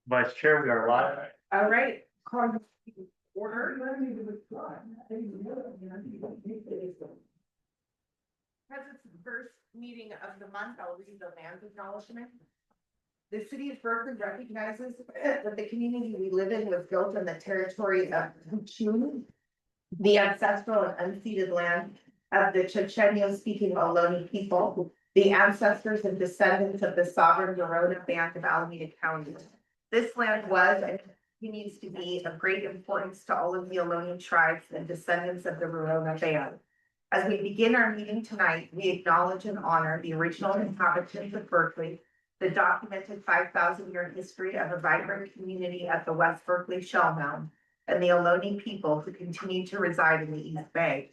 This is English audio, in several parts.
Vice Chair, we are live. All right, call to order. Because it's the first meeting of the month, I'll read the land acknowledgement. The city of Berkeley recognizes that the community we live in was built on the territory of Huchun, the ancestral and unceded land of the Chochenyo-speaking Ohlone people, the ancestors and descendants of the sovereign Verona Band of Alameda County. This land was and continues to be of great importance to all of the Ohlone tribes and descendants of the Verona Band. As we begin our meeting tonight, we acknowledge and honor the original inhabitants of Berkeley, the documented 5,000-year history of a vibrant community at the West Berkeley Shell Mound, and the Ohlone people who continue to reside in the East Bay.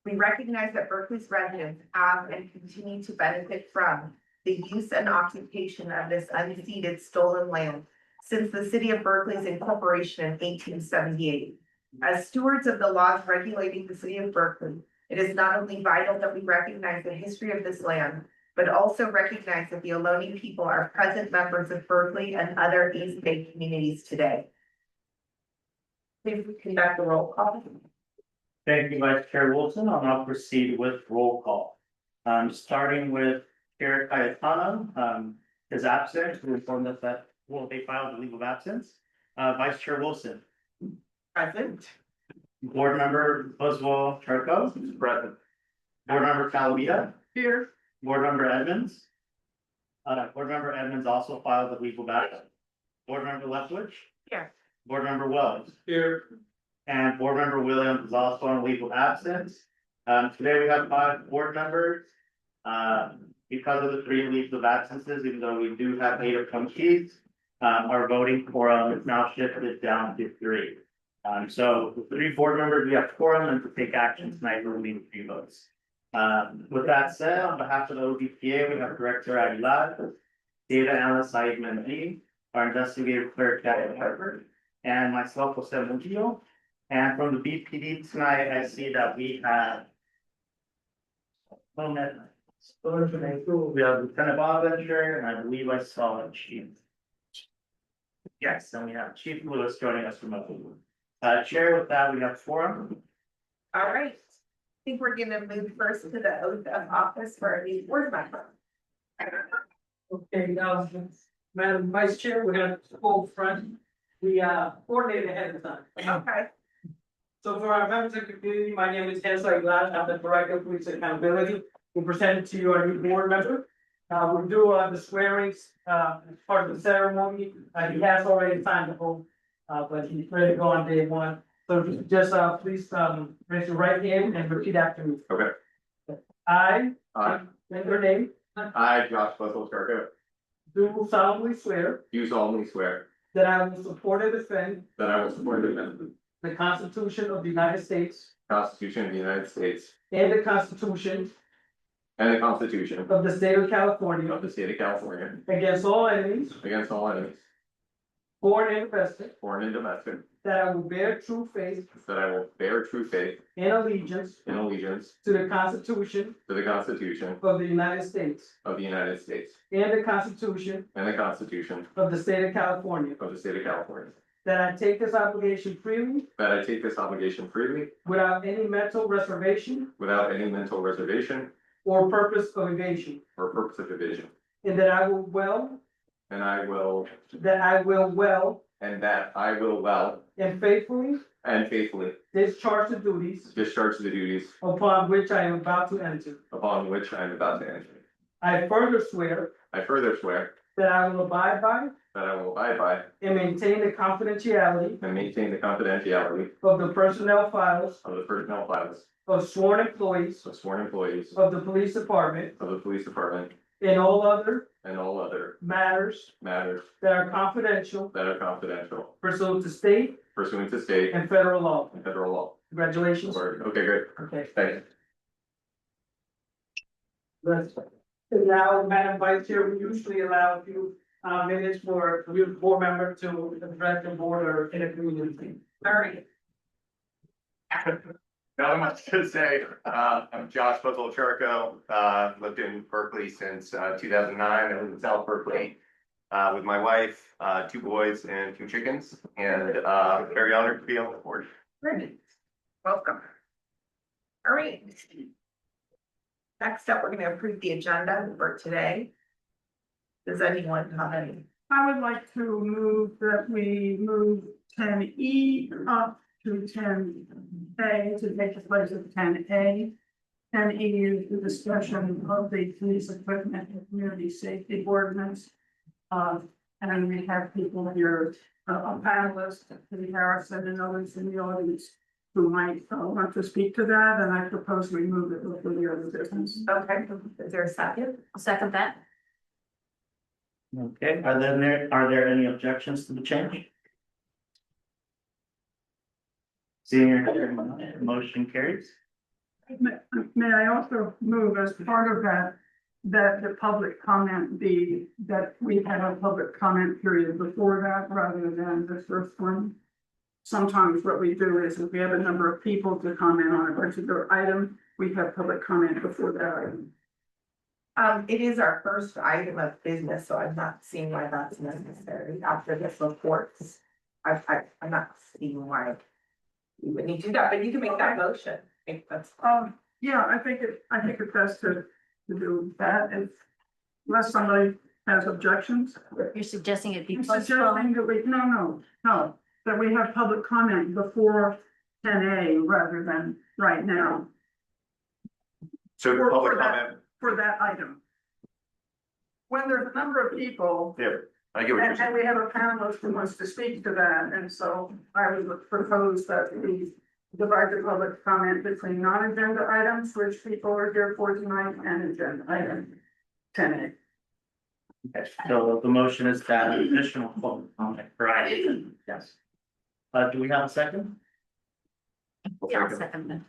We recognize that Berkeley's residents have and continue to benefit from the use and occupation of this unceded stolen land since the city of Berkeley's incorporation in 1878. As stewards of the laws regulating the city of Berkeley, it is not only vital that we recognize the history of this land, but also recognize that the Ohlone people are present members of Berkeley and other East Bay communities today. Please conduct the roll call. Thank you, Vice Chair Wilson. I'll now proceed with roll call. Starting with Chair Cayetano, is absent. We informed us that they filed a leave of absence. Vice Chair Wilson. Present. Board Member Oswald Charco. Present. Board Member Calavita. Here. Board Member Edmonds. Board Member Edmonds also filed a leave of absence. Board Member Lethwich. Here. Board Member Wells. Here. And Board Member Williams is also on leave of absence. Today we have 5 board members. Because of the 3 leaves of absences, even though we do have 8 appointees, our voting quorum is now shifted down to 3. So with 3 board members, we have quorum and to take action tonight, we're leaving 3 votes. With that said, on behalf of the ODPA, we have Director Aguilar, Data Analyst Saeed Mendy, our investigative clerk Kathy Harper, and myself, Jose Murillo. And from the BPD tonight, I see that we have we have Lieutenant Bonaventure, and I believe I saw a chief. Yes, and we have Chief Lewis joining us remotely. Chair, with that, we have forum. All right. I think we're going to move first to the oath of office for a new board member. Okay, Madam Vice Chair, we're gonna go front. We coordinated ahead of time. Okay. So for our members of the community, my name is Hansel Aguilar. I'm the Director of Police Accountability. We presented to you our new board member. We'll do the swearings as part of the ceremony. He has already signed the oath, but he's ready to go on day 1. So just please raise your right hand and repeat after me. Okay. I, I, and your name, Josh Buzzle Turco, do solemnly swear do solemnly swear that I will support and defend that I will support the the Constitution of the United States Constitution of the United States and the Constitution and the Constitution of the State of California of the State of California against all enemies, against all enemies, foreign and domestic, foreign and domestic, that I will bear true faith that I will bear true faith and allegiance and allegiance to the Constitution to the Constitution of the United States of the United States and the Constitution and the Constitution of the State of California, of the State of California, that I take this obligation freely that I take this obligation freely without any mental reservation without any mental reservation or purpose of evasion, or purpose of evasion, and that I will well and I will well and faithfully and faithfully discharge the duties discharge the duties upon which I am about to enter. upon which I am about to enter. I further swear I further swear that I will abide by that I will abide by and maintain the confidentiality and maintain the confidentiality of the personnel files of the personnel files of sworn employees of sworn employees of the police department of the police department and all other and all other matters matters that are confidential that are confidential pursuant to state pursuant to state and federal law. and federal law. Congratulations. Okay, great. Okay. Thank you. And now, Madam Vice Chair, we usually allow a few minutes for a new board member to address the board or in a community. All right. Not much to say. I'm Josh Buzzle Charco, lived in Berkeley since 2009. I live in South Berkeley. with my wife, 2 boys and 2 chickens, and very honored to be on the board. Great, welcome. All right. Next up, we're gonna approve the agenda for today. Does anyone have any? I would like to move that we move 10E up to 10A to take the place of 10A. 10E is the discussion of the police equipment and community safety ordinance. And we have people here, a panelist, Kitty Harrison and others in the audience who might want to speak to that, and I propose we move it with the other business. Okay, is there a second? I'll second that. Okay, are there any objections to the change? Seeing your motion carries. May I also move as part of that, that the public comment be, that we have a public comment period before that rather than the first one? Sometimes what we do is if we have a number of people to comment on a particular item, we have public comment before that item. It is our first item of business, so I'm not seeing why that's necessary after this reports. I'm not seeing why you would need to do that, but you can make that motion. If that's, Yeah, I think it's best to do that unless somebody has objections. You're suggesting it be I'm suggesting postponed? that we, no, that we have public comment before 10A rather than right now So For- public for that- comment, for that item. When there's a number of people, yeah, I get what you're and saying. we have a panelist who wants to speak to that, and so I would propose that we divide the public comment between non-agenda items, which people are here for tonight, and agenda item 10A. Okay, so the motion is to add additional public comment for item. Yes. Do we have a second? Yeah, I'll second that.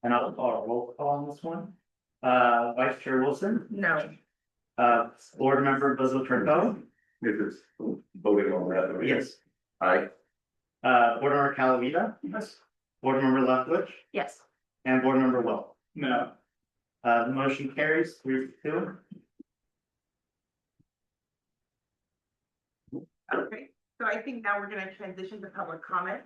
And I'll call a roll call on this one. Vice Chair Wilson, no, Board Member Bezel Turco, If it's voting on that. yes. Aye. Board Member Calavita, Yes. Board Member Leftwich, Yes. and Board Member Will. No. The motion carries 3-2. okay, so I think now we're gonna transition to public comment.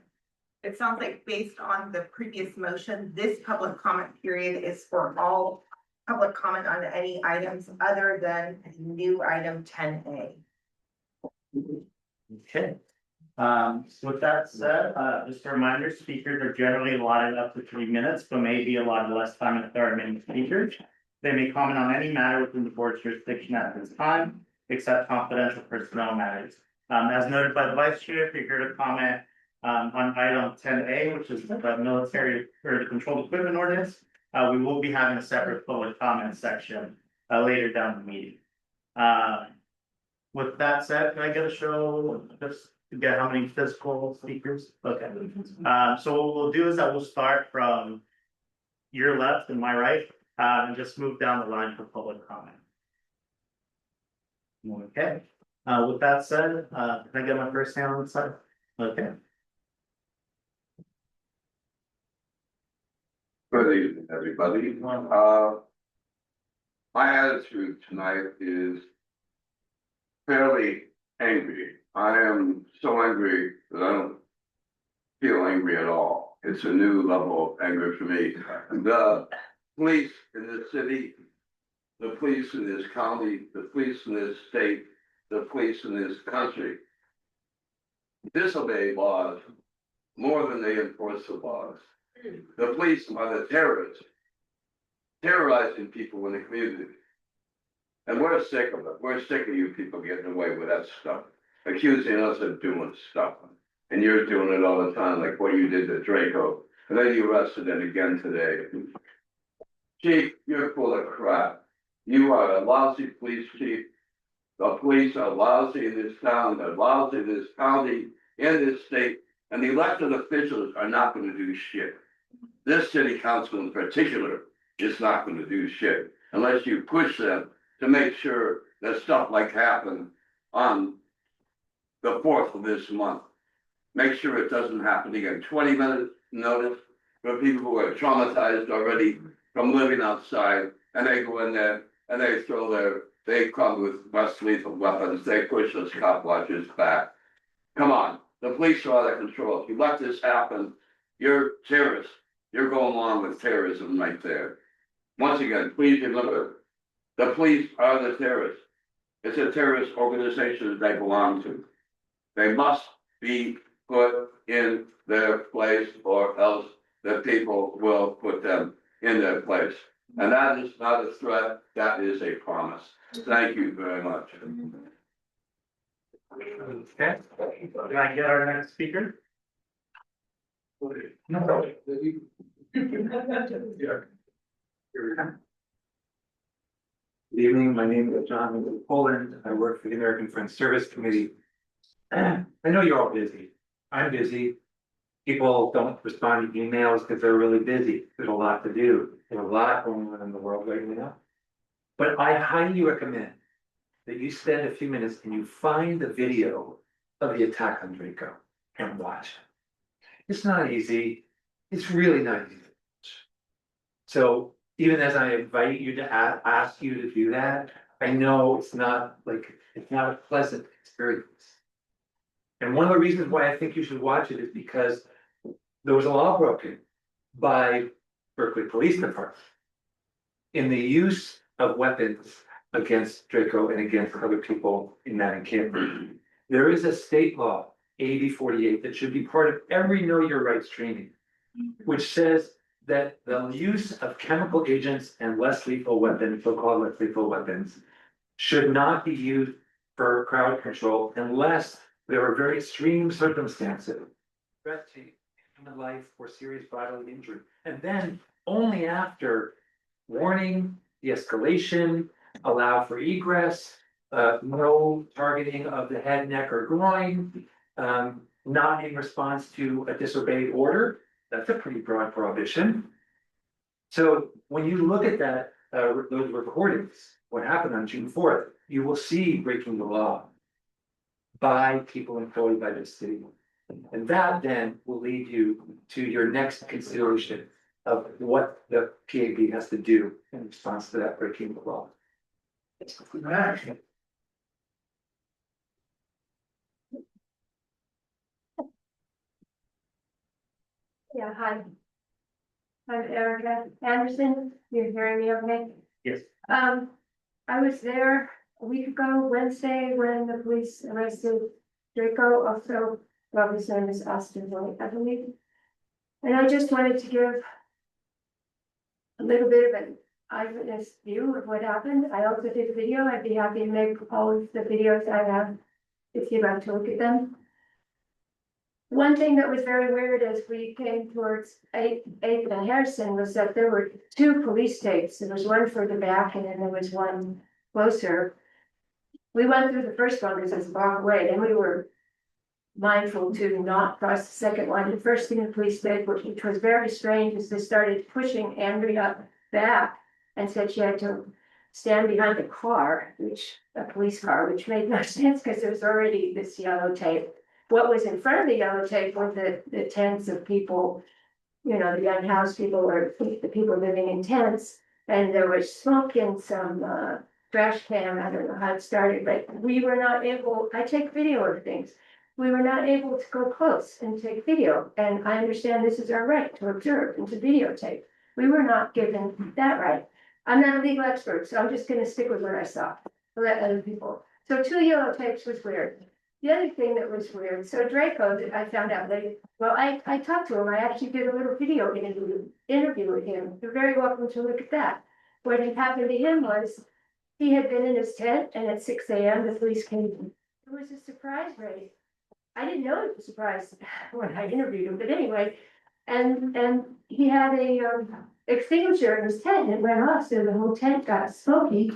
It sounds like based on the previous motion, this public comment period is for all public comment on any items other than new item 10A. Okay. With that said, just a reminder, speakers are generally allotted up to 3 minutes, but may be allotted less time if there are many speakers. They may comment on any matter within the board's jurisdiction at this time, except confidential personnel matters. As noted by the vice chair, if you're here to comment on item 10A, which is the military or the controlled equipment ordinance, we will be having a separate public comment section later down the meeting. With that said, can I get a show just to get how many physical speakers? Okay. So what we'll do is that we'll start from your left and my right, and just move down the line for public comment. Okay. With that said, can I get my first hand on the side? Okay. Good evening, everybody. My attitude tonight is fairly angry. I am so angry that I don't feel angry at all. It's a new level of anger for me. The police in this city, the police in this county, the police in this state, the police in this country disobey laws more than they enforce the laws. The police are the terrorists, terrorizing people in the community. And we're sick of it. We're sick of you people getting away with that stuff, accusing us of doing stuff. And you're doing it all the time, like what you did to Draco. And then you arrested him again today. Chief, you're full of crap. You are a lousy police chief. The police are lousy in this town, they're lousy in this county, in this state, and the elected officials are not going to do shit. This city council in particular is not going to do shit unless you push them to make sure that stuff like happened on the 4th of this month. Make sure it doesn't happen again. 20 minutes notice for people who are traumatized already from living outside and they go in there and they come with less lethal weapons, they push those cop watchers back. Come on, the police are out of control. If you let this happen, you're terrorists. You're going along with terrorism right there. Once again, please remember, the police are the terrorists. It's a terrorist organization that they belong to. They must be put in their place or else the people will put them in their place. And that is not a threat, that is a promise. Thank you very much. Okay, can I get our next speaker? No. Good evening, my name is John Poland, I work for the American Friends Service Committee. I know you're all busy, I'm busy. People don't respond to emails because they're really busy, there's a lot to do, there's a lot going on in the world right now. But I highly recommend that you spend a few minutes and you find the video of the attack on Draco and watch it. It's not easy, it's really not easy. So even as I invite you to ask you to do that, I know it's not a pleasant experience. And one of the reasons why I think you should watch it is because there was a law broken by Berkeley Police Department in the use of weapons against Draco and against other people in that encampment. There is a state law, AB 48, that should be part of every Know Your Rights training, which says that the use of chemical agents and less lethal weapons, so-called less lethal weapons, should not be used for crowd control unless there are very extreme circumstances, threat to human life or serious bodily injury. And then only after warning, de-escalation, allow for egress, no targeting of the head, neck, or groin, not in response to a disobeyed order. That's a pretty broad prohibition. So when you look at that, those recordings, what happened on June 4th, you will see breaking the law by people employed by the city. And that then will lead you to your next consideration of what the PAB has to do in response to that breaking the law. Yeah, hi. I'm Erica Anderson. You're hearing me okay? Yes. I was there a week ago, Wednesday, when the police arrested Draco, also Robert's name is Austin White, I believe. And I just wanted to give a little bit of an eyewitness view of what happened. I also did a video. I'd be happy to make all of the videos I have if you'd like to look at them. One thing that was very weird as we came towards 8th and Harrison was that there were two police tapes. There was one further back and then there was one closer. We went through the first one because it's a block away, then we were mindful to not cross the second one. The first thing the police did, which was very strange, is they started pushing Andrea back and said she had to stand behind a car, a police car, which made no sense because there was already this yellow tape. What was in front of the yellow tape were the tents of people, you know, the unhoused people or the people living in tents. And there was smoke in some trash can. I don't know how it started, but we were not able, I take video of things. We were not able to go close and take video. And I understand this is our right to observe and to videotape. We were not given that right. I'm not a legal expert, so I'm just going to stick with what I saw. I'll let other people. So 2 yellow tapes was weird. The other thing that was weird, so Draco, I found out later, well, I talked to him, I actually did a little video interview with him. You're very welcome to look at that. What had happened to him was, he had been in his tent and at 6 a.m. the police came. It was a surprise raid. I didn't know it was a surprise when I interviewed him, but anyway, and he had a extinguisher in his tent and it went off, so the whole tent got smoky.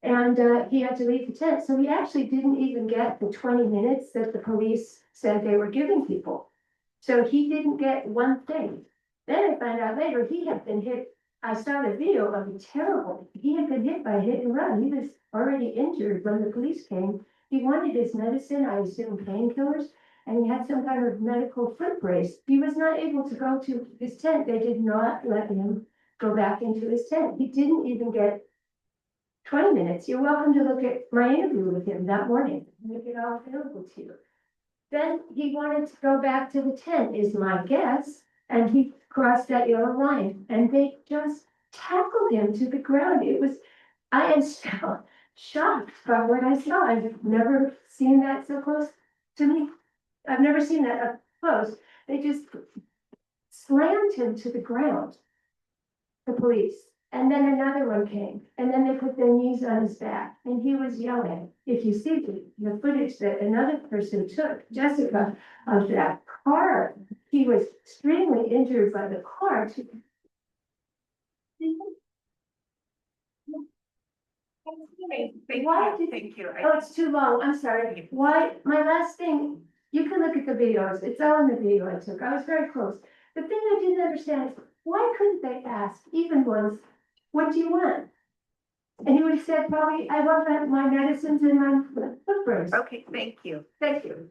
And he had to leave the tent. So he actually didn't even get the 20 minutes that the police said they were giving people. So he didn't get one thing. Then I found out later he had been hit. I saw the video of him terrible. He had been hit by a hit and run. He was already injured when the police came. He wanted his medicine, I assume painkillers, and he had some kind of medical foot brace. He was not able to go to his tent. They did not let him go back into his tent. He didn't even get 20 minutes. You're welcome to look at my interview with him that morning, make it all available to you. Then he wanted to go back to the tent, is my guess, and he crossed that yellow line, and they just tackled him to the ground. I am still shocked by what I saw. I've never seen that so close to me. I've never seen that up close. They just slammed him to the ground, the police. And then another one came, and then they put their knees on his back, and he was yelling. If you see the footage that another person took, Jessica, of that car, he was extremely injured by the car. Thank you. Oh, it's too long, I'm sorry. Why, my last thing, you can look at the videos, it's all in the video I took, I was very close. The thing I didn't understand is, why couldn't they ask, even once, what do you want? And he would have said, probably, I want my medicines and my foot brace. Okay, thank you. Thank you.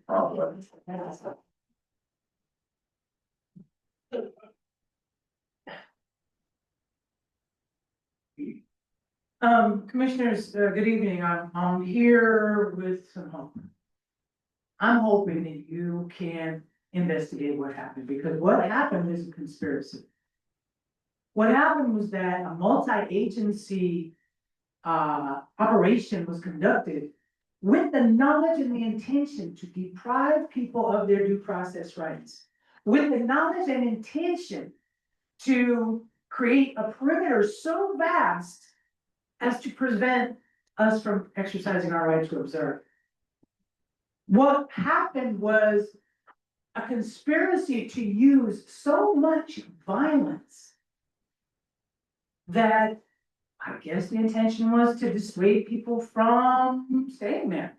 Commissioners, good evening. I'm here with some hope. I'm hoping that you can investigate what happened, because what happened is a conspiracy. What happened was that a multi-agency operation was conducted with the knowledge and the intention to deprive people of their due process rights, with the knowledge and intention to create a perimeter so vast as to prevent us from exercising our right to observe. What happened was a conspiracy to use so much violence that I guess the intention was to dissuade people from staying there.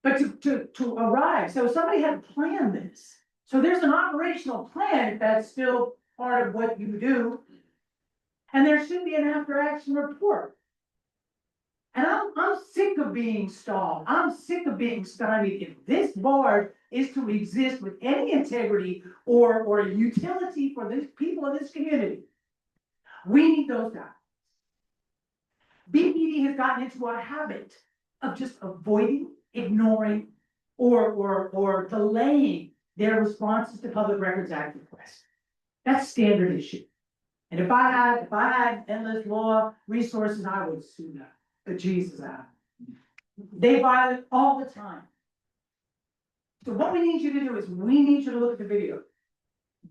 But to arrive, so somebody had planned this. So there's an operational plan, if that's still part of what you do. And there should be an after-action report. And I'm sick of being stalled. I'm sick of being stymied. If this board is to exist with any integrity or utility for the people of this community, we need those guys. BPD has gotten into a habit of just avoiding, ignoring, or delaying their responses to Public Records Act requests. That's standard issue. And if I had endless law resources, I would sue them. But Jesus out. They violate all the time. So what we need you to do is we need you to look at the video.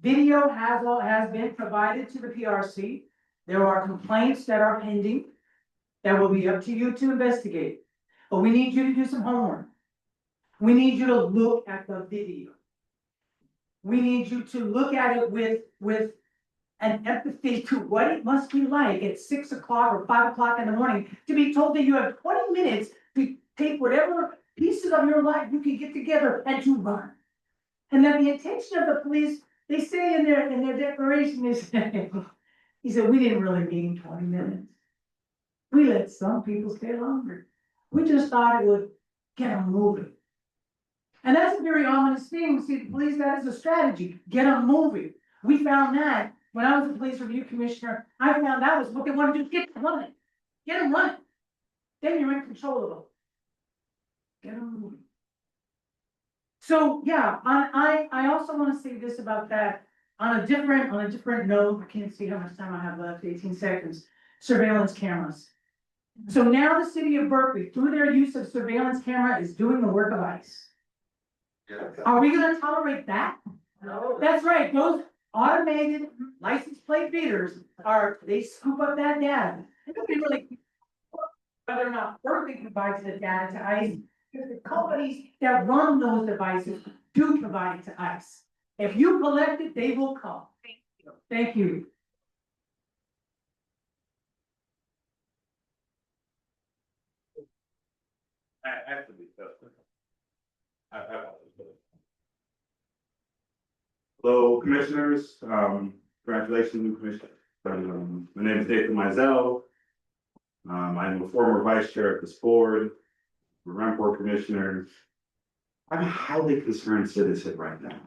Video has been provided to the PRC. There are complaints that are pending that will be up to you to investigate. But we need you to do some homework. We need you to look at the video. We need you to look at it with an empathy to what it must be like at 6 o'clock or 5 o'clock in the morning to be told that you have 20 minutes to take whatever pieces of your life you can get together and to run. And that the intention of the police, they say in their declaration is, he said, we didn't really mean 20 minutes. We let some people stay longer. We just thought it would get them moving. And that's a very ominous thing. See, the police, that is a strategy, get them moving. We found that when I was a police review commissioner, I found that was what they want to do, get them running. Get them running. Then you're in control of them. Get them moving. So yeah, I also want to say this about that on a different note. I can't see how much time I have left, 18 seconds. Surveillance cameras. So now the city of Berkeley, through their use of surveillance camera, is doing the work of ICE. Are we gonna tolerate that? No. That's right, those automated license plate readers they scoop up that data. And nobody really, whether or not Berkeley provides the data to ICE, because the companies that run those devices do provide it to ICE. If you collect it, they will come. Thank you. Thank you. I have to be tough. Hello, commissioners. Congratulations, new commissioner. My name is Nathan Mizell. I'm a former vice chair of this board, a Rampart commissioner. I'm a highly concerned citizen right now.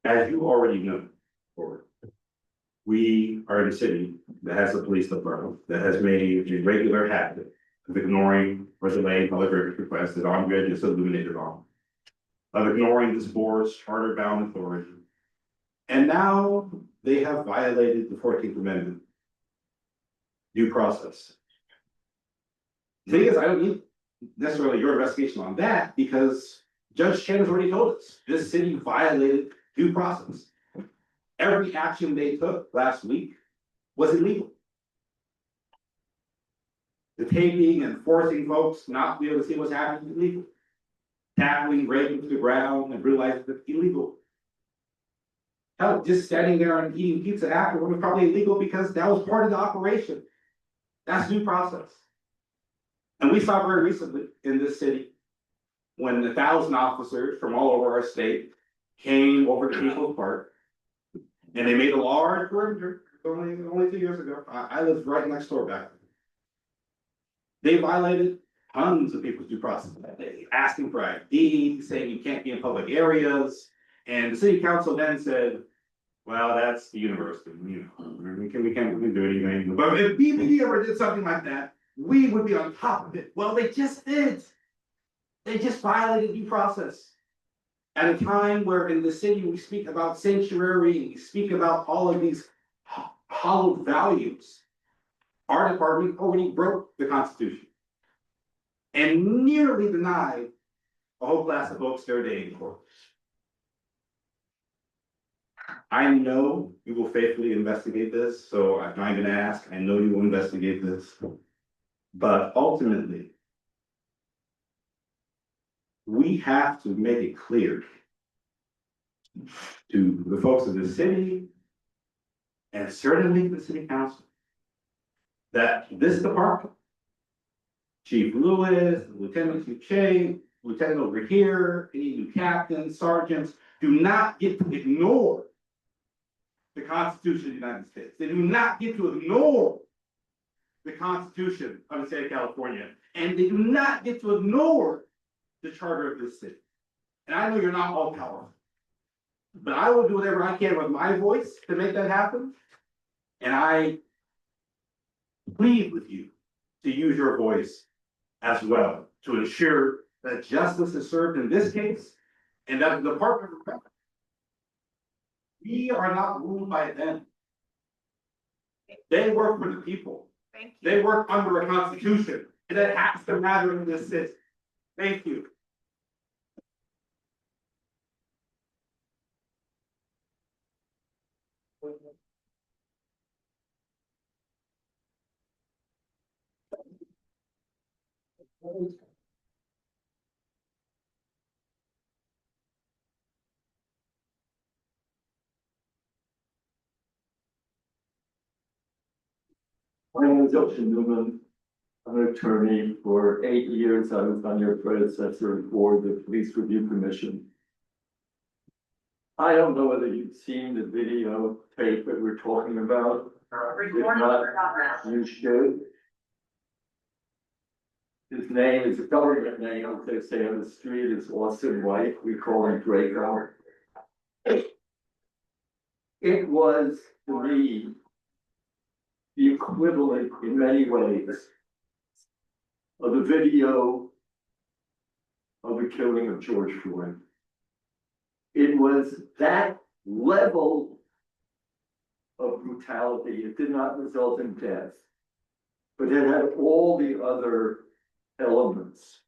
As you already know, forward. We are in a city that has a police department that has made a regular habit of ignoring or delaying public records requests that I'm going to just illuminate it on. Of ignoring this board's charter bound authority. And now they have violated the 14th Amendment. Due process. The thing is, I don't need necessarily your investigation on that because Judge Chen has already told us this city violated due process. Every action they took last week was illegal. The taping and forcing folks not to be able to see what's happening is illegal. Tackling, breaking to the ground and realizing it's illegal. Hell, just standing there and eating pizza afterward was probably illegal because that was part of the operation. That's due process. And we saw very recently in this city when 1,000 officers from all over our state came over to People's Park and they made a large perimeter only 2 years ago. I lived right next door back then. They violated tons of people's due process. They asking for ID, saying you can't be in public areas. And the city council then said, well, that's the university, you know, we can't do anything. But if BPD ever did something like that, we would be on top of it. Well, they just did. They just violated due process. At a time where in the city we speak about sanctuary and we speak about all of these hallowed values, our department already broke the Constitution and nearly denied a whole class of folks their day in court. I know you will faithfully investigate this, so I'm not going to ask. I know you will investigate this. But ultimately, we have to make it clear to the folks of the city and certainly the city council that this department, Chief Lewis, Lieutenant Duche, Lieutenant over here, any new captains, sergeants, do not get to ignore the Constitution of the United States. They do not get to ignore the Constitution of the state of California. And they do not get to ignore the charter of this city. And I know you're not all powerful, but I will do whatever I can with my voice to make that happen. And I plead with you to use your voice as well to ensure that justice is served in this case and that the Department of Revenue, we are not ruled by them. They work for the people. Thank you. They work under a constitution, and that has to matter in this city. Thank you. My name is Ocean Newman. I'm an attorney. For 8 years, I was on your predecessor board, the Police Review Commission. I don't know whether you've seen the video tape that we're talking about. If not, you should. His name is a government name, as they say on the street, is Austin White. We call him Draco. It was, to me, the equivalent in many ways of the video of the killing of George Floyd. It was that level of brutality. It did not result in death, but it had all the other elements.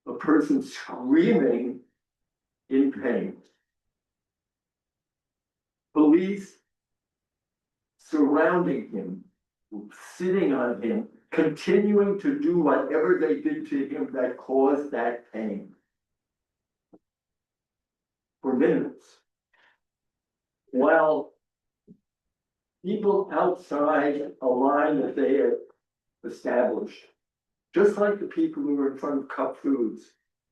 A person screaming in pain. Police surrounding him, sitting on him, continuing to do whatever they did to him that caused that pain. For minutes. While people outside a line that they had established, just like the people who were in front of Cup Foods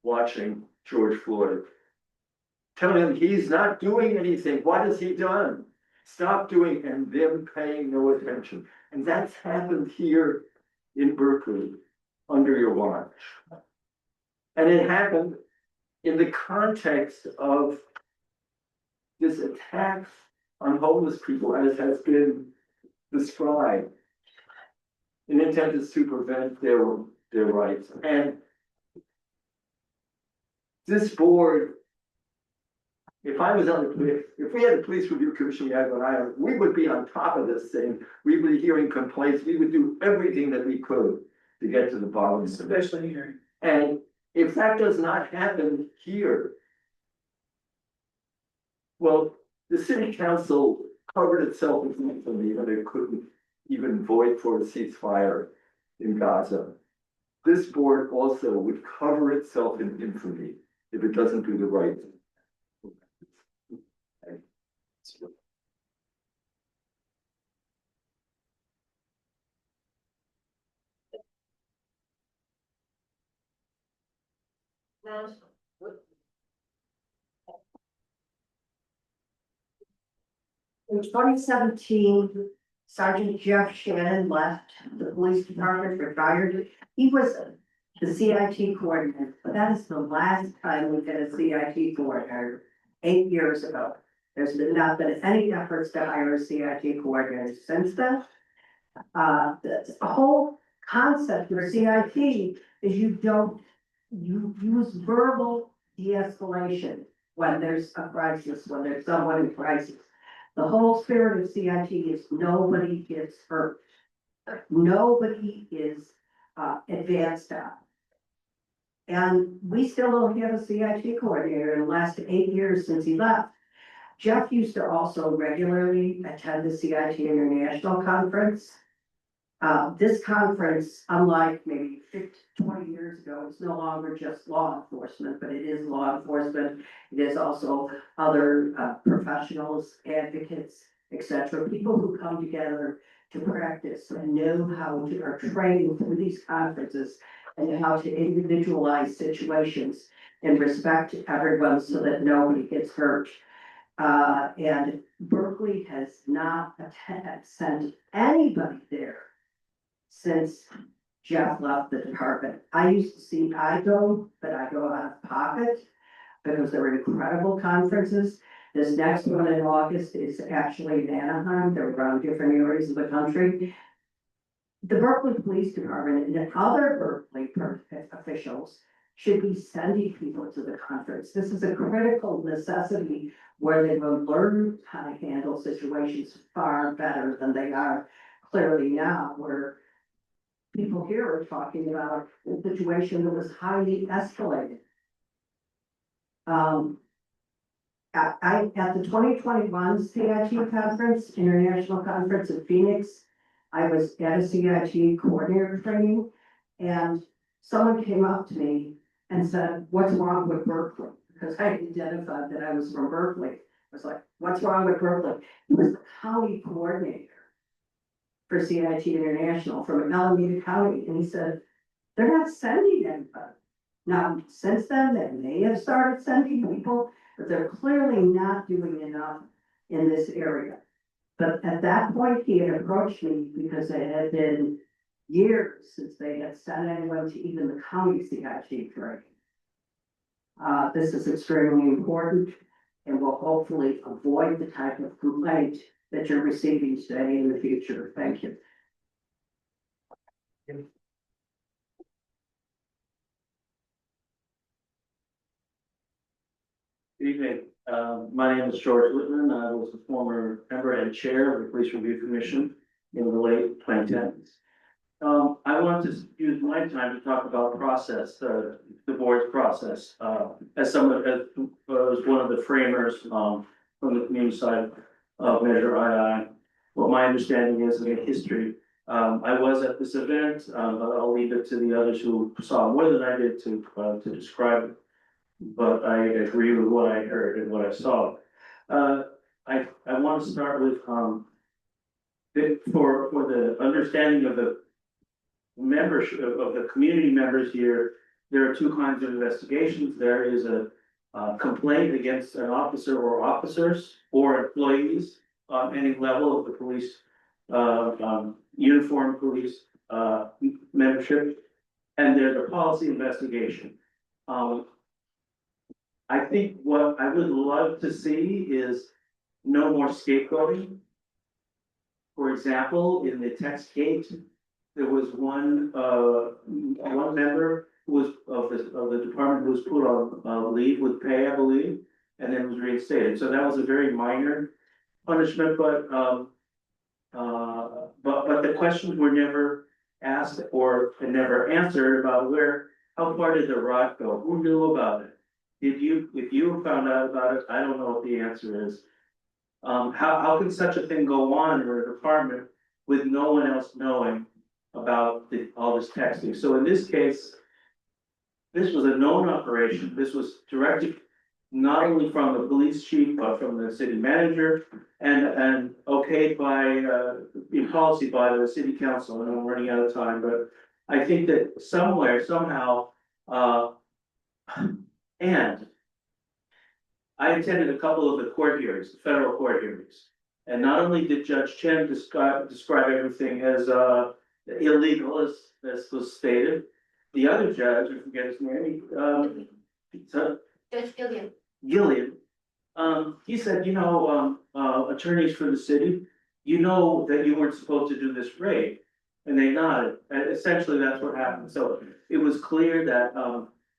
watching George Floyd, telling him he's not doing anything. What has he done? Stop doing, and them paying no attention. And that's happened here in Berkeley under your watch. And it happened in the context of this attack on homeless people as has been described. An intent is to prevent their rights, and this board, if I was on the, if we had a police review commission, we had one item, we would be on top of this thing. We would be hearing complaints, we would do everything that we could to get to the bottom of it. Especially here. And if that does not happen here, well, the city council covered itself with infamy when they couldn't even vote for a ceasefire in Gaza. This board also would cover itself in infamy if it doesn't do the right thing. In 2017, Sergeant Jeff Shannon left the police department, retired. He was the CIT coordinator, but that is the last time we had a CIT coordinator, 8 years ago. There's not been any efforts to hire a CIT coordinator since then. The whole concept of CIT is you use verbal de-escalation when there's a crisis, when there's someone in crisis. The whole spirit of CIT is nobody gets hurt. Nobody is advanced on. And we still don't have a CIT coordinator in the last 8 years since he left. Jeff used to also regularly attend the CIT International Conference. This conference, unlike maybe 20 years ago, it's no longer just law enforcement, but it is law enforcement. It is also other professionals, advocates, etc. People who come together to practice and know how to, are trained through these conferences and how to individualize situations and respect everyone so that nobody gets hurt. And Berkeley has not sent anybody there since Jeff left the department. I used to see IGO, but I go out of pocket because there were incredible conferences. This next one in August is actually in Anaheim. They're around different areas of the country. The Berkeley Police Department and other Berkeley officials should be sending people to the conference. This is a critical necessity where they will learn how to handle situations far better than they are clearly now, where people here are talking about a situation that was highly escalated. At the 2021 CIT conference, International Conference in Phoenix, I was at a CIT coordinator training, and someone came up to me and said, "What's wrong with Berkeley?" Because I identified that I was from Berkeley. I was like, "What's wrong with Berkeley?" He was the county coordinator for CIT International from Alameda County, and he said, "They're not sending anybody." Now, since then, they may have started sending people, but they're clearly not doing enough in this area. But at that point, he had approached me because it had been years since they had sent anyone to even the county CIT training. This is extremely important and will hopefully avoid the type of complaint that you're receiving today in the future. Thank you. Good evening. My name is George Whitman. I was a former member and chair of the Police Review Commission in the late 2010s. I want to use my time to talk about process, the board's process, as was one of the framers from the community side of Measure II. What my understanding is in history. I was at this event. I'll leave it to the others who saw more than I did to describe it. But I agree with what I heard and what I saw. I want to start with for the understanding of the membership of the community members here. There are two kinds of investigations. There is a complaint against an officer or officers or employees on any level of the police, uniformed police membership, and there's a policy investigation. I think what I would love to see is no more scapegoating. For example, in the text gate, there was one member who was of the department who was put on, leave with pay, I believe, and then was reinstated. So that was a very minor punishment, but the questions were never asked or never answered about how far did the rot go? Who knew about it? If you found out about it, I don't know what the answer is. How can such a thing go on in a department with no one else knowing about all this texting? So in this case, this was a known operation. This was directed not only from the police chief, but from the city manager and okayed in policy by the city council. And I'm running out of time, but I think that somehow, and I attended a couple of the court hearings, the federal court hearings. And not only did Judge Chen describe everything as illegal as was stated, the other judge, I forget his name, Judge Gilliam. Gillian, he said, attorneys for the city, you know that you weren't supposed to do this raid. And they nodded, and essentially that's what happened. So it was clear that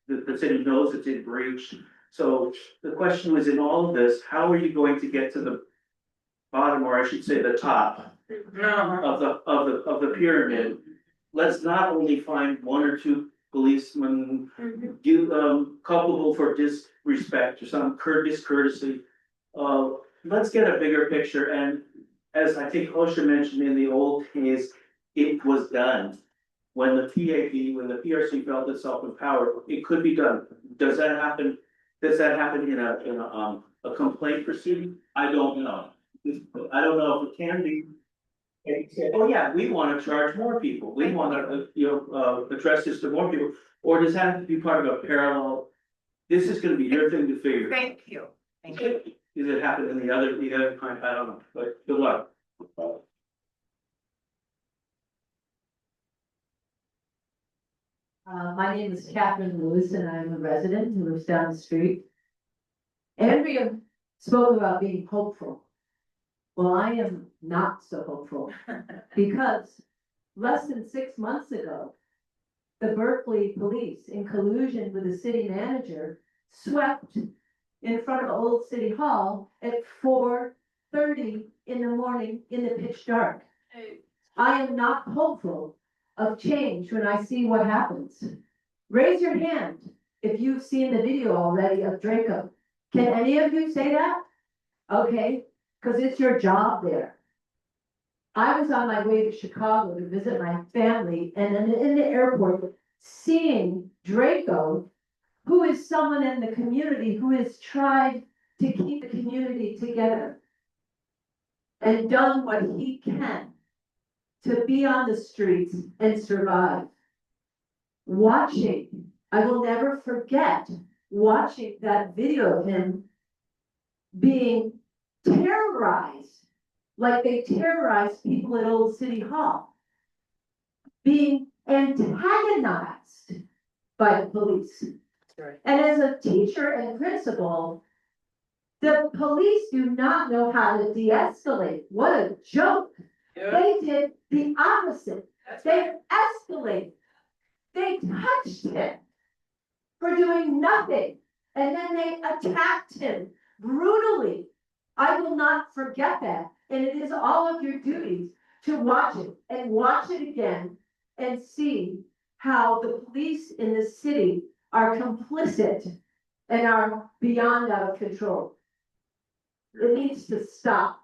the city knows it's in breach. So the question was, in all of this, how are you going to get to the bottom, or I should say the top of the pyramid? Let's not only find one or two policemen culpable for disrespect or some discourtesy. Let's get a bigger picture, and as I think Osha mentioned, in the old days, it was done. When the PRC felt itself empowered, it could be done. Does that happen? Does that happen in a complaint proceeding? I don't know. I don't know if it can be. And you say, oh yeah, we want to charge more people. We want to, address this to more people. Or does that have to be part of a parallel? This is going to be your thing to figure. Thank you. Thank you. Does it happen in the other kind? I don't know, but good luck. My name is Catherine Lewis and I'm a resident who lives down the street. Andrea spoke about being hopeful. Well, I am not so hopeful because less than 6 months ago, the Berkeley police, in collusion with the city manager, swept in front of Old City Hall at 4:30 in the morning in the pitch dark. I am not hopeful of change when I see what happens. Raise your hand if you've seen the video already of Draco. Can any of you say that? Okay, because it's your job there. I was on my way to Chicago to visit my family, and then in the airport, seeing Draco, who is someone in the community who has tried to keep the community together and done what he can to be on the streets and survive. Watching, I will never forget watching that video of him being terrorized like they terrorized people at Old City Hall, being antagonized by the police. And as a teacher and principal, the police do not know how to de-escalate. What a joke. Yeah. They did the opposite. They escalated. They touched him for doing nothing. And then they attacked him brutally. I will not forget that. And it is all of your duties to watch it and watch it again and see how the police in the city are complicit and are beyond out of control. It needs to stop.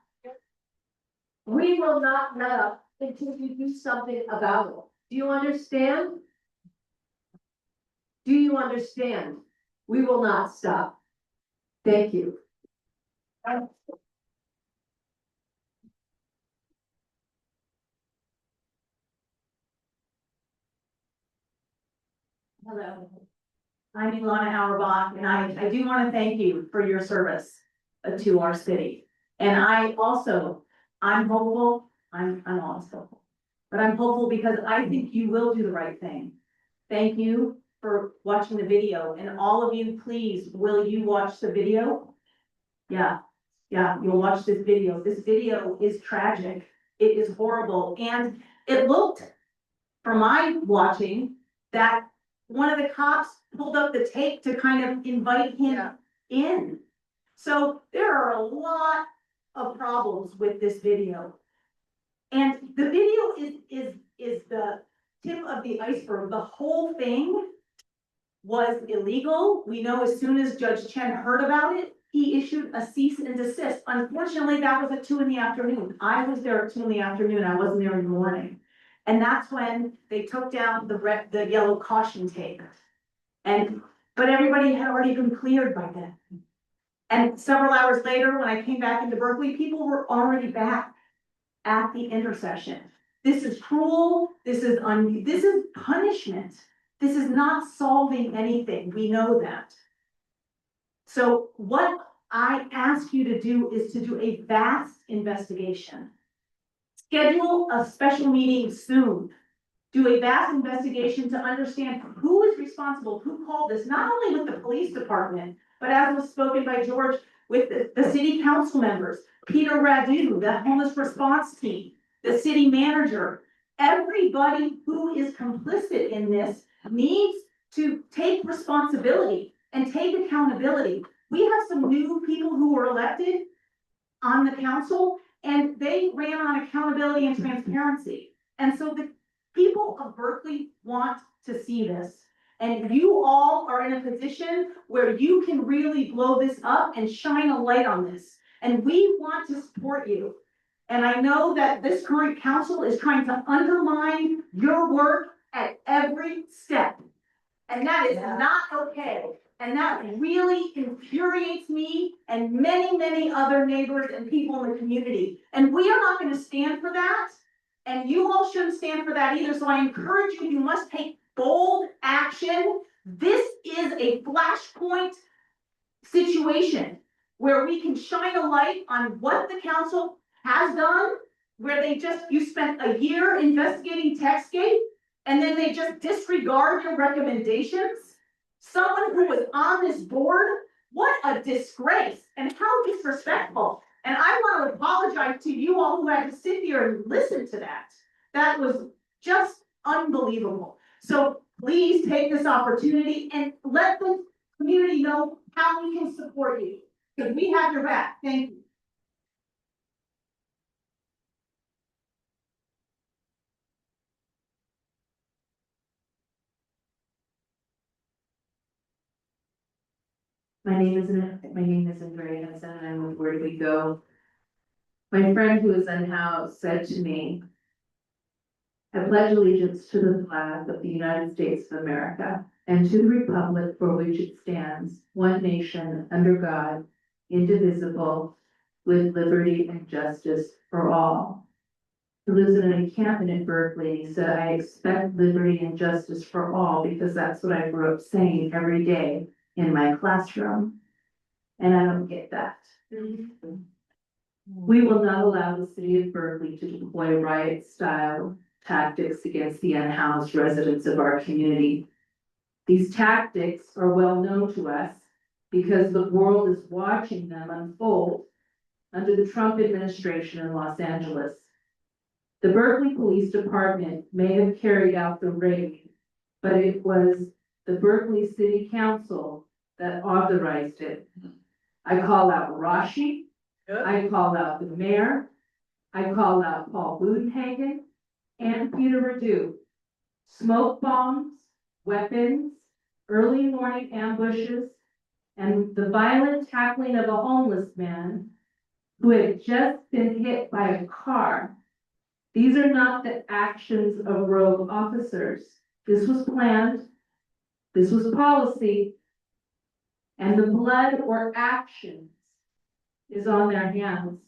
We will not let up until you do something about it. Do you understand? Do you understand? We will not stop. Thank you. Hello, I'm Ilana Auerbach, and I do want to thank you for your service to our city. And I'm hopeful, I'm always hopeful, but I'm hopeful because I think you will do the right thing. Thank you for watching the video, and all of you, please, will you watch the video? Yeah, you'll watch this video. This video is tragic. It is horrible, and it looked, from my watching, that one of the cops pulled up the tape to kind of invite him in. So there are a lot of problems with this video. And the video is the tip of the iceberg. The whole thing was illegal. We know as soon as Judge Chen heard about it, he issued a cease and desist. Unfortunately, that was at 2 PM. I was there at 2 PM. I wasn't there in the morning. And that's when they took down the yellow caution tape. But everybody had already been cleared by then. And several hours later, when I came back into Berkeley, people were already back at the intersection. This is cruel. This is punishment. This is not solving anything. We know that. So what I ask you to do is to do a vast investigation. Schedule a special meeting soon. Do a vast investigation to understand who is responsible, who called this, not only with the police department, but as was spoken by George, with the city council members, Peter Radu, the homeless response team, the city manager. Everybody who is complicit in this needs to take responsibility and take accountability. We have some new people who were elected on the council, and they ran on accountability and transparency. And so the people of Berkeley want to see this. And you all are in a position where you can really blow this up and shine a light on this. And we want to support you. And I know that this current council is trying to undermine your work at every step. And that is not okay. And that really infuriates me and many, many other neighbors and people in the community. And we are not going to stand for that. And you all shouldn't stand for that either. So I encourage you, you must take bold action. This is a flashpoint situation where we can shine a light on what the council has done, where you spent a year investigating Techscape, and then they just disregard your recommendations. Someone who was on this board, what a disgrace and how disrespectful. And I want to apologize to you all who had to sit here and listen to that. That was just unbelievable. So please take this opportunity and let the community know how we can support you, because we have your back. Thank you. My name is Andrea Henson, and I'm with Where Do We Go? My friend who is unhoused said to me, I pledge allegiance to the flag of the United States of America and to the republic for which it stands, one nation, under God, indivisible, with liberty and justice for all. He lives in an encampment in Berkeley, and he said, I expect liberty and justice for all because that's what I grew up saying every day in my classroom. And I don't get that. We will not allow the city of Berkeley to deploy riot-style tactics against the unhoused residents of our community. These tactics are well known to us because the world is watching them unfold under the Trump administration in Los Angeles. The Berkeley Police Department may have carried out the raid, but it was the Berkeley City Council that authorized it. I call out Rashi. I call out the mayor. I call out Paul Budenhagen and Peter Radu. Smoke bombs, weapons, early morning ambushes, and the violent tackling of a homeless man who had just been hit by a car. These are not the actions of rogue officers. This was planned. This was policy. And the blood or actions is on their hands.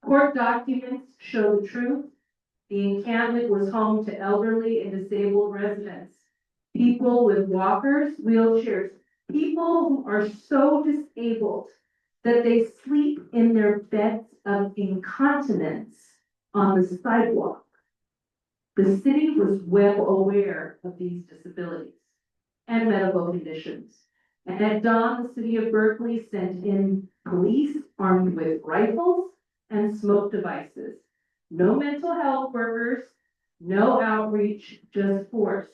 Court documents show the truth. The encampment was home to elderly and disabled residents, people with walkers, wheelchairs, people who are so disabled that they sleep in their beds of incontinence on the sidewalk. The city was well aware of these disabilities, and medical conditions. And at dawn, the city of Berkeley sent in police armed with rifles and smoke devices. No mental health workers, no outreach, just force.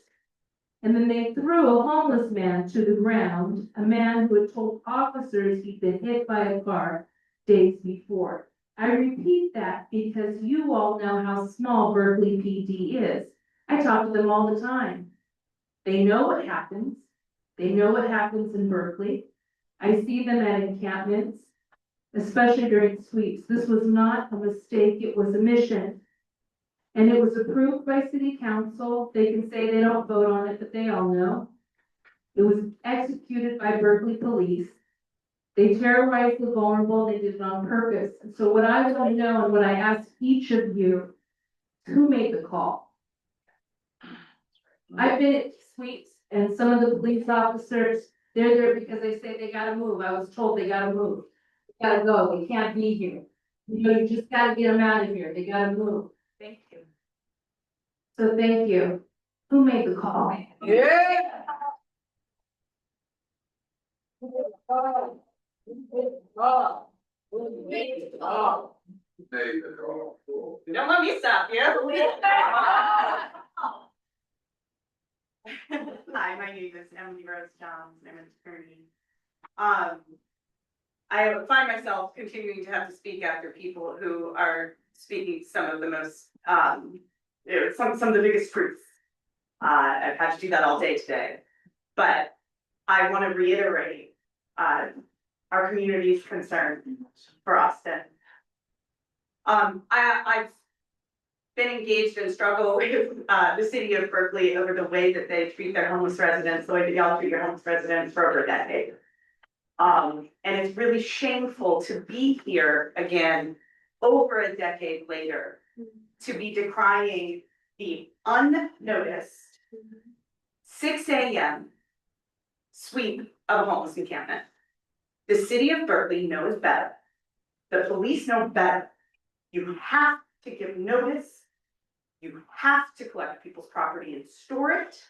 And then they threw a homeless man to the ground, a man who had told officers he'd been hit by a car days before. I repeat that because you all know how small Berkeley PD is. I talk to them all the time. They know what happens. They know what happens in Berkeley. I see them at encampments, especially during sweeps. This was not a mistake, it was a mission. And it was approved by city council. They can say they don't vote on it, but they all know. It was executed by Berkeley police. They terrorized the vulnerable, they did it on purpose. And so what I want to know and what I ask each of you, who made the call? I've been at sweeps and some of the police officers, they're there because they say they gotta move. I was told they gotta move. They gotta go, they can't be here. You know, you just gotta get them out of here, they gotta move. Thank you. So thank you. Who made the call? Yeah. Don't let me stop you. Hi, my name is Emily Rose Johns. I'm an attorney. I find myself continuing to have to speak after people who are speaking some of the most, some of the biggest truths. I've had to do that all day today, but I want to reiterate our community's concern for Austin. I've been engaged in struggle with the city of Berkeley over the way that they treat their homeless residents, the way that y'all treat your homeless residents for over a decade. And it's really shameful to be here again over a decade later to be decrying the unnoticed 6 a.m. sweep of a homeless encampment. The city of Berkeley knows better. The police know better. You have to give notice. You have to collect people's property and store it.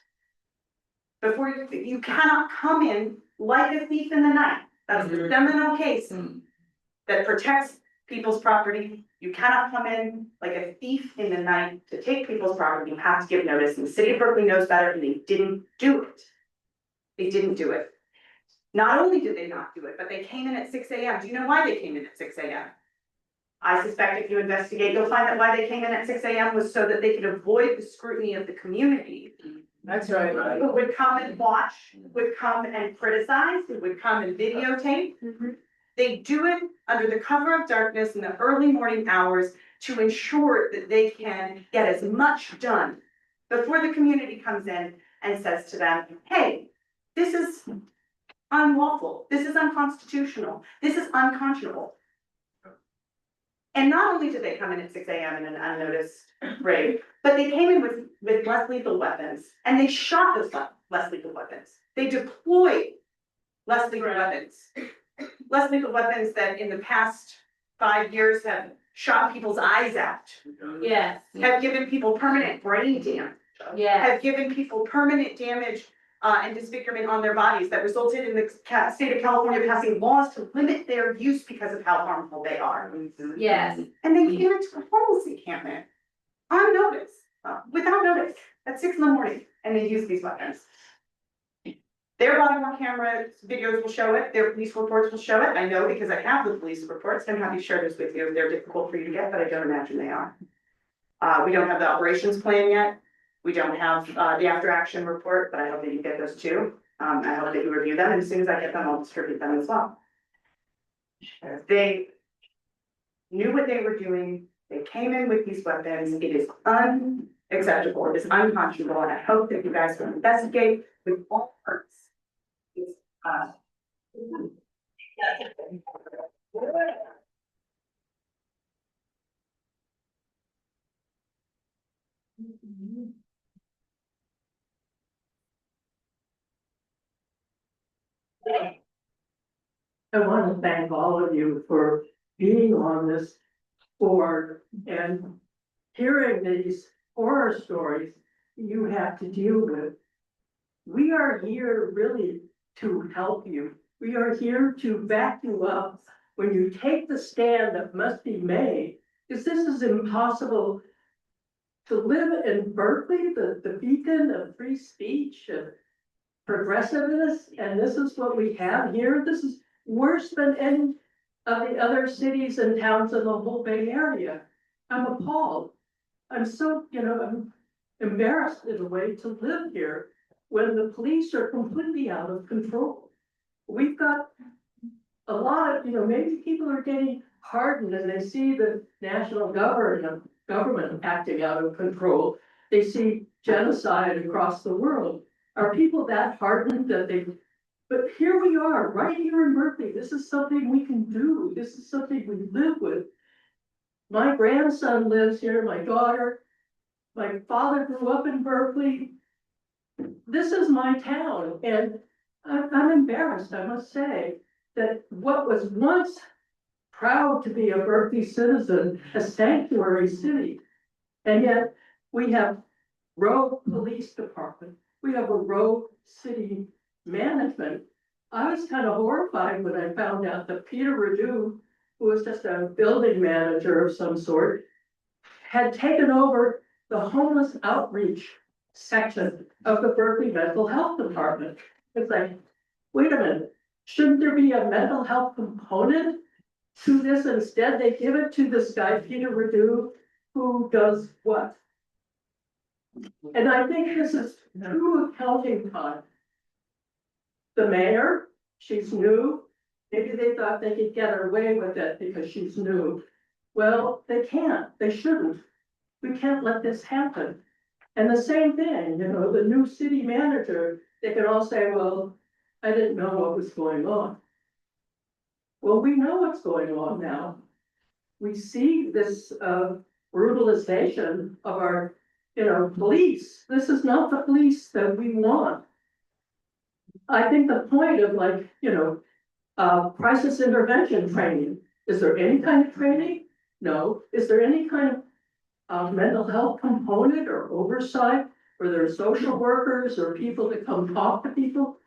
Before you cannot come in like a thief in the night. That's the seminal case that protects people's property. You cannot come in like a thief in the night to take people's property. You have to give notice. And the city of Berkeley knows better, and they didn't do it. They didn't do it. Not only did they not do it, but they came in at 6 a.m. Do you know why they came in at 6 a.m.? I suspect if you investigate, you'll find that why they came in at 6 a.m. was so that they could avoid the scrutiny of the community. That's right. Who would come and watch, would come and criticize, who would come and videotape. They do it under the cover of darkness in the early morning hours to ensure that they can get as much done before the community comes in and says to them, hey, this is unlawful, this is unconstitutional, this is unconscionable. And not only did they come in at 6 a.m. in an unnoticed raid, but they came in with less lethal weapons, and they shot those less lethal weapons. They deployed less lethal weapons. Less lethal weapons that in the past 5 years have shot people's eyes out. Yes. Have given people permanent brain damage. Yes. Have given people permanent damage and disfigurement on their bodies that resulted in the state of California passing laws to limit their use because of how harmful they are. Yes. And they came into a homeless encampment unnoticed, without notice, at 6 a.m, and they used these weapons. Their body worn camera videos will show it, their police reports will show it. I know because I have the police reports. I'm happy to share this with you. They're difficult for you to get, but I don't imagine they are. We don't have the operations plan yet. We don't have the after action report, but I hope that you get those too. I hope that you review them, and as soon as I get them, I'll distribute them as well. They knew what they were doing. They came in with these weapons. It is unacceptable. It is unconscionable, and I hope that you guys will investigate with all parts. I want to thank all of you for being on this board and hearing these horror stories you have to deal with. We are here really to help you. We are here to back you up when you take the stand that must be made. Because this is impossible to live in Berkeley, the beacon of free speech and progressiveness, and this is what we have here. This is worse than any of the other cities and towns in the whole Bay Area. I'm appalled. I'm so, I'm embarrassed in a way to live here when the police are completely out of control. We've got a lot of, maybe people are getting hardened and they see the national government acting out of control. They see genocide across the world. Are people that hardened that they, but here we are, right here in Berkeley. This is something we can do. This is something we live with. My grandson lives here, my daughter, my father grew up in Berkeley. This is my town, and I'm embarrassed, I must say, that what was once proud to be a Berkeley citizen, a sanctuary city, and yet we have rogue police department, we have a rogue city management. I was kind of horrified when I found out that Peter Radu, who was just a building manager of some sort, had taken over the homeless outreach section of the Berkeley Mental Health Department. It's like, wait a minute, shouldn't there be a mental health component to this? Instead, they give it to this guy, Peter Radu, who does what? And I think this is true accounting time. The mayor, she's new. Maybe they thought they could get away with it because she's new. Well, they can't, they shouldn't. We can't let this happen. And the same thing, the new city manager, they can all say, well, I didn't know what was going on. Well, we know what's going on now. We see this brutalization of our, police. This is not the police that we want. I think the point of crisis intervention training, is there any kind of training? No. Is there any kind of mental health component or oversight, or there are social workers or people that come talk to people?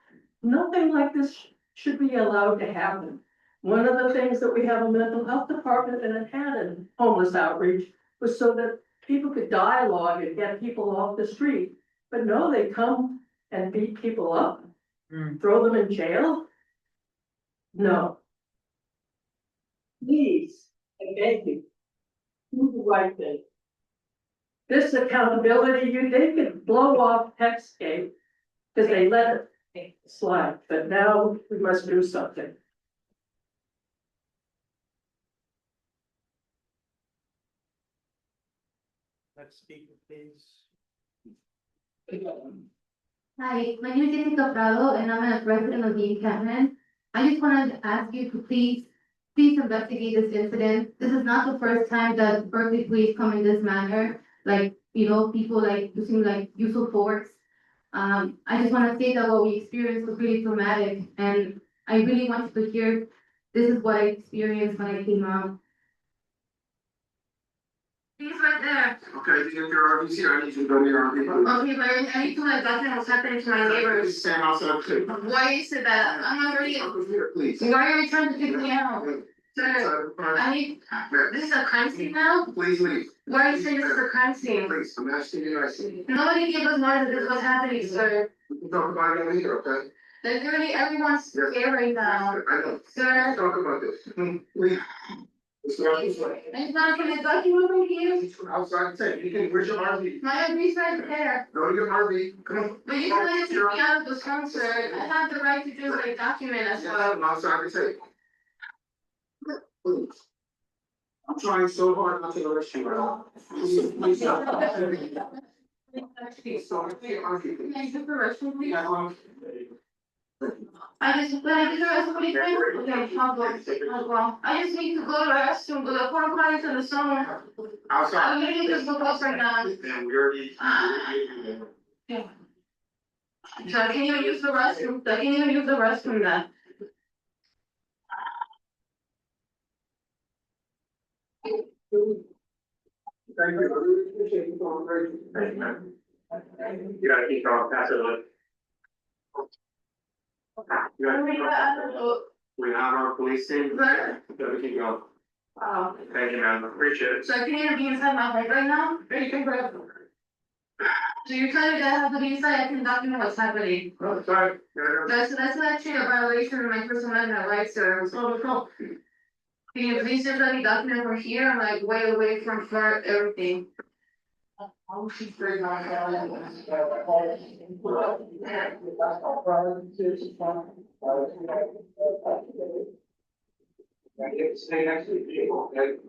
Nothing like this should be allowed to happen. One of the things that we have a mental health department and it had in homeless outreach was so that people could dialogue and get people off the street. But no, they come and beat people up, throw them in jail. No. Please, I beg you, do the right thing. This accountability, they could blow off Techscape because they let it slide, but now we must do something. Next speaker, please. Hi, my name is Jessica Prado and I'm a resident of the encampment. I just wanted to ask you to please investigate this incident. This is not the first time that Berkeley police come in this manner, people using use of force. I just want to say that what we experienced was really traumatic and I really want you to hear this is what I experienced when I came out. He's right there. Okay, you get your RVC, I need you to go to your RV. Okay, but I need to let nothing was happening to my neighbors. Stand outside, too. Why you said that? I'm not ready. Over here, please. Why are you trying to kick me out? Sir, I need, this is a crime scene now? Please leave. Why are you saying this is a crime scene? Please, I'm asking you nicely. Nobody gave us notice that this was happening, sir. We can talk about it later, okay? Literally everyone's scared right now. I know. Sir. Let's talk about this. Please. Let's go this way. I'm not gonna talk to you over here. Outside, say, you can, where's your RV? My RV's right there. Go to your RV, come on. But you can't take me out of this home, sir. I have the right to do what I document as well. I'm outside the table. Please. I'm trying so hard not to arrest you at all. Please, please stop. Please stop. Can I get the restroom, please? Yeah, I just, when I get the restroom, please, okay, I'll go. I just need to go to the restroom, but the porta potty's in the summer. outside. I'm literally just look up right now. And we already. Yeah. So I can't even use the restroom, then. Thank you. I really appreciate you going. Thank you, man. You gotta keep going, pass it on. We have our police station. Everything go. Oh. Thank you, ma'am. Appreciate it. So can you be inside my bed right now? Hey, you can grab. So you're telling me that I have to be inside, I can document what's happening. Oh, sorry. That's actually a violation of my First Amendment rights, sir. So, go. Can you please just let me document from here? I'm like way away from front, everything.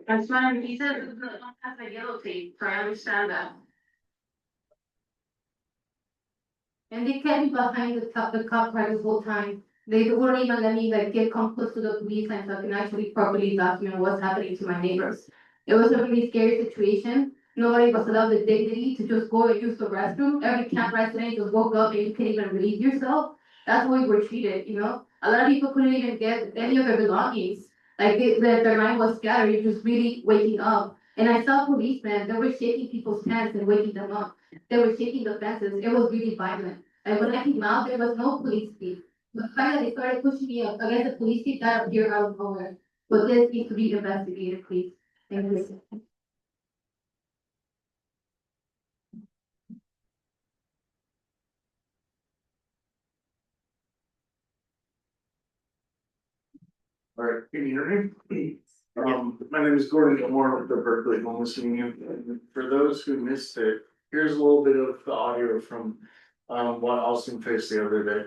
That's fine, he said it don't have a yellow tape, so I understand that. And they kept me behind the cop car this whole time. They wouldn't even let me like get come close to the police and so I can actually properly document what's happening to my neighbors. It was a really scary situation. Nobody was allowed the dignity to just go and use the restroom. Every camp resident just woke up and you can't even relieve yourself. That's how we were treated, you know? A lot of people couldn't even get any of their belongings. Like their mind was scattered, you're just really waking up. And I saw policemen, they were shaking people's hands and waking them up. They were shaking the fences. It was really violent. And when I came out, there was no police chief. The fact that they started pushing me up against the police chief, that appeared out of nowhere. But this needs to be investigated, please. Thank you. All right, can you hear me? My name is Gordon Gilmore with the Berkeley Homeless Union. And for those who missed it, here's a little bit of the audio from what Austin faced the other day.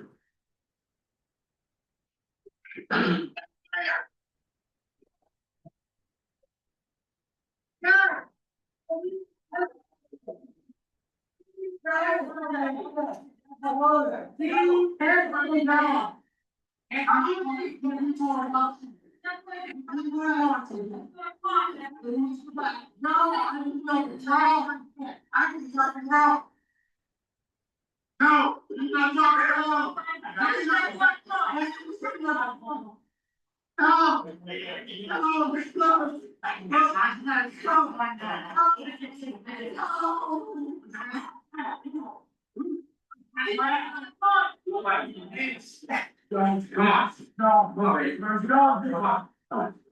Come on. No, worry. No, come on.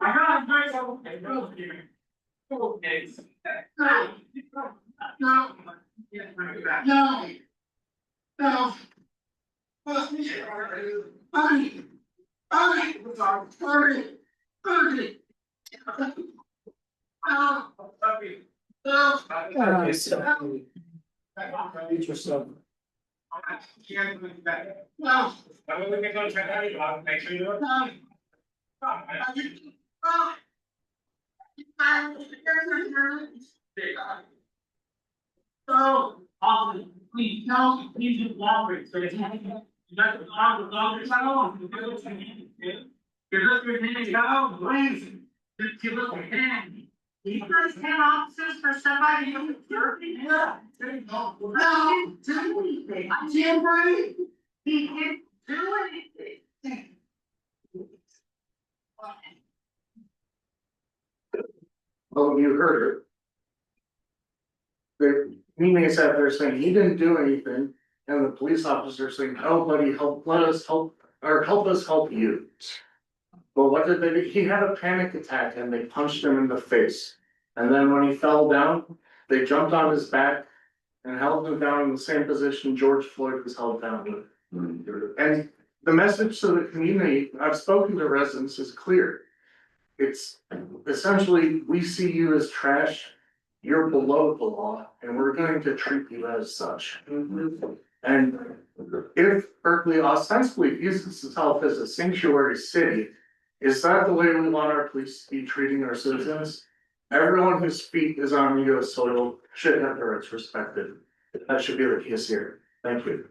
I got it. Okay. No. No. No. No. Eat yourself. No. Make sure you do it. So, Austin, please, no, please do laundry, so it's. You got the laundry channel, you do what you need to do. You're just repeating, no, please, just give us a hand. You guys 10 officers for somebody who's dirty? Yeah. No, do anything. I can't breathe. He can't do anything. Well, you heard it. The meaning is that they're saying he didn't do anything, and the police officer saying, "Oh, buddy, let us help, or help us help you." But what did they do? He had a panic attack and they punched him in the face. And then when he fell down, they jumped on his back and held him down in the same position George Floyd was held down with. And the message to the community, I've spoken to residents, is clear. It's essentially, we see you as trash, you're below the law, and we're going to treat you as such. And if Berkeley ostensibly views itself as a sanctuary city, is that the way we want our police to be treating our citizens? Everyone whose feet is on US soil should have their rights respected. That should be the case here. Thank you.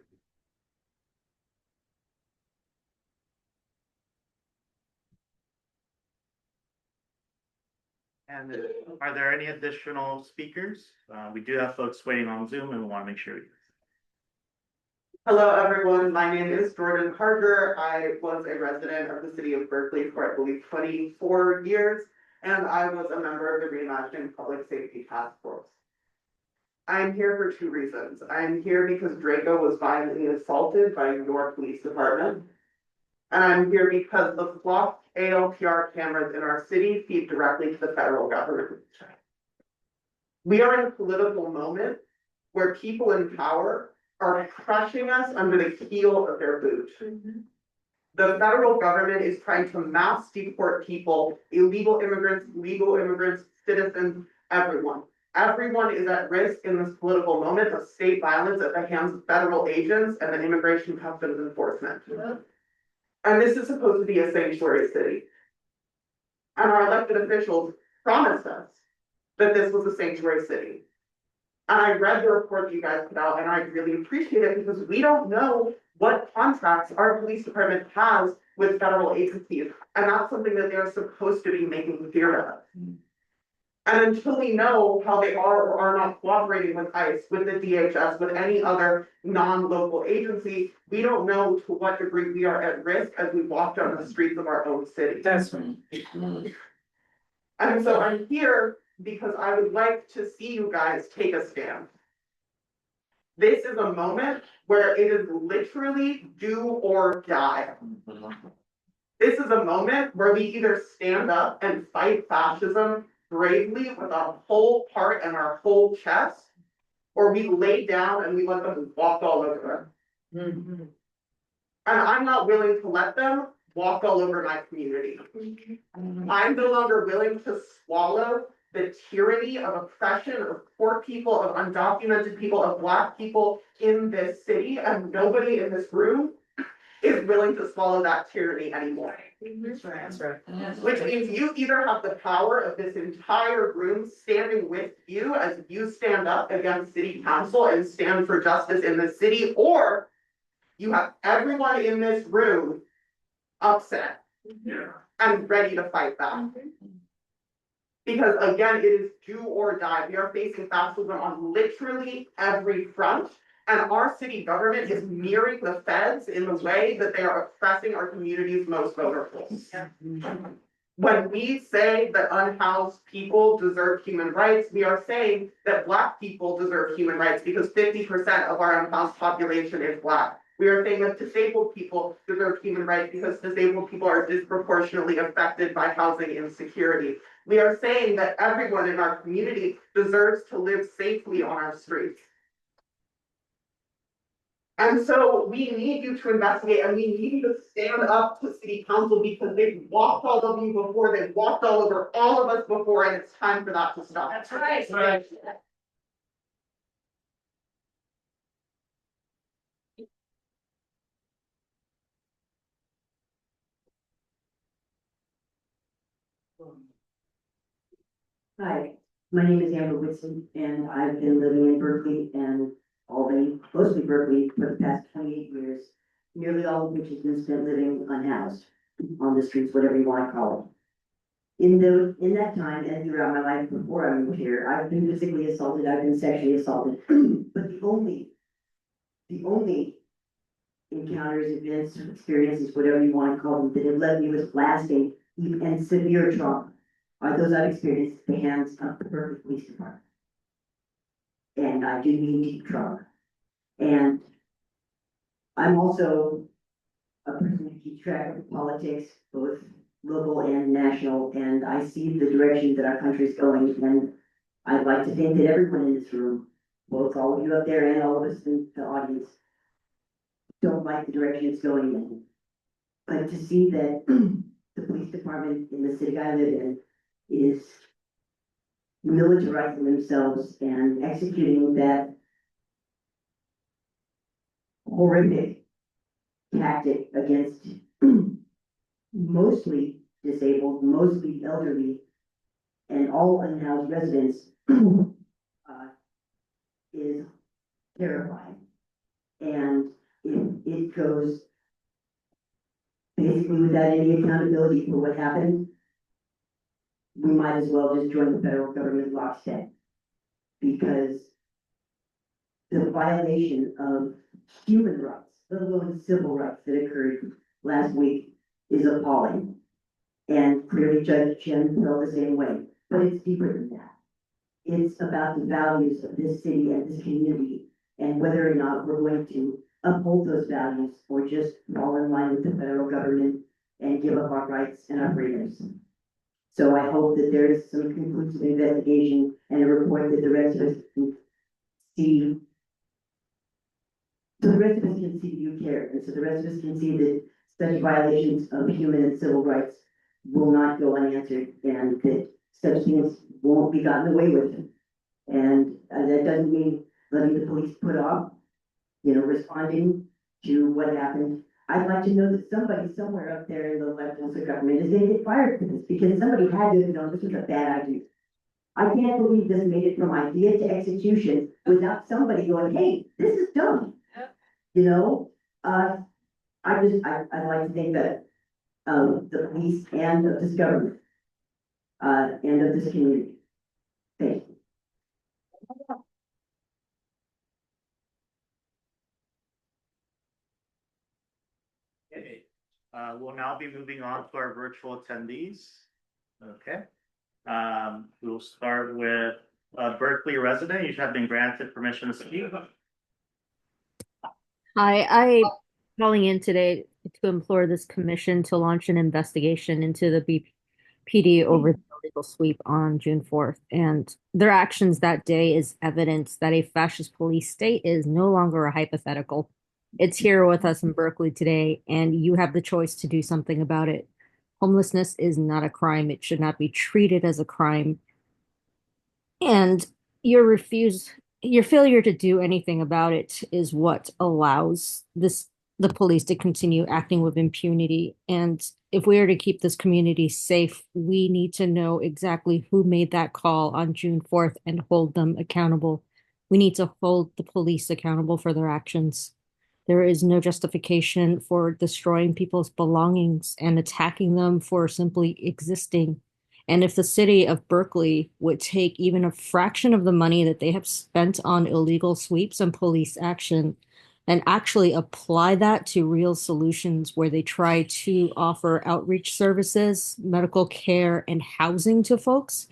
And are there any additional speakers? We do have folks waiting on Zoom and we want to make sure. Hello, everyone. My name is Jordan Harger. I was a resident of the city of Berkeley for, I believe, 24 years, and I was a member of the Reimagining Public Safety Task Force. I'm here for two reasons. I'm here because Draco was violently assaulted by your police department. And I'm here because the flocked ALPR cameras in our city feed directly to the federal government. We are in a political moment where people in power are crushing us under the heel of their boot. The federal government is trying to mass deport people, illegal immigrants, legal immigrants, citizens, everyone. Everyone is at risk in this political moment of state violence at the hands of federal agents and the Immigration Customs Enforcement. And this is supposed to be a sanctuary city. And our elected officials promised us that this was a sanctuary city. And I read the report that you guys put out, and I really appreciate it because we don't know what contracts our police department has with federal agencies. And that's something that they're supposed to be making clear to us. And until we know how they are or are not cooperating with ICE, with the DHS, with any other non-local agency, we don't know to what degree we are at risk as we walk down the streets of our own city. That's right. And so I'm here because I would like to see you guys take a stand. This is a moment where it is literally do or die. This is a moment where we either stand up and fight fascism bravely with our whole heart and our whole chest, or we lay down and we let them walk all over us. And I'm not willing to let them walk all over my community. I'm no longer willing to swallow the tyranny of oppression of poor people, of undocumented people, of Black people in this city, and nobody in this room is willing to swallow that tyranny anymore. That's right. Which means you either have the power of this entire room standing with you as you stand up against city council and stand for justice in the city, or you have everyone in this room upset and ready to fight back. Because again, it is do or die. We are facing fascism on literally every front. And our city government is mirroring the feds in the way that they are oppressing our community's most vulnerable. When we say that unhoused people deserve human rights, we are saying that Black people deserve human rights because 50% of our unhoused population is Black. We are saying that disabled people deserve human rights because disabled people are disproportionately affected by housing insecurity. We are saying that everyone in our community deserves to live safely on our streets. And so we need you to investigate and we need you to stand up to city council because they've walked all over you before, they've walked all over all of us before, and it's time for that to stop. That's right. That's right. Hi, my name is Amber Whitson, and I've been living in Berkeley and Albany, mostly Berkeley, for the past 28 years, nearly all of which has been spent living unhoused, on the streets, whatever you want to call it. In that time and throughout my life before I moved here, I've been physically assaulted, I've been sexually assaulted, but the only encounters, events, experiences, whatever you want to call them, that have left me with lasting and severe trauma are those I've experienced at the hands of the Berkeley Police Department. And I do mean deep trauma. And I'm also a person who keeps track of politics, both local and national, and I see the direction that our country is going. And I'd like to think that everyone in this room, both all of you up there and all of us in the audience, don't like the direction it's going in. But to see that the police department in the city I live in is militarizing themselves and executing that horrific tactic against mostly disabled, mostly elderly, and all unhoused residents is terrifying. And it goes basically without any accountability for what happened. We might as well just join the federal government lockstep, because the violation of human rights, let alone civil rights, that occurred last week is appalling. And clearly Judge Chen felt the same way, but it's deeper than that. It's about the values of this city and this community, and whether or not we're going to uphold those values or just fall in line with the federal government and give up our rights and our freedoms. So I hope that there is some conclusive investigation and a report that the rest of us can see. So the rest of us can see that you care, and so the rest of us can see that such violations of human and civil rights will not go unanswered, and that such things won't be gotten away with. And that doesn't mean letting the police put off, responding to what happened. I'd like to know that somebody somewhere up there in the levels of government is going to get fired for this, because somebody had to know this was a bad idea. I can't believe this made it from idea to execution without somebody going, hey, this is dumb. I'd like to think that the police and of this government, and of this community. Thank you. Okay, we'll now be moving on to our virtual attendees. Okay. We'll start with Berkeley resident. You have been granted permission to speak. Hi, I'm calling in today to implore this commission to launch an investigation into the BPD over the illegal sweep on June 4th. And their actions that day is evidence that a fascist police state is no longer a hypothetical. It's here with us in Berkeley today, and you have the choice to do something about it. Homelessness is not a crime. It should not be treated as a crime. And your failure to do anything about it is what allows the police to continue acting with impunity. And if we are to keep this community safe, we need to know exactly who made that call on June 4th and hold them accountable. We need to hold the police accountable for their actions. There is no justification for destroying people's belongings and attacking them for simply existing. And if the city of Berkeley would take even a fraction of the money that they have spent on illegal sweeps and police action and actually apply that to real solutions where they try to offer outreach services, medical care, and housing to folks,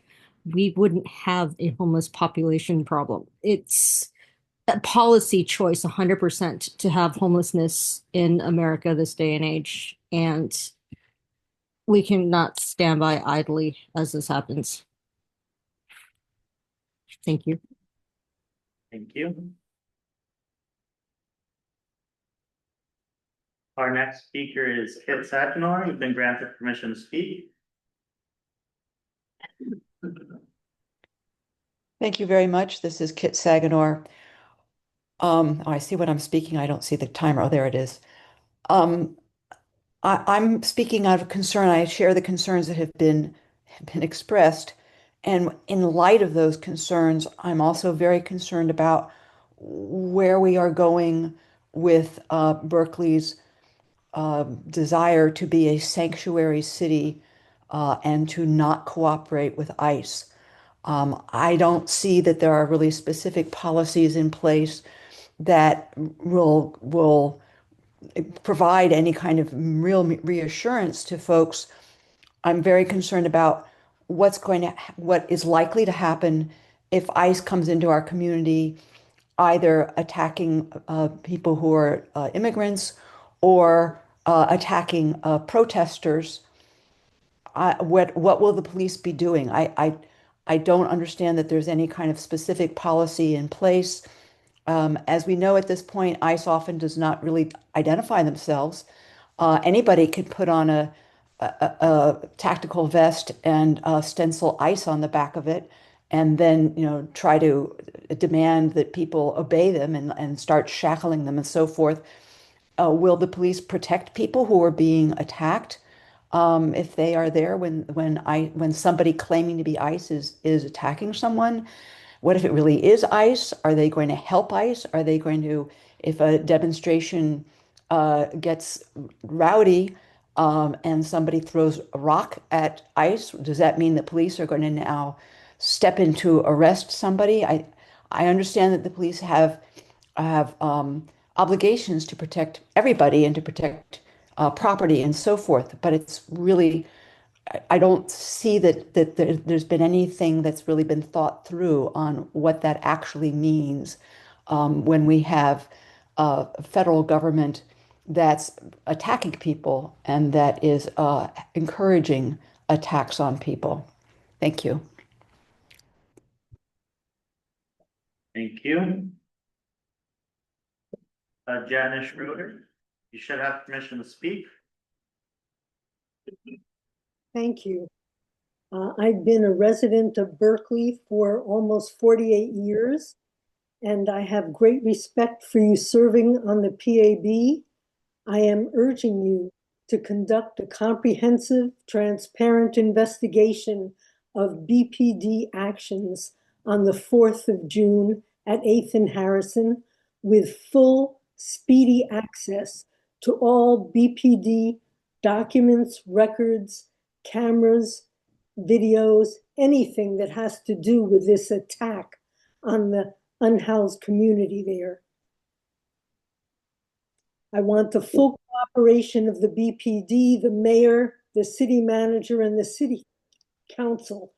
we wouldn't have a homeless population problem. It's a policy choice 100% to have homelessness in America this day and age. And we cannot stand by idly as this happens. Thank you. Thank you. Our next speaker is Kit Satinor. You've been granted permission to speak. Thank you very much. This is Kit Saganor. I see what I'm speaking. I don't see the timer. Oh, there it is. I'm speaking out of concern. I share the concerns that have been expressed. And in light of those concerns, I'm also very concerned about where we are going with Berkeley's desire to be a sanctuary city and to not cooperate with ICE. I don't see that there are really specific policies in place that will provide any kind of real reassurance to folks. I'm very concerned about what is likely to happen if ICE comes into our community, either attacking people who are immigrants or attacking protesters. What will the police be doing? I don't understand that there's any kind of specific policy in place. As we know at this point, ICE often does not really identify themselves. Anybody could put on a tactical vest and stencil ICE on the back of it, and then try to demand that people obey them and start shackling them and so forth. Will the police protect people who are being attacked if they are there when somebody claiming to be ICE is attacking someone? What if it really is ICE? Are they going to help ICE? Are they going to, if a demonstration gets rowdy and somebody throws a rock at ICE, does that mean the police are going to now step in to arrest somebody? I understand that the police have obligations to protect everybody and to protect property and so forth, but it's really I don't see that there's been anything that's really been thought through on what that actually means when we have a federal government that's attacking people and that is encouraging attacks on people. Thank you. Thank you. Janice Schroeder, you should have permission to speak. Thank you. I've been a resident of Berkeley for almost 48 years, and I have great respect for you serving on the PAB. I am urging you to conduct a comprehensive, transparent investigation of BPD actions on the 4th of June at 8th and Harrison with full, speedy access to all BPD documents, records, cameras, videos, anything that has to do with this attack on the unhoused community there. I want the full cooperation of the BPD, the mayor, the city manager, and the city council.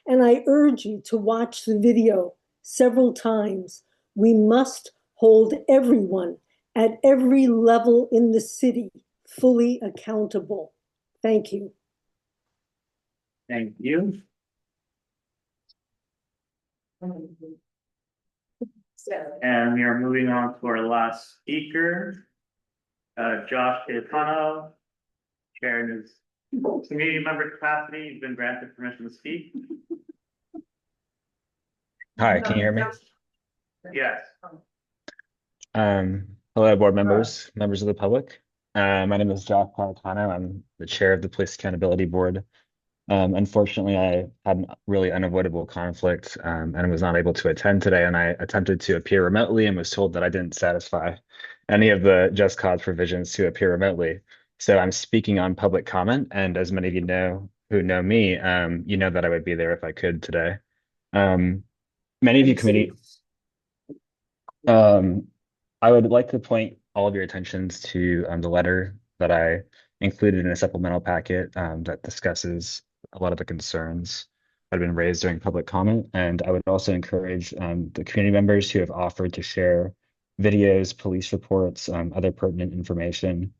And I urge you to watch the video several times. We must hold everyone at every level in the city fully accountable. Thank you. Thank you. And we are moving on to our last speaker, Josh Gaetano, Chair in his community member capacity. You've been granted permission to speak. Hi, can you hear me? Yes. Hello, board members, members of the public. My name is Josh Gaetano. I'm the chair of the Police Accountability Board. Unfortunately, I had a really unavoidable conflict and was not able to attend today. And I attempted to appear remotely and was told that I didn't satisfy any of the just cause provisions to appear remotely. So I'm speaking on public comment. And as many of you know who know me, you know that I would be there if I could today. Many of you committee. I would like to point all of your attentions to the letter that I included in a supplemental packet that discusses a lot of the concerns that have been raised during public comment. And I would also encourage the community members who have offered to share videos, police reports, other pertinent information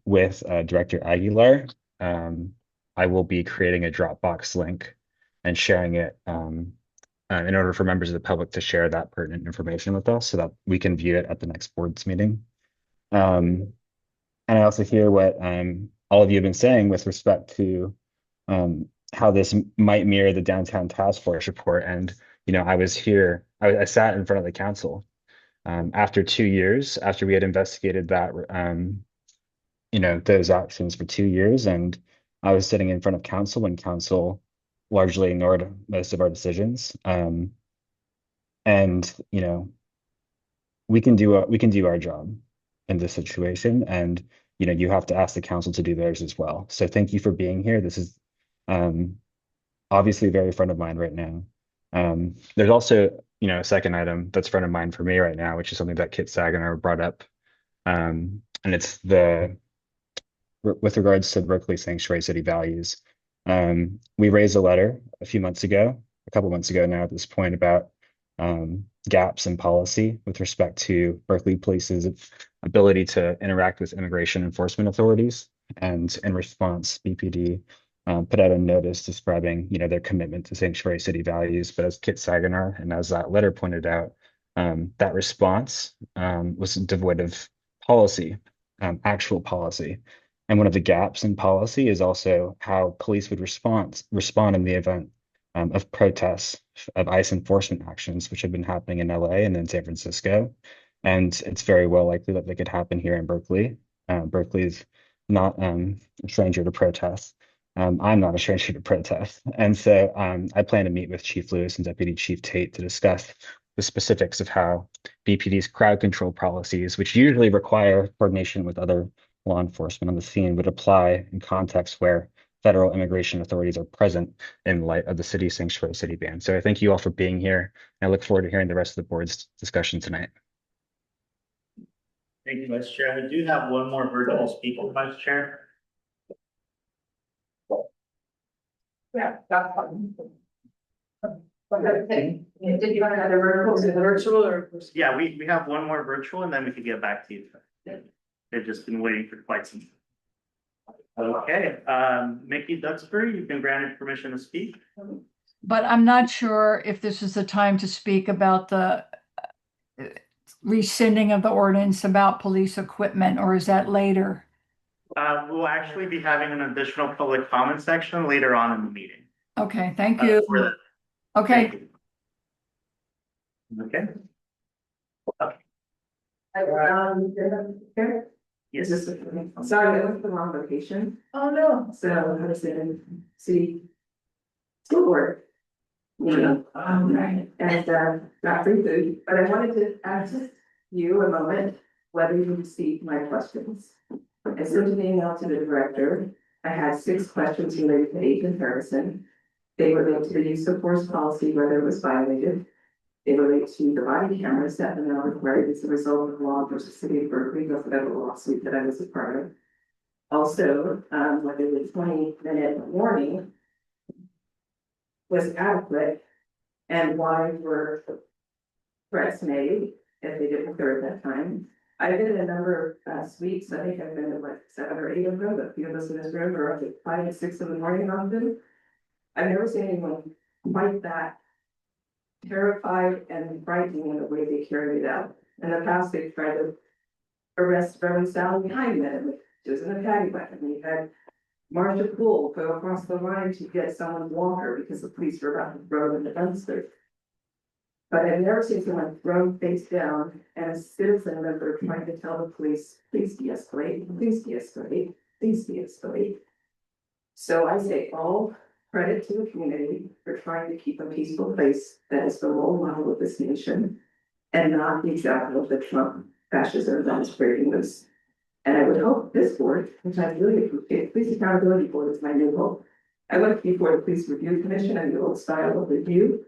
with Director Aguilar. I will be creating a Dropbox link and sharing it in order for members of the public to share that pertinent information with us so that we can view it at the next board's meeting. And I also hear what all of you have been saying with respect to how this might mirror the downtown task force report. And, you know, I was here, I sat in front of the council after 2 years, after we had investigated that, you know, those actions for 2 years. And I was sitting in front of council when council largely ignored most of our decisions. And, you know, we can do our job in this situation. And, you know, you have to ask the council to do theirs as well. So thank you for being here. This is obviously very front of mind right now. There's also, you know, a second item that's front of mind for me right now, which is something that Kit Saginaw brought up. And it's with regards to Berkeley sanctuary city values. We raised a letter a couple months ago now at this point, about gaps in policy with respect to Berkeley Police's ability to interact with immigration enforcement authorities. And in response, BPD put out a notice describing, you know, their commitment to sanctuary city values. But as Kit Saginaw and as that letter pointed out, that response was devoid of policy, actual policy. And one of the gaps in policy is also how police would respond in the event of protests, of ICE enforcement actions, which have been happening in LA and in San Francisco. And it's very well likely that they could happen here in Berkeley. Berkeley is not a stranger to protests. I'm not a stranger to protests. And so I plan to meet with Chief Lewis and Deputy Chief Tate to discuss the specifics of how BPD's crowd control policies, which usually require coordination with other law enforcement on the scene, would apply in contexts where federal immigration authorities are present in light of the city sanctuary city ban. So I thank you all for being here. And I look forward to hearing the rest of the board's discussion tonight. Thank you, Vice Chair. We do have one more virtual speaker, Vice Chair. Yeah, that's fine. Did you want another virtual or? Yeah, we have one more virtual and then we can get back to you. They've just been waiting for quite some. Okay, Mickey Duxbury, you've been granted permission to speak. But I'm not sure if this is the time to speak about the rescinding of the ordinance about police equipment, or is that later? We'll actually be having an additional public comment section later on in the meeting. Okay, thank you. Okay. Thank you. Okay. Yes. Sorry, I went to the wrong location. Oh, no. So I was in city school board. Right. And got free food, but I wanted to ask you a moment whether you received my questions. I sent an email to the director. I had 6 questions related to age comparison. They relate to the use of force policy, whether it was violated. They relate to the body cameras that are now required as a result of law versus city of Berkeley, the federal lawsuit that I was a part of. Also, whether the 20-minute warning was adequate and why were threats made if they didn't occur at that time. I've been in a number of suites. I think I've been in like 7 or 8 of them, but a few of us in this room are up at 5 and 6 in the morning often. I've never seen anyone quite that terrified and frightening in the way they carried it out. In the past, they've tried to arrest Reverend Sally behind them, just in a paddy wagon. We had Marsha Poole go across the line to get someone's walker because the police were about to throw them in the dumpster. But I've never seen someone thrown face down and a citizen member trying to tell the police, please de-escalate, please de-escalate, please de-escalate. So I say all credit to the community for trying to keep a peaceful place that is the role model of this nation and not the example of the Trump fascism that is breaking loose. And I would hope this board, which I really appreciate, Police Accountability Board is my new hope. I went before the Police Review Commission and the old style of review,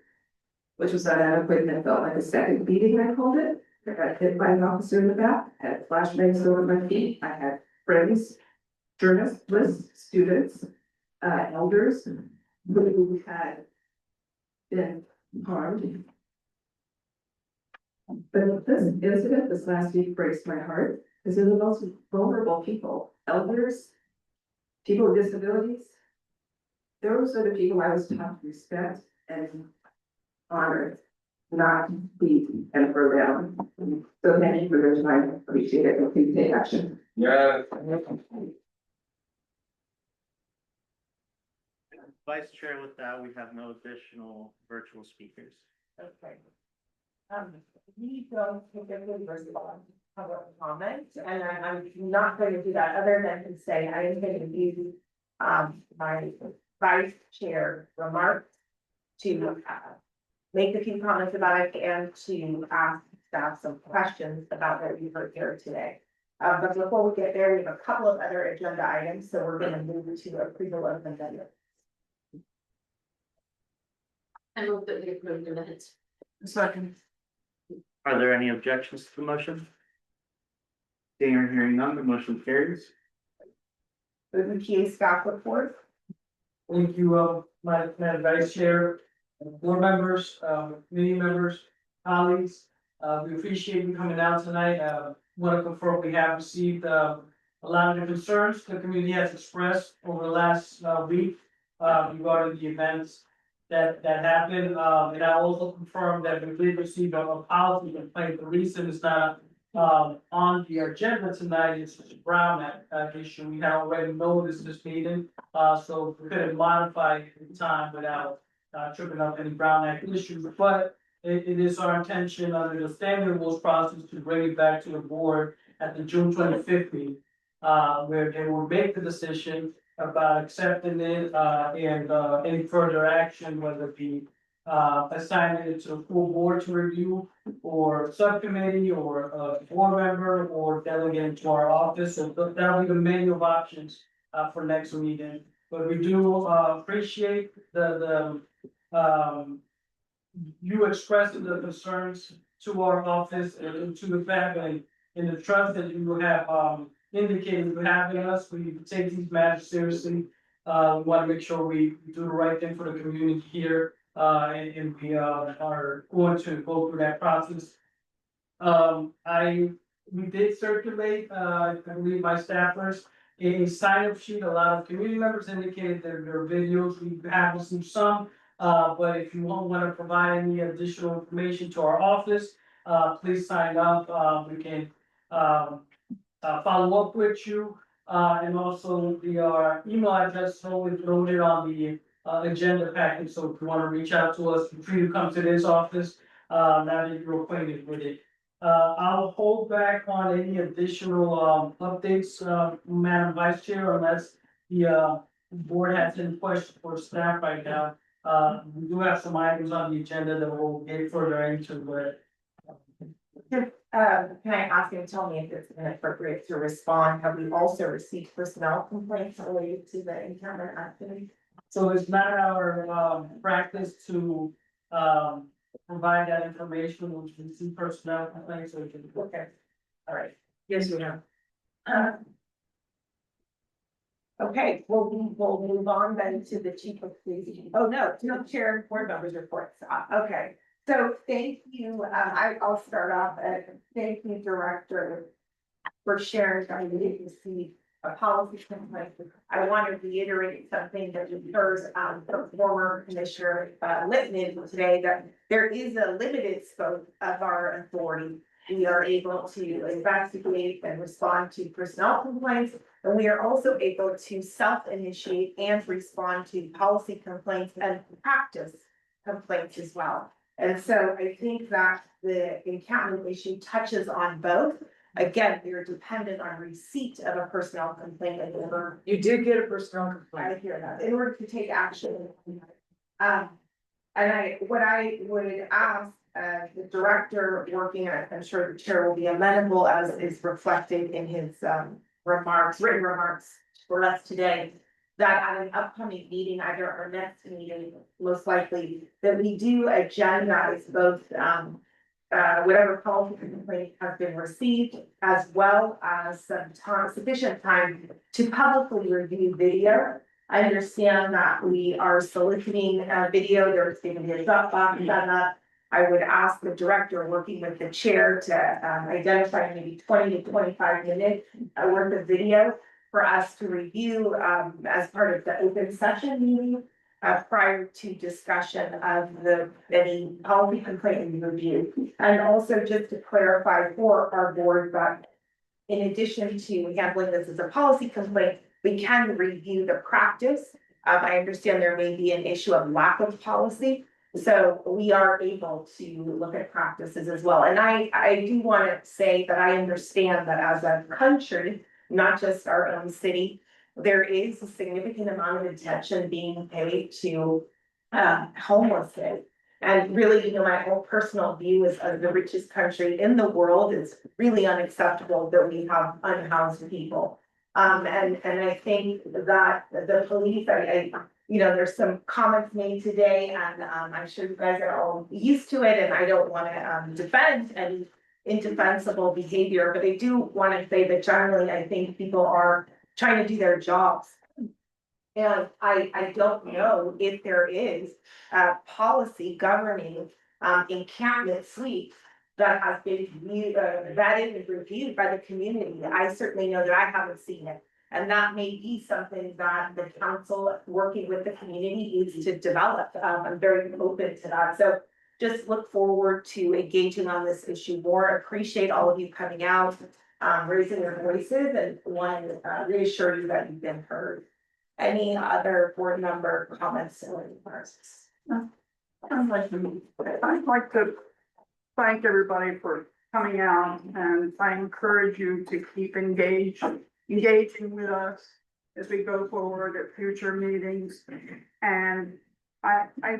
which was inadequate and it felt like a second beating, I called it. I got hit by an officer in the back, had flashbangs over my feet. I had friends, journalists, students, elders who had been harmed. But this incident this last week breaks my heart because they're the most vulnerable people, elders, people with disabilities. Those are the people I was taught to respect and honor, not beat and throw down. So thank you for your time. Appreciate it. Please take action. Yeah. Vice Chair, with that, we have no additional virtual speakers. Okay. We don't take everybody respond public comment, and I'm not going to do that other than to say I am going to use my vice chair remarks to make a few comments about it and to ask staff some questions about what you heard here today. But before we get there, we have a couple of other agenda items, so we're going to move to approval of the agenda. I move that we approve the minutes. Second. Are there any objections to the motion? Seeing or hearing none, the motion carries. The PA staff report. Thank you, Madam Vice Chair, board members, committee members, colleagues. We appreciate you coming out tonight. Want to confirm we have received a lot of the concerns the community has expressed over the last week regarding the events that happened. And I also confirmed that we did receive a policy complaint. The reason it's not on the agenda tonight is the Brown Act issue. We had already noticed this meeting, so we couldn't modify the time without tripping up any Brown Act issues. But it is our intention under the standard rules process to bring it back to the board at the June 25th meeting, where they will make the decision about accepting it and any further action, whether it be assigning it to a full board to review or subcommittee or a board member or delegating to our office. So that'll be the menu of options for next meeting. But we do appreciate the you expressing the concerns to our office and to the family and the trust that you have indicated you have in us. We take these matters seriously We want to make sure we do the right thing for the community here, and we are going to go through that process. We did circulate, I believe my staffers, a sign-up sheet. A lot of community members indicated that their videos, we have received some. But if you want to provide any additional information to our office, please sign up. We can, follow up with you. And also the, email address is always loaded on the, agenda package. So if you want to reach out to us, feel free to come to this office, now that you're acquainted with it. I'll hold back on any additional, updates, Madam Vice Chair, unless the, board has any questions for staff right now. We do have some items on the agenda that we'll get further into, but. Can I ask you to tell me if it's inappropriate to respond? Have we also received personnel complaints related to the encampment activity? So it's not our, practice to, provide that information, which we see personnel complaints, so we can. Okay, all right. Yes, we have. Okay, we'll move on then to the chief of police. Oh, no chair and board members reports. Okay, so thank you. I'll start off thank you, Director, for sharing. I didn't receive a policy complaint. I want to reiterate something that you heard from former Commissioner Littman today, that there is a limited scope of our authority. We are able to investigate and respond to personnel complaints, and we are also able to self-initiate and respond to policy complaints and practice complaints as well. And so I think that the encampment issue touches on both. Again, we are dependent on receipt of a personnel complaint in order. You did get a personnel complaint. I hear that, in order to take action. And what I would ask, the director working, I'm sure the chair will be amenable, as is reflected in his, written remarks for us today, that at an upcoming meeting, either our next meeting, most likely, that we do agendize both, whatever policy complaint has been received, as well as some time, sufficient time to publicly review video. I understand that we are soliciting video. There's going to be a Dropbox set up. I would ask the director, working with the chair, to identify maybe 20 to 25 minutes worth of video for us to review as part of the open session meeting prior to discussion of any policy complaint review. And also just to clarify for our board that in addition to handling this as a policy complaint, we can review the practice. I understand there may be an issue of lack of policy. So we are able to look at practices as well. And I do want to say that I understand that as a country, not just our own city, there is a significant amount of attention being paid to homelessness. And really, my own personal view is, of the richest country in the world, it's really unacceptable that we have unhoused people. And I think that the police, there's some comments made today, and I'm sure you guys are all used to it, and I don't want to defend any indefensible behavior, but I do want to say that generally, I think people are trying to do their jobs. And I don't know if there is a policy governing encampment suites that has been vetted and reviewed by the community. I certainly know that I haven't seen it. And that may be something that the council, working with the community, needs to develop. I'm very open to that. So just look forward to engaging on this issue more. Appreciate all of you coming out, raising your voices, and want to reassure you that you've been heard. Any other board member comments or remarks? I'd like to thank everybody for coming out, and I encourage you to keep engaging with us as we go forward at future meetings. And I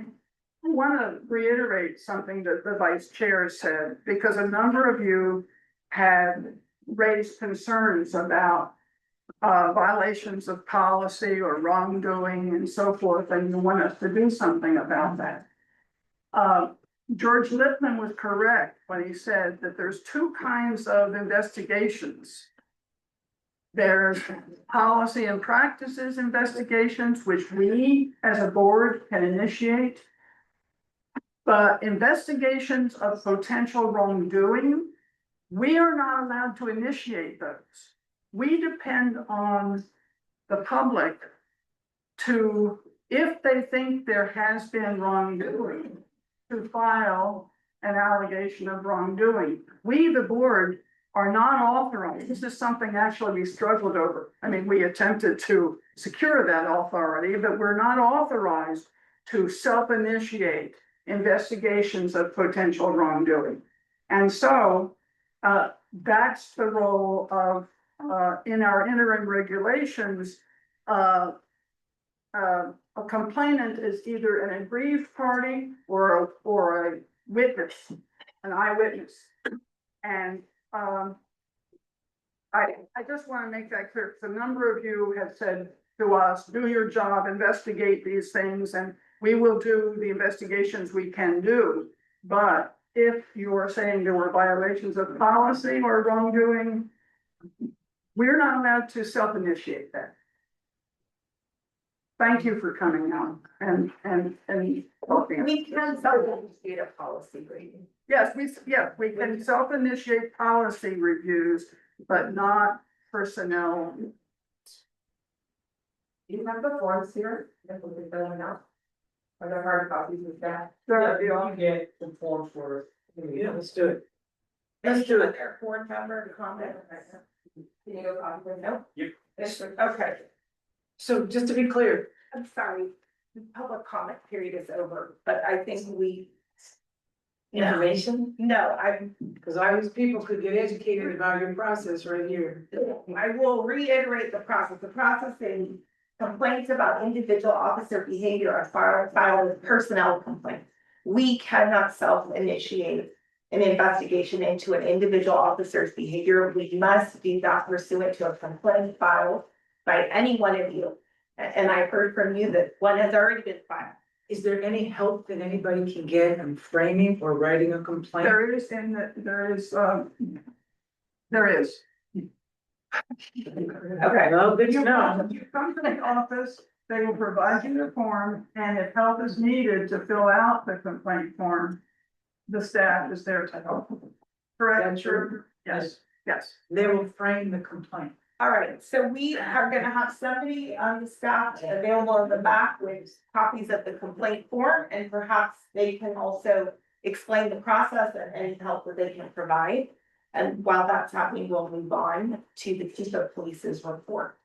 want to reiterate something that the vice chair said, because a number of you have raised concerns about violations of policy or wrongdoing and so forth, and you want us to do something about that. George Lippman was correct when he said that there's two kinds of investigations. There's policy and practices investigations, which we as a board can initiate. But investigations of potential wrongdoing, we are not allowed to initiate those. We depend on the public to, if they think there has been wrongdoing, to file an allegation of wrongdoing. We, the board, are not authorized. This is something actually we struggled over. I mean, we attempted to secure that authority, but we're not authorized to self-initiate investigations of potential wrongdoing. And so that's the role of, in our interim regulations, a complainant is either an aggrieved party or a witness, an eyewitness. And I just want to make that clear, because a number of you have said to us, do your job, investigate these things, and we will do the investigations we can do. But if you are saying there were violations of policy or wrongdoing, we're not allowed to self-initiate that. Thank you for coming out and helping. We can self-initiate a policy reading. Yes, we can self-initiate policy reviews, but not personnel. You have the forms here, if we can fill them out. Are there hard copies of that? Yeah, you can get some forms for, yeah, let's do it. Let's do it there. Board member comment. Can you go copy them? No? Yep. Okay. So just to be clear, I'm sorry, the public comment period is over, but I think we. information, No, I'm, because all these people could get educated about your process right here. I will reiterate the process. The process in complaints about individual officer behavior are filed as personnel complaints. We cannot self-initiate an investigation into an individual officer's behavior. We must do that pursuant to a complaint filed by any one of you. And I heard from you that one has already been filed. Is there any help that anybody can get in framing or writing a complaint? There is, there is. Okay, well, good to know. If you come to the office, they will provide you the form, and if help is needed to fill out the complaint form, the staff is there to help. Correct? That's true. Yes, yes. They will frame the complaint. All right, so we are gonna have somebody on the staff available in the back with copies of the complaint form, and perhaps they can also explain the process and any help that they can provide. And while that's happening, we'll move on to the chief of police's report.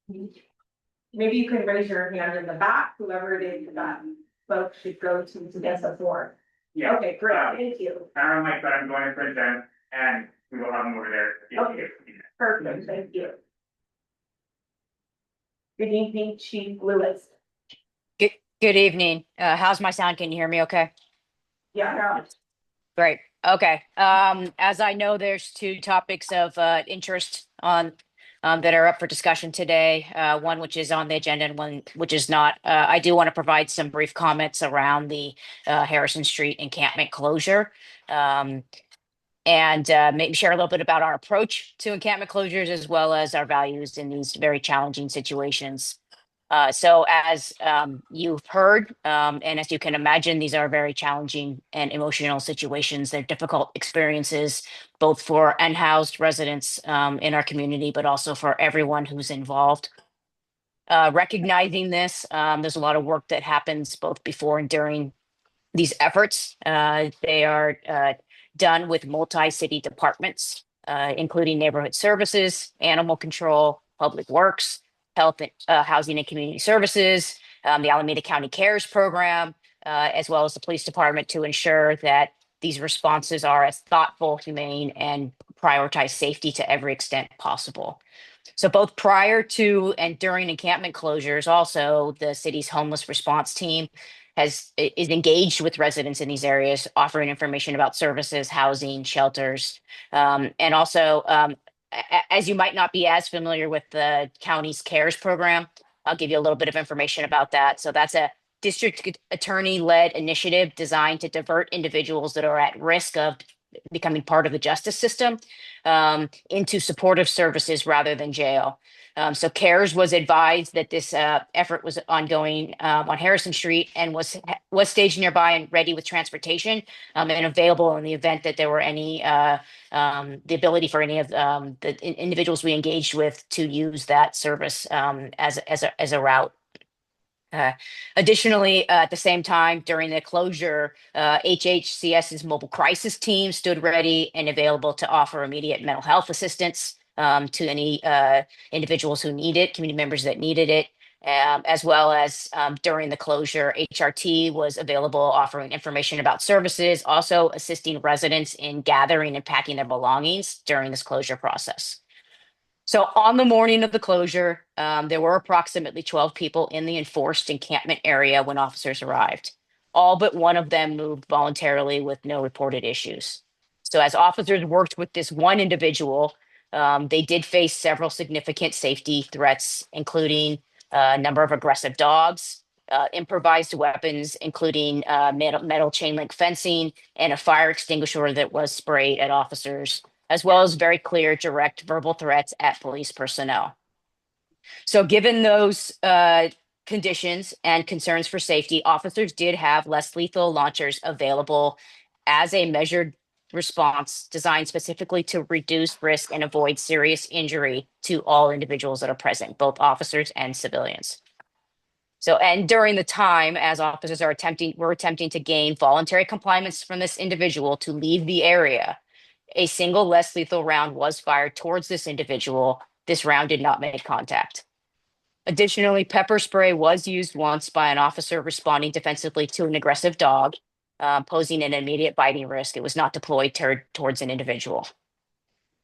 Maybe you can raise your hand in the back, whoever it is that folks should go to get the form. Yeah. Okay, great, thank you. I don't like, but I'm going to print them and we will have them over there. Okay. Perfect, thank you. Good evening, Chief Lewis. Good evening. How's my sound? Can you hear me okay? Yeah. Great. Okay. As I know, there's two topics of interest on that are up for discussion today. One which is on the agenda and one which is not. I do want to provide some brief comments around the Harrison Street encampment closure. And maybe share a little bit about our approach to encampment closures as well as our values in these very challenging situations. So as you've heard, and as you can imagine, these are very challenging and emotional situations. They're difficult experiences, both for unhoused residents in our community, but also for everyone who's involved. Recognizing this, there's a lot of work that happens both before and during these efforts. They are done with multi-city departments, including neighborhood services, animal control, public works, health, housing and community services, the Alameda County Cares Program, as well as the police department to ensure that these responses are as thoughtful, humane, and prioritize safety to every extent possible. So both prior to and during encampment closures, also the city's homeless response team is engaged with residents in these areas, offering information about services, housing, shelters, and also, as you might not be as familiar with the county's CARES program, I'll give you a little bit of information about that. So that's a district attorney-led initiative designed to divert individuals that are at risk of becoming part of the justice system, into supportive services rather than jail. So CARES was advised that this effort was ongoing on Harrison Street and was staged nearby and ready with transportation and available in the event that there were any the ability for any of the individuals we engaged with to use that service as a route. Additionally, at the same time, during the closure, HHCS's mobile crisis team stood ready and available to offer immediate mental health assistance to any individuals who need it, community members that needed it, as well as during the closure, HRT was available offering information about services, also assisting residents in gathering and packing their belongings during this closure process. So on the morning of the closure, there were approximately 12 people in the enforced encampment area when officers arrived. All but one of them moved voluntarily with no reported issues. So as officers worked with this one individual, they did face several significant safety threats, including a number of aggressive dogs, improvised weapons, including metal chain link fencing and a fire extinguisher that was sprayed at officers, as well as very clear direct verbal threats at police personnel. So given those conditions and concerns for safety, officers did have less lethal launchers available as a measured response designed specifically to reduce risk and avoid serious injury to all individuals that are present, both officers and civilians. So, and during the time, as officers were attempting to gain voluntary compliance from this individual to leave the area, a single less lethal round was fired towards this individual. This round did not make contact. Additionally, pepper spray was used once by an officer responding defensively to an aggressive dog, posing an immediate biting risk. It was not deployed towards an individual.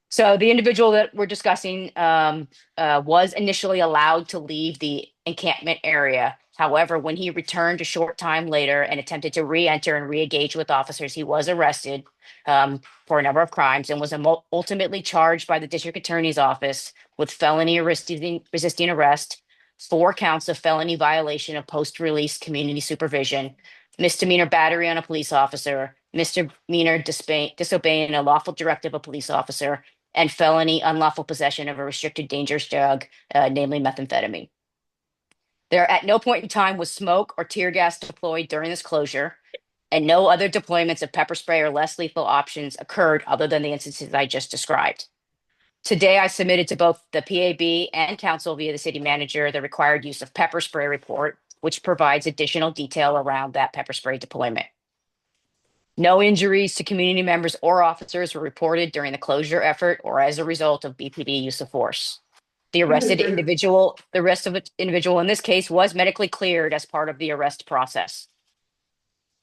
So the individual that we're discussing was initially allowed to leave the encampment area. However, when he returned a short time later and attempted to re-enter and re-engage with officers, he was arrested for a number of crimes and was ultimately charged by the district attorney's office with felony resisting arrest, 4 counts of felony violation of post-release community supervision, misdemeanor battery on a police officer, misdemeanor disobeying a lawful directive of a police officer, and felony unlawful possession of a restricted dangerous drug, namely methamphetamine. There at no point in time was smoke or tear gas deployed during this closure, and no other deployments of pepper spray or less lethal options occurred other than the instances I just described. Today, I submitted to both the PAB and council via the city manager the required use of pepper spray report, which provides additional detail around that pepper spray deployment. No injuries to community members or officers were reported during the closure effort or as a result of BPD use of force. The arrested individual, the rest of the individual in this case was medically cleared as part of the arrest process.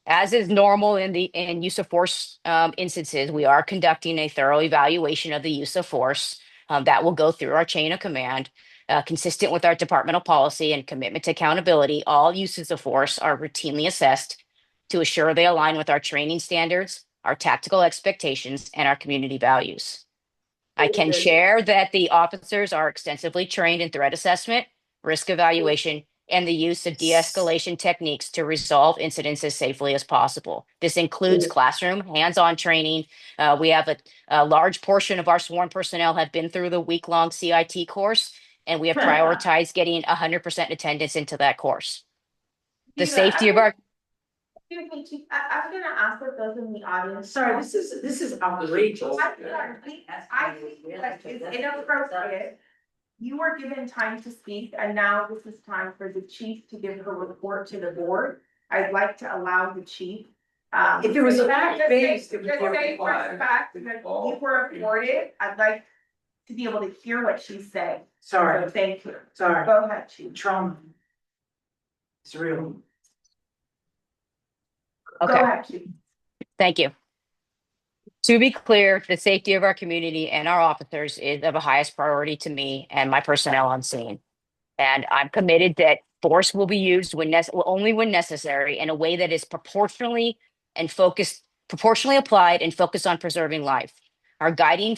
As is normal in use of force instances, we are conducting a thorough evaluation of the use of force that will go through our chain of command. Consistent with our departmental policy and commitment to accountability, all uses of force are routinely assessed to assure they align with our training standards, our tactical expectations, and our community values. I can share that the officers are extensively trained in threat assessment, risk evaluation, and the use of de-escalation techniques to resolve incidents as safely as possible. This includes classroom, hands-on training. We have a large portion of our sworn personnel have been through the week-long CIT course, and we have prioritized getting 100% attendance into that course. The safety of our Excuse me, Chief, I'm gonna ask what those in the audience. Sorry, this is outrageous. I think that it's inappropriate. You were given time to speak, and now this is time for the chief to give her report to the board. I'd like to allow the chief. If it was just fact-based, it would just be say for required. the fact that you were afforded, I'd like to be able to hear what she's saying. Sorry. So thank you. Sorry. Go ahead, chief. Trauma. It's real. Okay. Go ahead, chief. Thank you. To be clear, the safety of our community and our officers is of the highest priority to me and my personnel on scene. And I'm committed that force will be used only when necessary in a way that is proportionally applied and focused on preserving life. Our guiding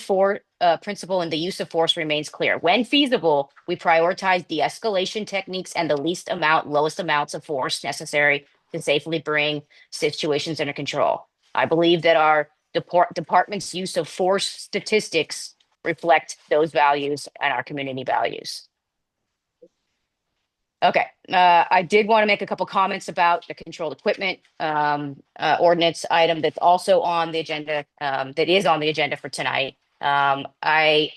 principle in the use of force remains clear. When feasible, we prioritize de-escalation techniques and the lowest amounts of force necessary to safely bring situations under control. I believe that our department's use of force statistics reflect those values and our community values. Okay, I did want to make a couple comments about the controlled equipment ordinance item that's also on the agenda, that is on the agenda for tonight. I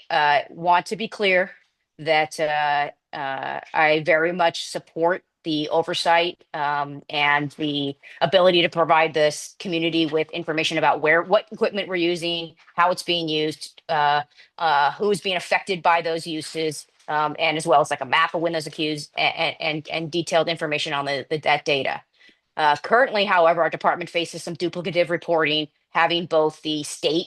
want to be clear that I very much support the oversight and the ability to provide this community with information about what equipment we're using, how it's being used, who's being affected by those uses. And as well as like a map of when those accused and detailed information on that data. Currently, however, our department faces some duplicative reporting, having both the state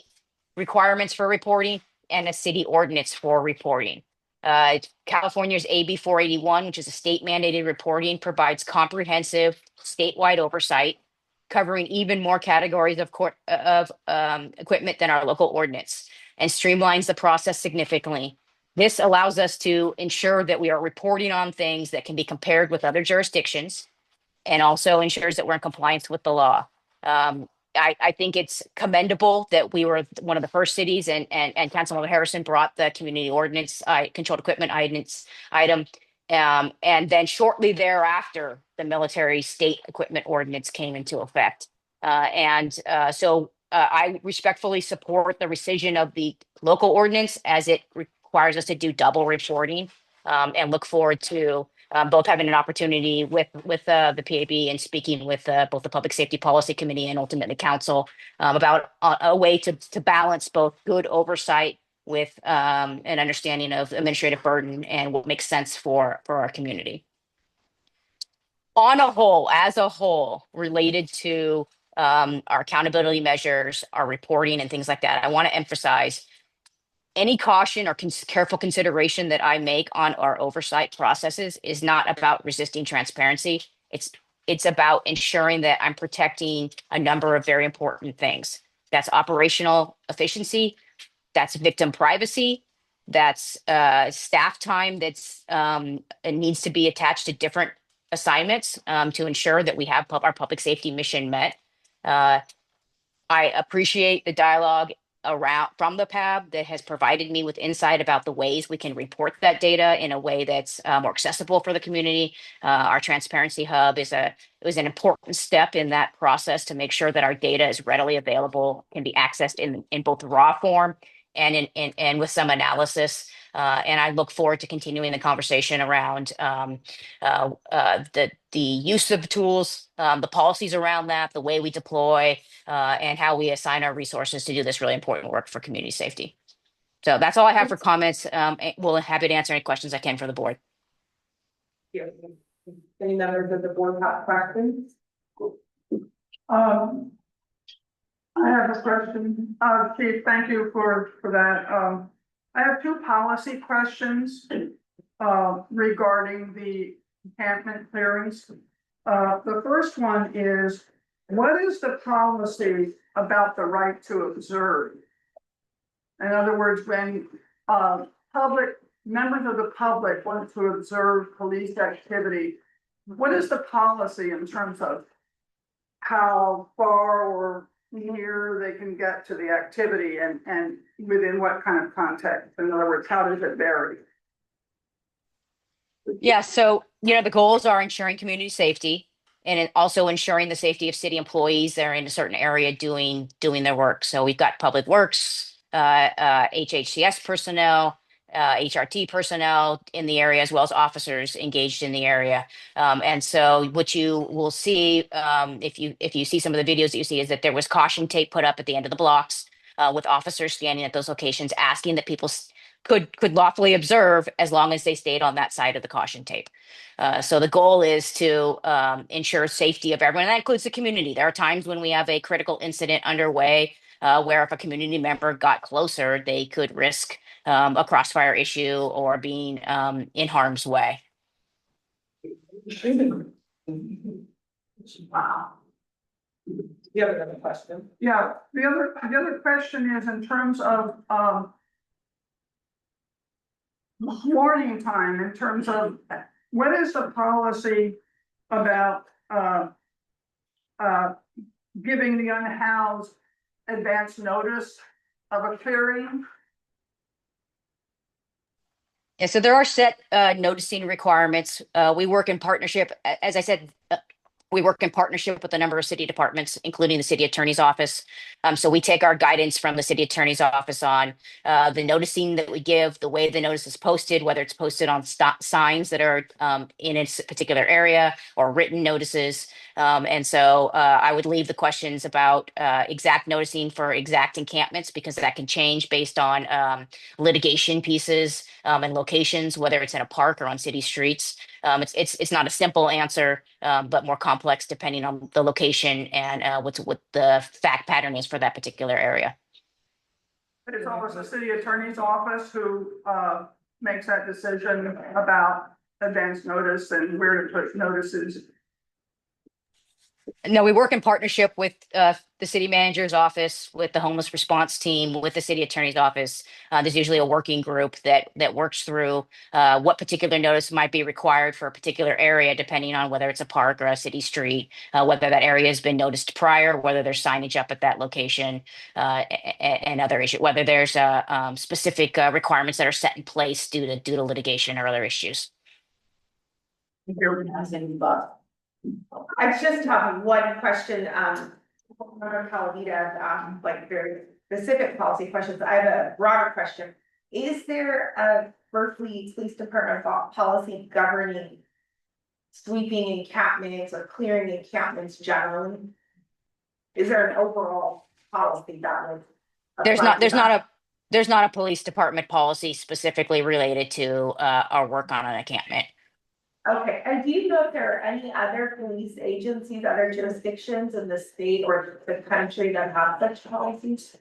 requirements for reporting and a city ordinance for reporting. California's AB 481, which is a state mandated reporting, provides comprehensive statewide oversight, covering even more categories of equipment than our local ordinance, and streamlines the process significantly. This allows us to ensure that we are reporting on things that can be compared with other jurisdictions and also ensures that we're in compliance with the law. I think it's commendable that we were one of the first cities and Councilmember Harrison brought the community ordinance, controlled equipment item. And then shortly thereafter, the military state equipment ordinance came into effect. So I respectfully support the rescission of the local ordinance as it requires us to do double reporting, and look forward to both having an opportunity with the PAB and speaking with both the Public Safety Policy Committee and ultimately Council about a way to balance both good oversight with an understanding of administrative burden and what makes sense for our community. On a whole, as a whole, related to our accountability measures, our reporting and things like that, I want to emphasize any caution or careful consideration that I make on our oversight processes is not about resisting transparency. It's about ensuring that I'm protecting a number of very important things. That's operational efficiency, that's victim privacy, that's staff time that's it needs to be attached to different assignments to ensure that we have our public safety mission met. I appreciate the dialogue from the PAB that has provided me with insight about the ways we can report that data in a way that's more accessible for the community. Our transparency hub was an important step in that process to make sure that our data is readily available, can be accessed in both raw form and with some analysis. And I look forward to continuing the conversation around the use of tools, the policies around that, the way we deploy, and how we assign our resources to do this really important work for community safety. So that's all I have for comments. We'll happy to answer any questions I can for the board. Any members of the board have questions? I have a question. Chief, thank you for that. I have two policy questions regarding the encampment clearings. The first one is, what is the policy about the right to observe? In other words, when members of the public want to observe police activity, what is the policy in terms of how far or near they can get to the activity and within what kind of context? In other words, how does it vary? Yeah, so, the goals are ensuring community safety and also ensuring the safety of city employees that are in a certain area doing their work. So we've got public works, HHCS personnel, HRT personnel in the area, as well as officers engaged in the area. And so what you will see, if you see some of the videos that you see, is that there was caution tape put up at the end of the blocks with officers standing at those locations asking that people could lawfully observe as long as they stayed on that side of the caution tape. So the goal is to ensure safety of everyone. And that includes the community. There are times when we have a critical incident underway where if a community member got closer, they could risk a crossfire issue or being in harm's way. Wow. You have another question? Yeah, the other question is in terms of warning time, in terms of what is the policy about giving the unhoused advance notice of a clearing? Yeah, so there are set noticing requirements. We work in partnership, as I said, we work in partnership with a number of city departments, including the city attorney's office. So we take our guidance from the city attorney's office on the noticing that we give, the way the notice is posted, whether it's posted on signs that are in a particular area or written notices. And so I would leave the questions about exact noticing for exact encampments because that can change based on litigation pieces and locations, whether it's in a park or on city streets. It's not a simple answer, but more complex depending on the location and what the fact pattern is for that particular area. It's always the city attorney's office who makes that decision about advance notice and where to put notices. No, we work in partnership with the city manager's office, with the homeless response team, with the city attorney's office. There's usually a working group that works through what particular notice might be required for a particular area, depending on whether it's a park or a city street, whether that area has been noticed prior, whether there's signage up at that location, and other issues, whether there's specific requirements that are set in place due to litigation or other issues. I just have one question, Member Calavita, like very specific policy questions. I have a broader question. Is there a Berkeley Police Department policy governing sweeping encampments or clearing encampments generally? Is there an overall policy that would? There's not a police department policy specifically related to our work on an encampment. Okay, and do you know if there are any other police agencies, other jurisdictions in the state or the country that have such policies?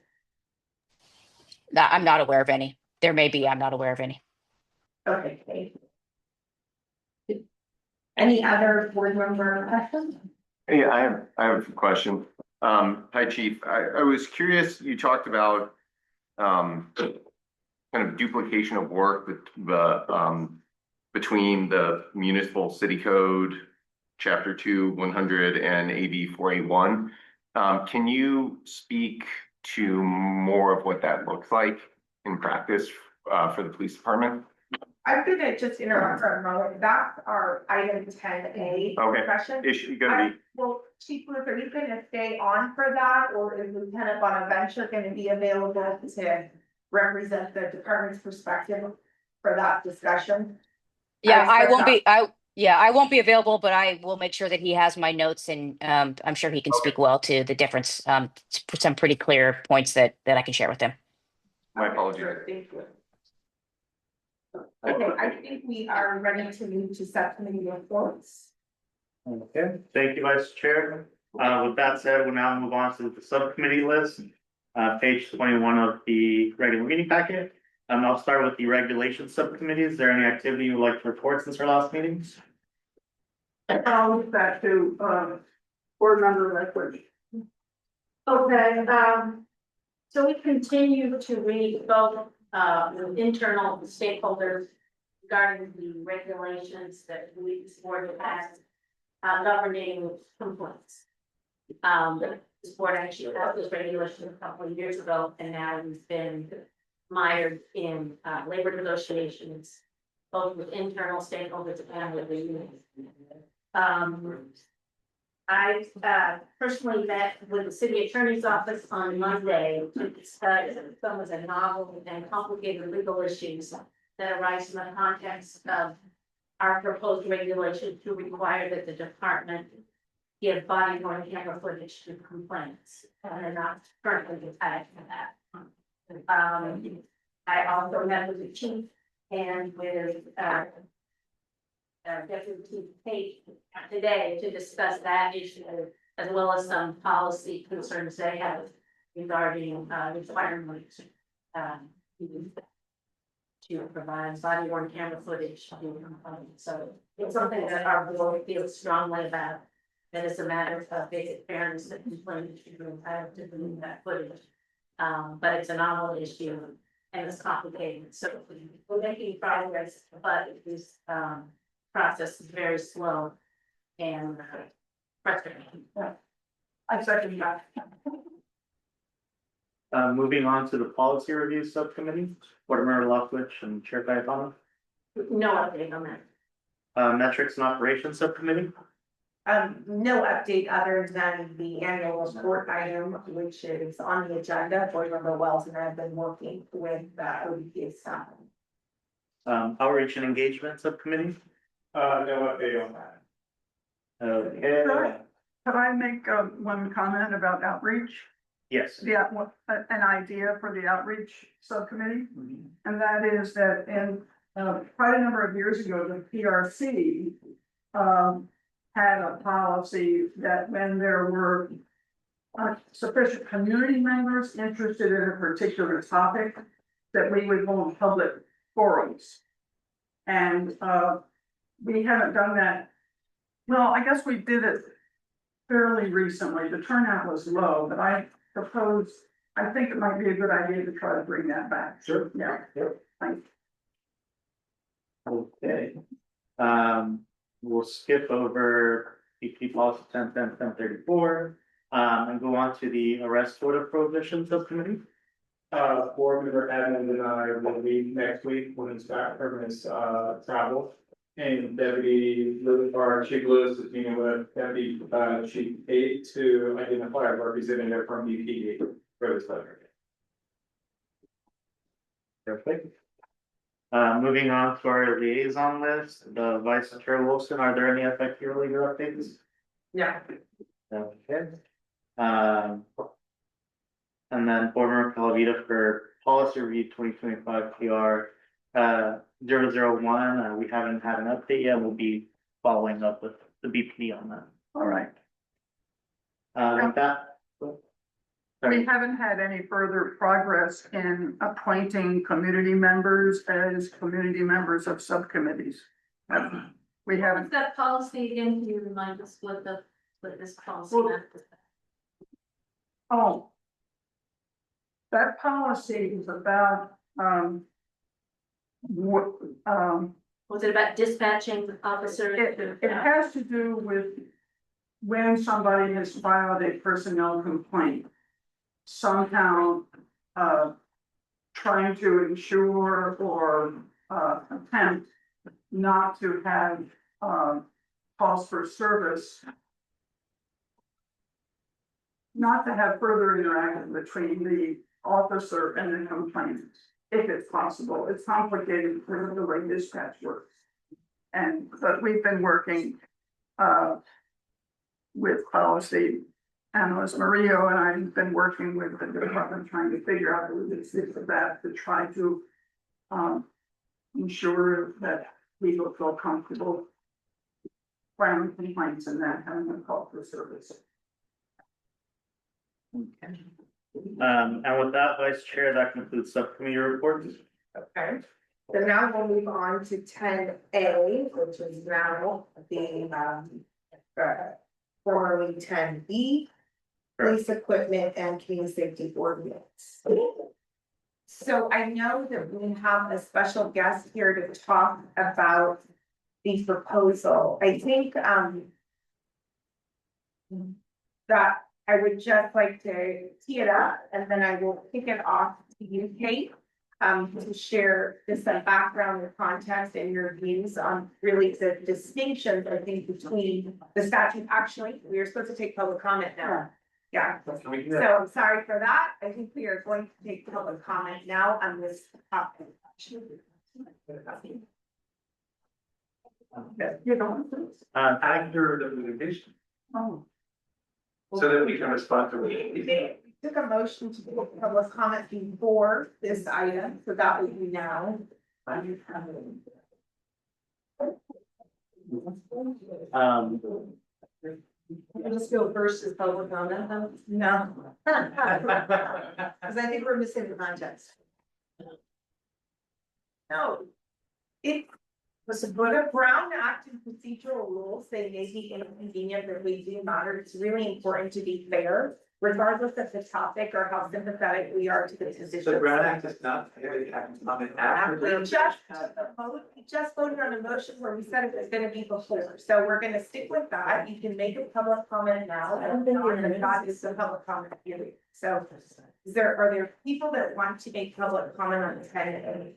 I'm not aware of any. There may be, I'm not aware of any. Okay, thank you. Any other board member questions? Hey, I have a question. Hi, Chief. I was curious, you talked about kind of duplication of work with the between the municipal city code, chapter 2, 100 and AB 481. Can you speak to more of what that looks like in practice for the police department? I'm gonna just interrupt for a moment. That's our item 10A discussion. Issue gonna be. Well, Chief Luther, are you gonna stay on for that, or is Lieutenant Bonaventure gonna be available to represent the department's perspective for that discussion? Yeah, I won't be available, but I will make sure that he has my notes and I'm sure he can speak well to the difference, some pretty clear points that I can share with him. My apologies. Sure, thank you. Okay, I think we are ready to move to subcommittee reports. Okay, thank you, Vice Chair. With that said, we'll now move on to the subcommittee list. Page 21 of the regular meeting packet. I'll start with the regulation subcommittee. Is there any activity you would like to report since our last meetings? I'll leave that to board member Ledford. Okay, so we continue to read both with internal stakeholders regarding the regulations that we board has governing complaints. This board actually had those regulations a couple of years ago, and now we've been mired in labor negotiations, both with internal stakeholders and with the unions. I personally met with the city attorney's office on Monday to discuss some of the novel and complicated legal issues that arise in the context of our proposed regulation to require that the department give body worn camera footage to complaints, and they're not currently attached to that. I also met with the chief and with Deputy Chief Pate today to discuss that issue, as well as some policy concerns they have regarding requirements to provide body worn camera footage. So it's something that our board feels strongly about. That it's a matter of basic fairness that complainants should be entitled to believe that footage. But it's a novel issue and it's complicated. So we're making progress, but this process is very slow and frustrating. I second that. Moving on to the policy review subcommittee, Board Member Lockwood and Chair Gaetano. No update on that. Metrics and operations subcommittee. No update other than the annual report item, which is on the agenda. Board Member Wells and I have been working with ODP staff. Outreach and engagement subcommittee. No update on that. Okay. Could I make one comment about outreach? Yes. Yeah, an idea for the outreach subcommittee, and that is that in quite a number of years ago, the PRC had a policy that when there were sufficient community members interested in a particular topic, that we would hold public forums. And we haven't done that. Well, I guess we did it fairly recently. The turnout was low, but I think it might be a good idea to try to bring that back. Sure. Yeah. Yep. Thanks. Okay. We'll skip over PP policy 1034, and go on to the arrest order prohibition subcommittee. Board Member Evans and I will meet next week when he's back from his travel. And Deputy Chief Lewis is meeting with Deputy Chief 8 to identify a representative from BPD for this letter. Perfect. Moving on to our liaison list, the Vice Chair Wilson, are there any effective leader updates? Yeah. Okay. And then Board Member Calavita for policy review 2025 PR 001. We haven't had an update yet. We'll be following up with the BPD on that. All right. With that. We haven't had any further progress in appointing community members as community members of subcommittees. We haven't. That policy again, can you remind us what this policy meant? Oh. That policy is about, Was it about dispatching officers? it has to do with when somebody has filed a personnel complaint. Somehow, trying to ensure or, attempt not to have, calls for service. Not to have further interaction between the officer and the complainant, if it's possible. It's complicated because of the way dispatch works. But we've been working with policy analyst Mario, and I've been working with the department trying to figure out the logistics of that to try to ensure that people feel comfortable filing complaints and that having a call for service. And with that, Vice Chair, that concludes subcommittee reports. Okay, so now we'll move on to 10A, which is now the formerly 10B, police equipment and community safety ordinance. So I know that we have a special guest here to talk about the proposal. I think that I would just like to tee it up, and then I will kick it off to you, Kate, to share just some background and context and your views on really the distinctions, I think, between the statute. Actually, we are supposed to take public comment now. Yeah, so I'm sorry for that. I think we are going to take public comment now on this topic. After the litigation. Oh. So that we can respond to it. We took a motion to take public comment before this item, so that would be now. I'll just go first as public comment, then? No. Because I think we're missing the context. No. It was a Brown Act and procedural rules, they may be inconvenient, but we do matter. It's really important to be fair, regardless of the topic or how sympathetic we are to the position. So Brown Act is not, comment after. We just voted on a motion where we said it was gonna be before, so we're gonna stick with that. You can make a public comment now. I don't think that is the public comment period, so Are there people that want to make public comment on this kind of thing?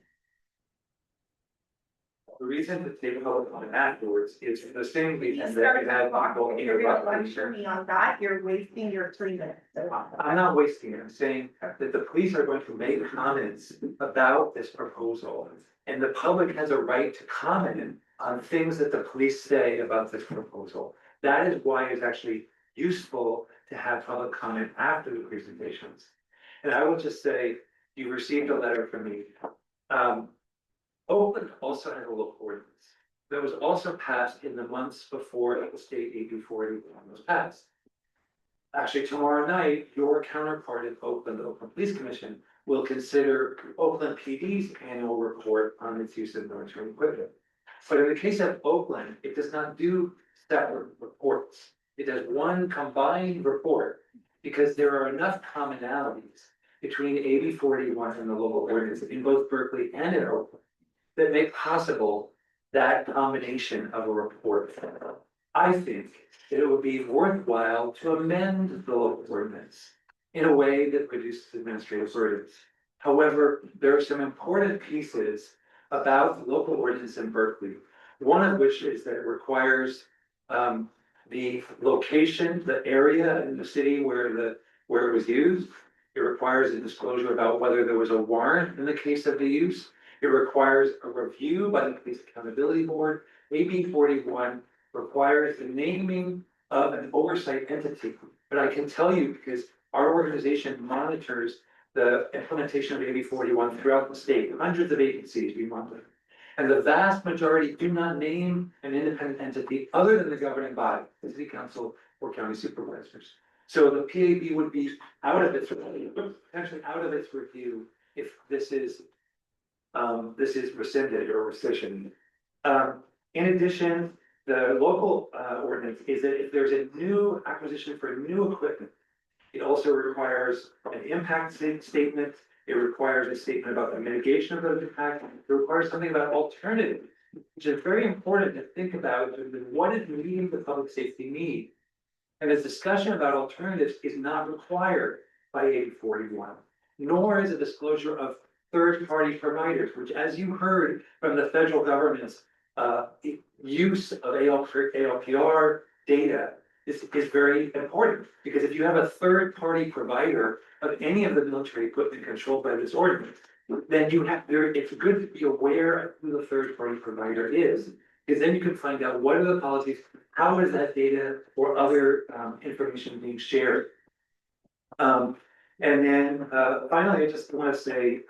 The reason to take a public comment afterwards is the same You reason that start you to have talk, people if you're gonna interrupt. lecture me on that, you're wasting your 3 minutes. to talk about I'm not wasting it, I'm saying that the police are going to make comments about this proposal. And the public has a right to comment on things that the police say about this proposal. That is why it's actually useful to have public comment after the presentations. And I will just say, you received a letter from me. Oakland also has a local ordinance that was also passed in the months before the state AB 40 was passed. Actually, tomorrow night, your counterpart at Oakland, the Oakland Police Commission, will consider Oakland PD's annual report on its use of military equipment. But in the case of Oakland, it does not do separate reports. It does one combined report because there are enough commonalities between AB 41 and the local ordinance in both Berkeley and in Oakland that make possible that combination of a report. I think that it would be worthwhile to amend the local ordinance in a way that reduces administrative burdens. However, there are some important pieces about the local ordinance in Berkeley. One of which is that it requires the location, the area in the city where it was used. It requires a disclosure about whether there was a warrant in the case of the use. It requires a review by the Police Accountability Board. AB 41 requires the naming of an oversight entity. But I can tell you, because our organization monitors the implementation of AB 41 throughout the state, hundreds of agencies we monitor. And the vast majority do not name an independent entity other than the governing body, the city council or county supervisors. So the PAB would be out of its, potentially out of its review if this is rescinded or rescission. In addition, the local ordinance is that if there's a new acquisition for new equipment, it also requires an impact statement. It requires a statement about the mitigation of those impacts. It requires something about alternatives, which is very important to think about. What is meeting the public safety need? And this discussion about alternatives is not required by AB 41, nor is a disclosure of third-party providers, which, as you heard from the federal government's use of ALPR data, is very important. Because if you have a third-party provider of any of the military equipment controlled by this ordinance, then it's good to be aware of who the third-party provider is, because then you can find out what are the policies, how is that data or other information being shared. And then finally, I just want to say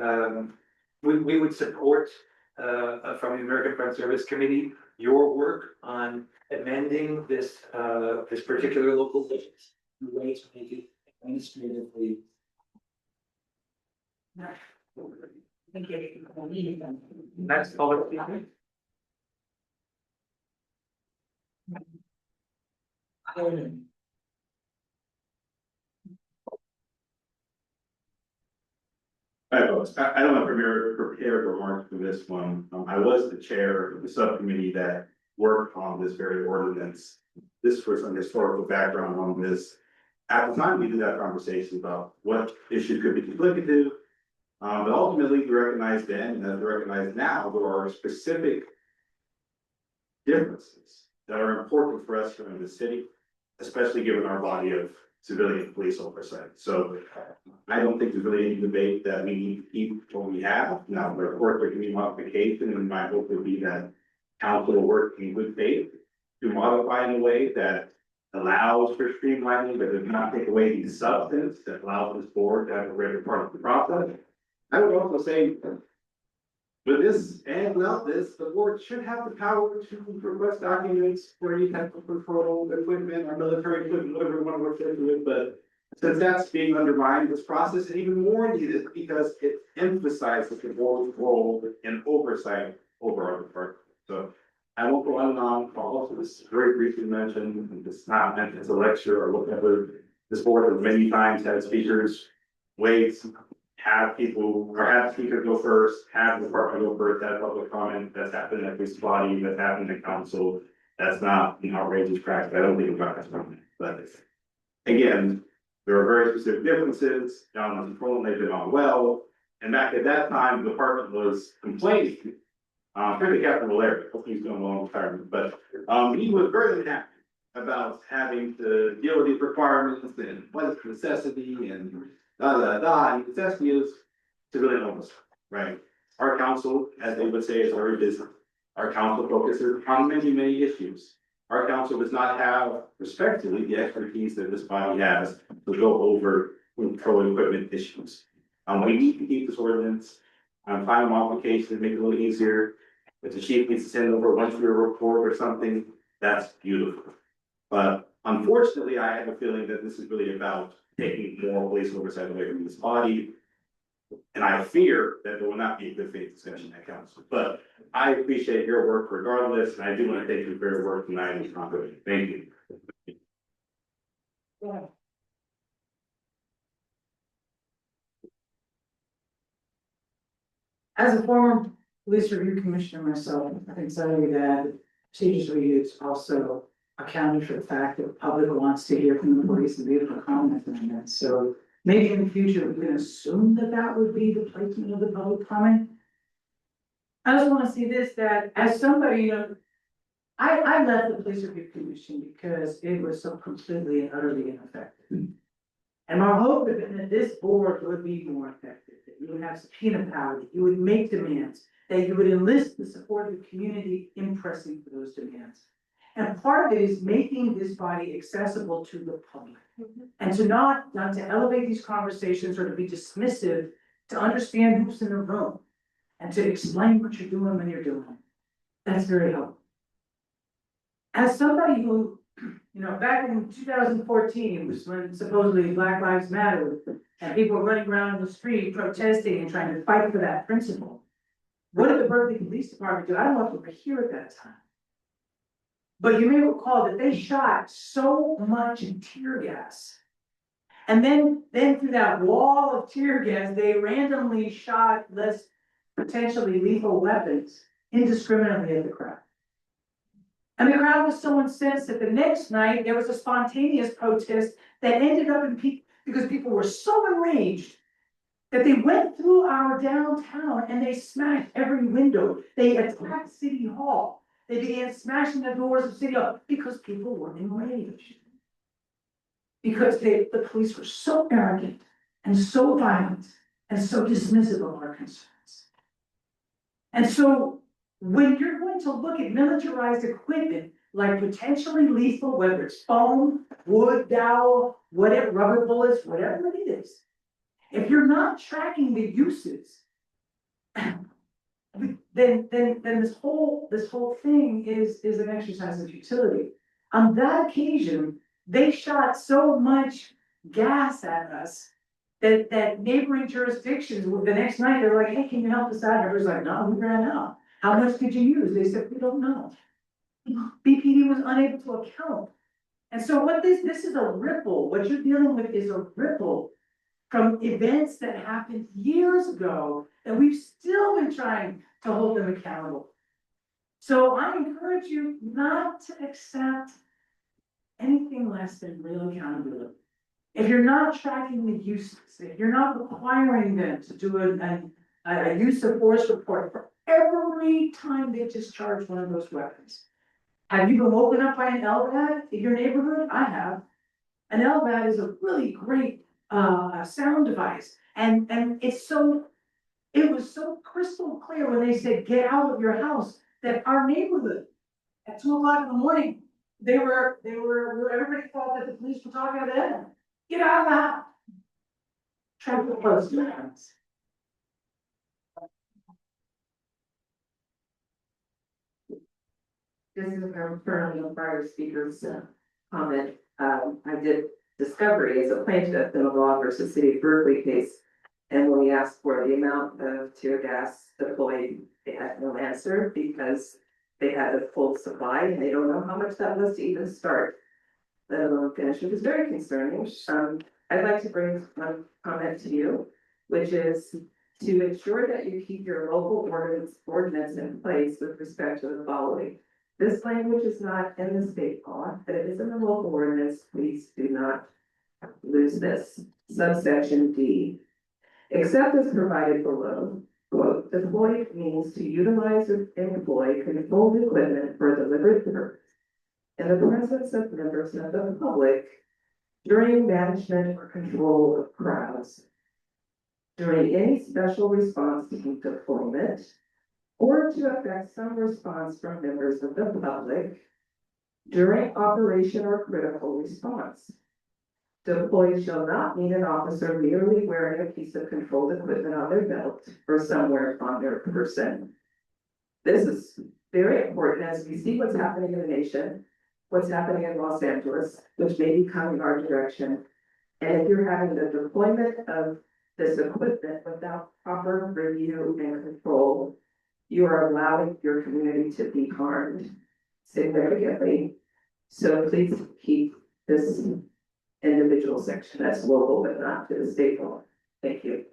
we would support from the American Front Service Committee your work on amending this particular local ordinance in a way to make it administratively. Thank you. Next public speaker. Hi, folks. I don't have prepared remarks for this one. I was the chair of the subcommittee that worked on this very ordinance. This was some historical background on this. At the time, we did have conversations about what issues could be duplicative. But ultimately, we recognized then, and as we recognize now, there are specific differences that are important for us here in the city, especially given our body of civilian police oversight. So I don't think there's really any debate that we need to keep what we have. Now, of course, there can be modification, and my hope would be that council will work in good faith to modify in a way that allows for streamlining, but does not take away the substance that allows this board to have a greater part of the process. I would also say, with this and without this, the board should have the power to request documents for any type of control equipment or military equipment, whatever you want to refer to it. But since that's being undermined, this process is even more needed because it emphasizes the board's role in oversight over our department. So I won't go on and on. I'll also just very briefly mention, and it's not meant as a lecture or whatever. This board has many times had speakers wait, have people or have speakers go first, have the department go first, have public comment. That's happened at this body, that's happened at council. That's not an outrageous practice. I don't think about that. But again, There were very specific differences, John was controlling, they've been on well, and back at that time, the department was complaining. Particularly Captain Valeri, hopefully he's doing well in retirement, but, he was very unhappy about having to deal with these requirements and what is necessity and and necessity is to really know us, right? Our council, as they would say, is very busy. Our council focuses on many, many issues. Our council does not have, respectively, the expertise that this body has to go over control equipment issues. We need to keep this ordinance, find a modification to make it a little easier. If the chief needs to send over a one-year report or something, that's beautiful. But unfortunately, I have a feeling that this is really about taking more police oversight away from this body. And I fear that there will not be a good faith discussion at council. But I appreciate your work regardless, and I do want to thank you for your work tonight in Congress. Thank you. As a former police review commissioner myself, I can tell you that procedures review is also accounted for the fact that the public wants to hear from the police and be able to comment on that. So maybe in the future, we can assume that that would be the placement of the public comment. I just want to see this, that as somebody, you know, I left the police review commission because it was so completely and utterly ineffective. And my hope had been that this board would be more effective, that you would have subpoena power, that you would make demands, that you would enlist the support of the community in pressing for those demands. And part of it is making this body accessible to the public. And to not to elevate these conversations or to be dismissive, to understand who's in the room. And to explain what you're doing when you're doing it. That's very helpful. As somebody who, you know, back in 2014, was when supposedly Black Lives Matter, and people were running around in the street protesting and trying to fight for that principle. What did the Berkeley Police Department do? I don't know if you were here at that time. But you may recall that they shot so much tear gas. And then through that wall of tear gas, they randomly shot less potentially lethal weapons indiscriminately at the crowd. And the crowd was so incensed that the next night there was a spontaneous protest that ended up in because people were so enraged that they went through our downtown and they smashed every window. They attacked City Hall. They began smashing the doors of City Hall because people were enraged. Because the police were so arrogant and so violent and so dismissive of our concerns. And so when you're going to look at militarized equipment, like potentially lethal, whether it's foam, wood, dowel, whatever, rubber bullets, whatever it is, if you're not tracking the uses, then this whole thing is an exercise of futility. On that occasion, they shot so much gas at us that neighboring jurisdictions, the next night, they're like, hey, can you help us out? And everybody's like, no, we ran out. How much did you use? They said, we don't know. BPD was unable to account. And so what this is a ripple. What you're dealing with is a ripple from events that happened years ago that we've still been trying to hold them accountable. So I encourage you not to accept anything less than real accountability. If you're not tracking the uses, if you're not requiring them to do a use of force report for every time they discharge one of those weapons. Have you been woken up by an LVAD in your neighborhood? I have. An LVAD is a really great sound device. And it was so crystal clear when they said, get out of your house, that our neighborhood at 2 o'clock in the morning, everybody thought that the police were talking to them. Get out of the house. Try to put close to the house. This is currently a prior speaker's comment. I did discovery as a plaintiff in a law versus City of Berkeley case. And when we asked for the amount of tear gas deployed, they had no answer because they had a full supply and they don't know how much that was to even start, let alone finish. It was very concerning. I'd like to bring one comment to you, which is to ensure that you keep your local ordinance in place with respect to the following. This language is not in the state law, but it is in the local ordinance. Please do not lose this, subsection D. Except as provided below, quote, deploy means to utilize or employ controlled equipment for a deliberate purpose in the presence of members of the public during management or control of crowds, during any special response team deployment, or to effect some response from members of the public during operation or critical response. Deployed shall not mean an officer merely wearing a piece of controlled equipment on their belt or somewhere on their person. This is very important as we see what's happening in the nation, what's happening in Los Angeles, which may be coming our direction. And if you're having the deployment of this equipment without proper review and control, you are allowing your community to be harmed significantly. So please keep this individual section that's local but not to the state law. Thank you.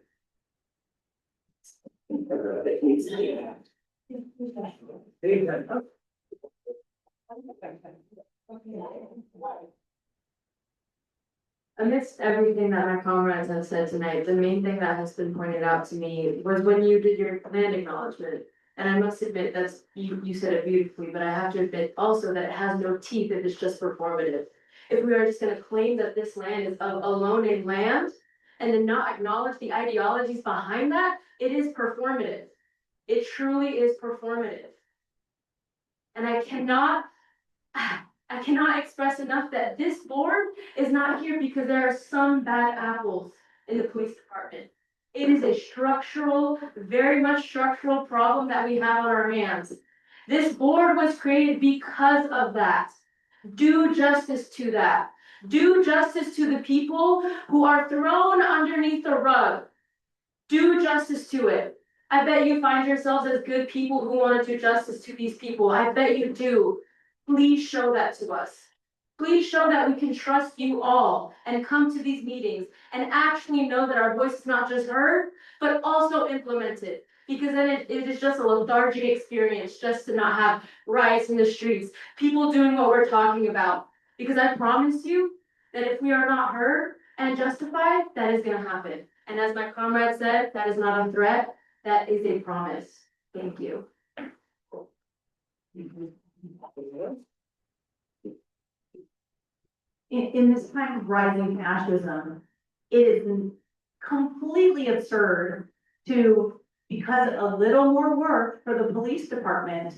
Amidst everything that my comrades have said tonight, the main thing that has been pointed out to me was when you did your land acknowledgement. And I must admit, you said it beautifully, but I have to admit also that it has no teeth if it's just performative. If we are just gonna claim that this land is a loaning land and then not acknowledge the ideologies behind that, it is performative. It truly is performative. And I cannot express enough that this board is not here because there are some bad apples in the police department. It is a structural, very much structural problem that we have on our hands. This board was created because of that. Do justice to that. Do justice to the people who are thrown underneath the rug. Do justice to it. I bet you find yourselves as good people who want to do justice to these people. I bet you do. Please show that to us. Please show that we can trust you all and come to these meetings and actually know that our voice is not just heard, but also implemented. Because then it is just a lethargic experience just to not have riots in the streets, people doing what we're talking about. Because I promise you that if we are not heard and justified, that is gonna happen. And as my comrade said, that is not a threat, that is a promise. Thank you. In this time of rising fascism, it is completely absurd to, because a little more work for the police department,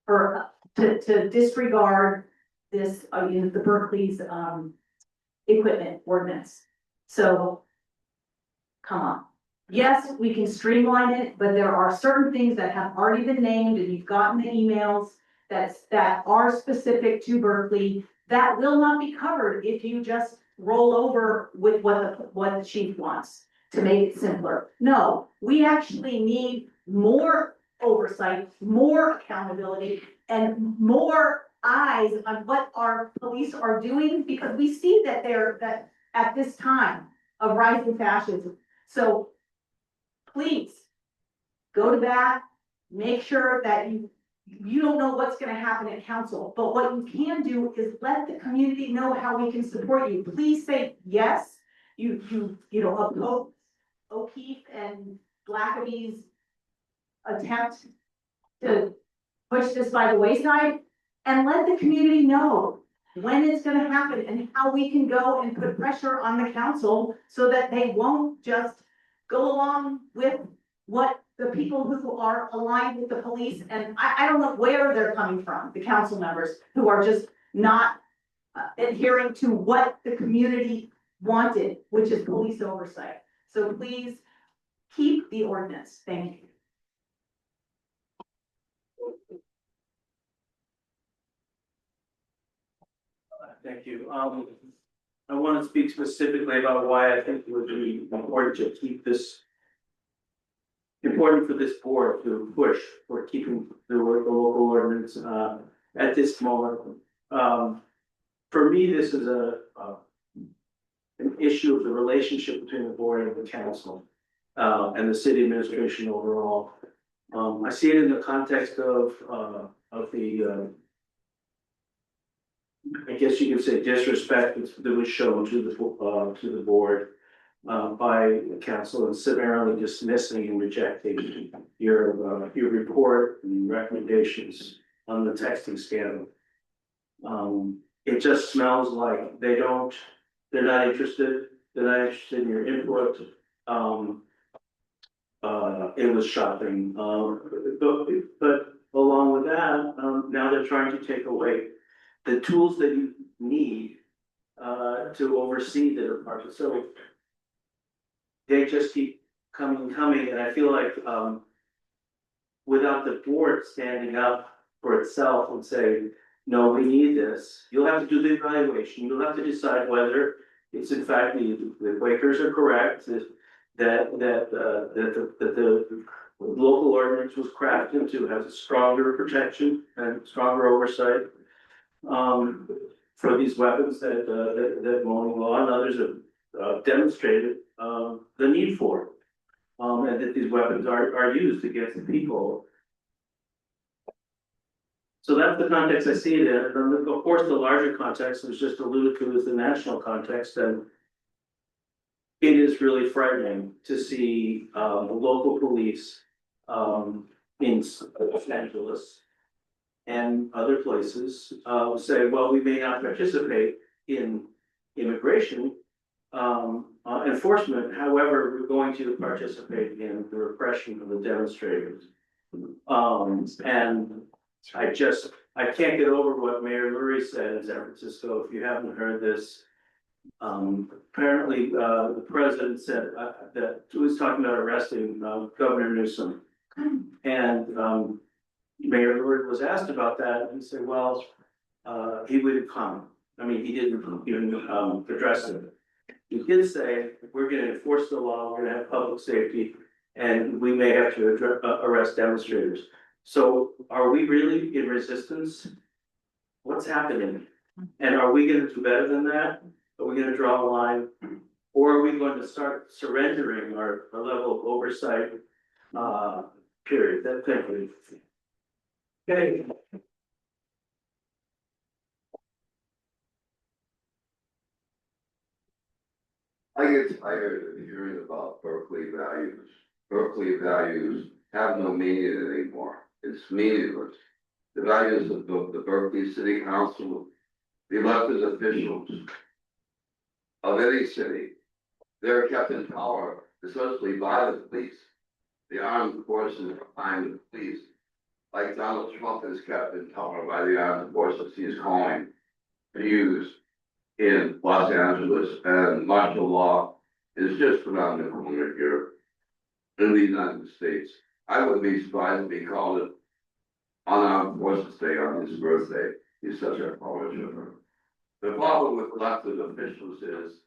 or to disregard this, the Berkeley's, equipment ordinance. So, come on. Yes, we can streamline it, but there are certain things that have already been named and you've gotten the emails that are specific to Berkeley that will not be covered if you just roll over with what the chief wants to make it simpler. No, we actually need more oversight, more accountability, and more eyes on what our police are doing, because we see that that at this time of rising fascism. So please go to bat, make sure that you don't know what's gonna happen at council, but what you can do is let the community know how we can support you. Please say yes, you know, oppose O'Keefe and Blackaby's attempt to push this by the wayside, and let the community know when it's gonna happen and how we can go and put pressure on the council so that they won't just go along with what the people who are aligned with the police, and I don't know where they're coming from, the council members who are just not adhering to what the community wanted, which is police oversight. So please keep the ordinance. Thank you. Thank you. I want to speak specifically about why I think it would be important to keep this, important for this board to push for keeping the local ordinance at this moment. For me, this is an issue of the relationship between the board and the council and the city administration overall. I see it in the context of the I guess you could say disrespect that was shown to the board by the council and summarily dismissing and rejecting your report and recommendations on the texting scandal. It just smells like they're not interested in your input. It was shocking, but along with that, now they're trying to take away the tools that you need to oversee the department. So they just keep coming, and I feel like without the board standing up for itself and saying, no, we need this, you'll have to do the evaluation, you'll have to decide whether it's in fact the Quakers are correct, that the local ordinance was crafted to have a stronger protection and stronger oversight for these weapons that Moaning Law and others have demonstrated the need for. And that these weapons are used against the people. So that's the context I see it in. And then, of course, the larger context was just alluded to as the national context. And it is really frightening to see the local police in Los Angeles and other places say, well, we may not participate in immigration enforcement. However, we're going to participate in the repression of the demonstrators. And I can't get over what Mayor Lurie said in San Francisco. If you haven't heard this, apparently the president said that he was talking about arresting Governor Newsom. And Mayor Lurie was asked about that, and he said, well, he wouldn't comment. I mean, he didn't even address it. He did say, we're gonna enforce the law, we're gonna have public safety, and we may have to arrest demonstrators. So are we really in resistance? What's happening? And are we gonna do better than that? Are we gonna draw a line? Or are we going to start surrendering our level of oversight? Period. Thank you. Okay. I get tired of hearing about Berkeley values. Berkeley values have no meaning anymore. It's meaningless. The values of the Berkeley City Council, the elected officials of any city, they're kept in power essentially by the police. The armed forces behind the police, like Donald Trump is kept in power by the armed forces he's calling to use in Los Angeles, and martial law is just around the corner here in the United States. I wouldn't be surprised if he called it Unarmed Forces Day on his birthday. He's such a power tripper. The problem with elected officials is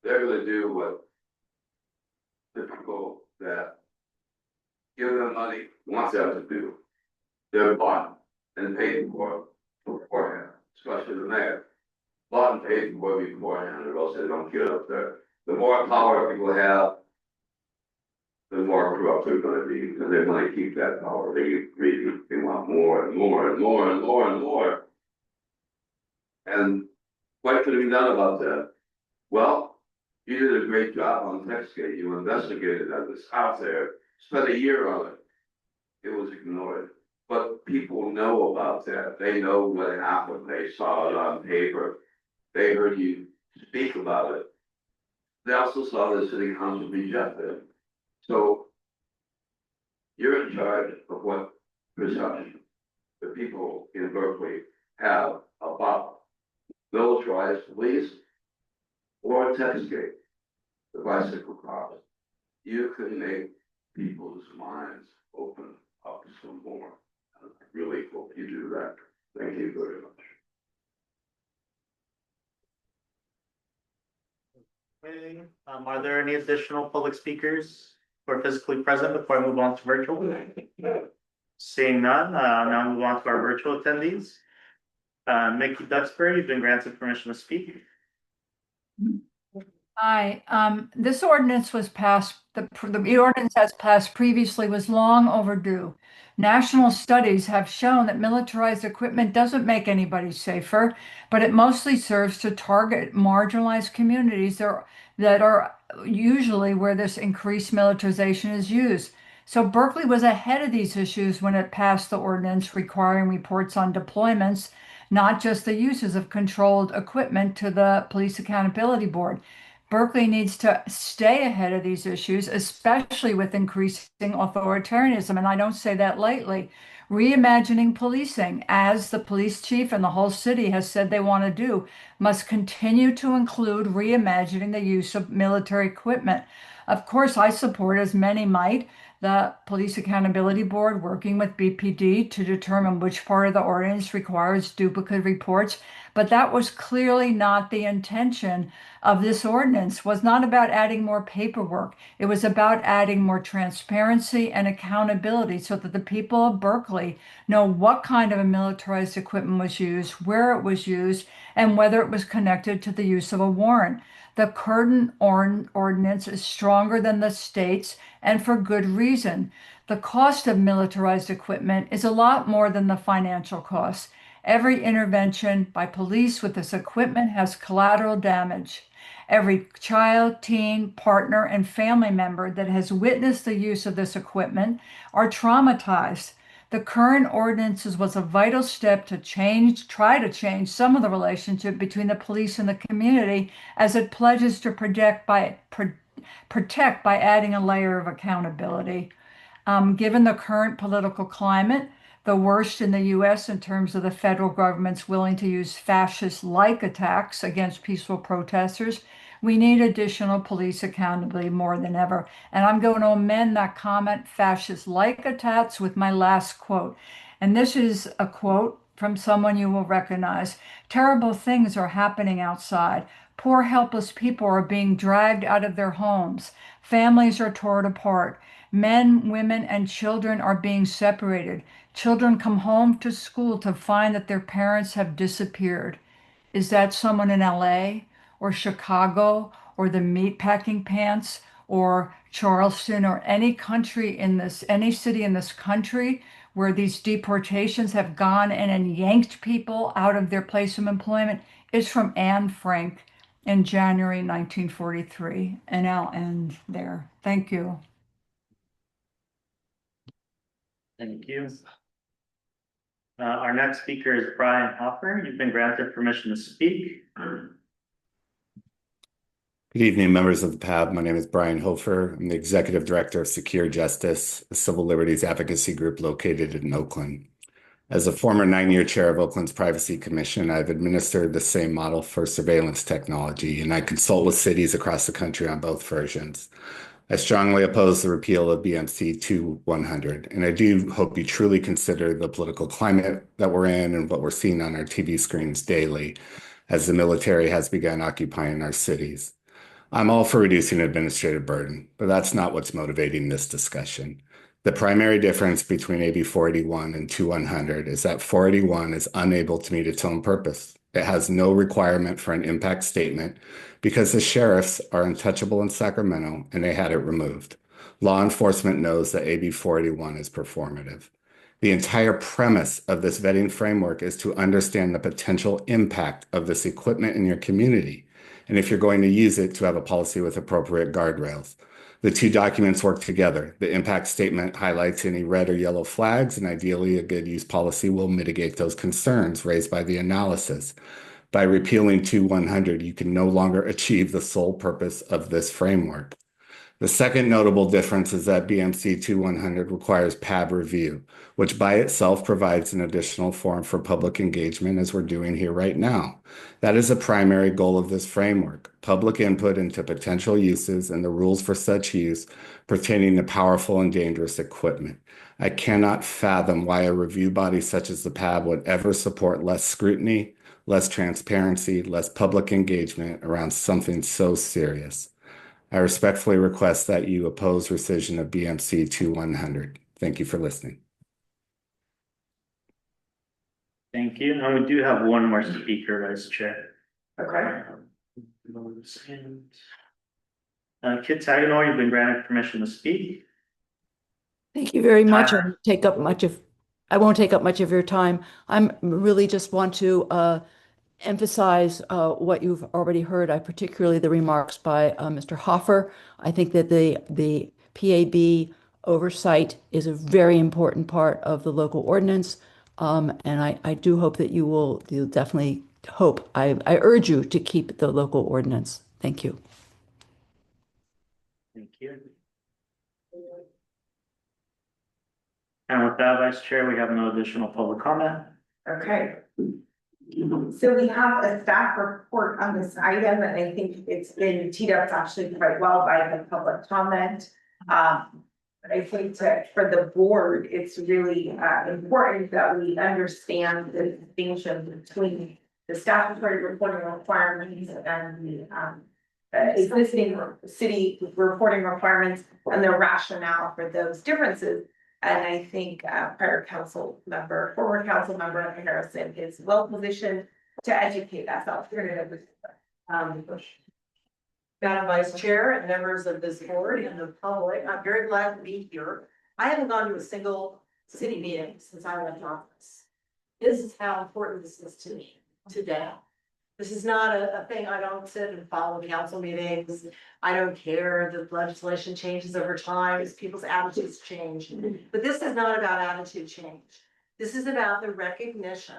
they're going to do what the people that give them money want them to do. They're bought and paid for beforehand, especially the mayor. Bought and paid for beforehand, or else they don't get up there. The more power people have, the more corrupt they're gonna be, and they're gonna keep that power. They want more and more and more and more and more. And what could be done about that? Well, you did a great job on Textgate. You investigated that. It's out there. Spent a year on it. It was ignored. But people know about that. They know what happened. They saw it on paper. They heard you speak about it. They also saw the city council reject it. So you're in charge of what perception the people in Berkeley have about militarized police or Textgate, the bicycle cars. You can make people's minds open up some more. I really hope you do that. Thank you very much. Okay, are there any additional public speakers who are physically present before I move on to virtual? Seeing none, now move on to our virtual attendees. Mickey Duxbury, you've been granted permission to speak. Hi, this ordinance was passed, the ordinance has passed previously was long overdue. National studies have shown that militarized equipment doesn't make anybody safer, but it mostly serves to target marginalized communities that are usually where this increased militarization is used. So Berkeley was ahead of these issues when it passed the ordinance requiring reports on deployments, not just the uses of controlled equipment to the Police Accountability Board. Berkeley needs to stay ahead of these issues, especially with increasing authoritarianism. And I don't say that lightly. Reimagining policing, as the police chief and the whole city has said they want to do, must continue to include reimagining the use of military equipment. Of course, I support, as many might, the Police Accountability Board working with BPD to determine which part of the ordinance requires duplicate reports. But that was clearly not the intention of this ordinance, was not about adding more paperwork. It was about adding more transparency and accountability so that the people of Berkeley know what kind of a militarized equipment was used, where it was used, and whether it was connected to the use of a warrant. The current ordinance is stronger than the state's, and for good reason. The cost of militarized equipment is a lot more than the financial cost. Every intervention by police with this equipment has collateral damage. Every child, teen, partner, and family member that has witnessed the use of this equipment are traumatized. The current ordinances was a vital step to try to change some of the relationship between the police and the community as it pledges to protect by adding a layer of accountability. Given the current political climate, the worst in the US in terms of the federal government's willing to use fascist-like attacks against peaceful protesters, we need additional police accountability more than ever. And I'm going to amend that comment, fascist-like attacks, with my last quote. And this is a quote from someone you will recognize. Terrible things are happening outside. Poor, helpless people are being dragged out of their homes. Families are torn apart. Men, women, and children are being separated. Children come home to school to find that their parents have disappeared. Is that someone in LA or Chicago or the meatpacking pants or Charleston or any city in this country where these deportations have gone in and yanked people out of their place of employment? It's from Anne Frank in January 1943. And I'll end there. Thank you. Thank you. Our next speaker is Brian Hopper. You've been granted permission to speak. Good evening, members of the PAB. My name is Brian Hofer. I'm the Executive Director of Secure Justice, a civil liberties advocacy group located in Oakland. As a former 9-year chair of Oakland's Privacy Commission, I've administered the same model for surveillance technology, and I consult with cities across the country on both versions. I strongly oppose the repeal of BMC 2100, and I do hope you truly consider the political climate that we're in and what we're seeing on our TV screens daily as the military has begun occupying our cities. I'm all for reducing administrative burden, but that's not what's motivating this discussion. The primary difference between AB 481 and 2100 is that 481 is unable to meet its own purpose. It has no requirement for an impact statement because the sheriffs are untouchable in Sacramento and they had it removed. Law enforcement knows that AB 481 is performative. The entire premise of this vetting framework is to understand the potential impact of this equipment in your community, and if you're going to use it, to have a policy with appropriate guardrails. The two documents work together. The impact statement highlights any red or yellow flags, and ideally a good use policy will mitigate those concerns raised by the analysis. By repealing 2100, you can no longer achieve the sole purpose of this framework. The second notable difference is that BMC 2100 requires PAB review, which by itself provides an additional forum for public engagement, as we're doing here right now. That is a primary goal of this framework: public input into potential uses and the rules for such use pertaining to powerful and dangerous equipment. I cannot fathom why a review body such as the PAB would ever support less scrutiny, less transparency, less public engagement around something so serious. I respectfully request that you oppose rescission of BMC 2100. Thank you for listening. Thank you. And we do have one more speaker, Vice Chair. Okay. Kit Saganor, you've been granted permission to speak. Thank you very much. I won't take up much of your time. I'm really just want to emphasize what you've already heard. I particularly the remarks by Mr. Hoffer. I think that the PAB oversight is a very important part of the local ordinance. And I do hope that you'll definitely hope. I urge you to keep the local ordinance. Thank you. Thank you. And with that, Vice Chair, we have no additional public comment. Okay. So we have a staff report on this item, and I think it's been teed up actually quite well by the public comment. But I think for the board, it's really important that we understand the distinction between the statutory reporting requirements and the existing city reporting requirements and the rationale for those differences. And I think former council member Harrison is well positioned to educate us. I'll turn it over to Madam Vice Chair and members of this board and the public, I'm very glad to be here. I haven't gone to a single city meeting since I left office. This is how important this is to me today. This is not a thing. I don't sit and follow council meetings. I don't care that legislation changes over time as people's attitudes change. But this is not about attitude change. This is about the recognition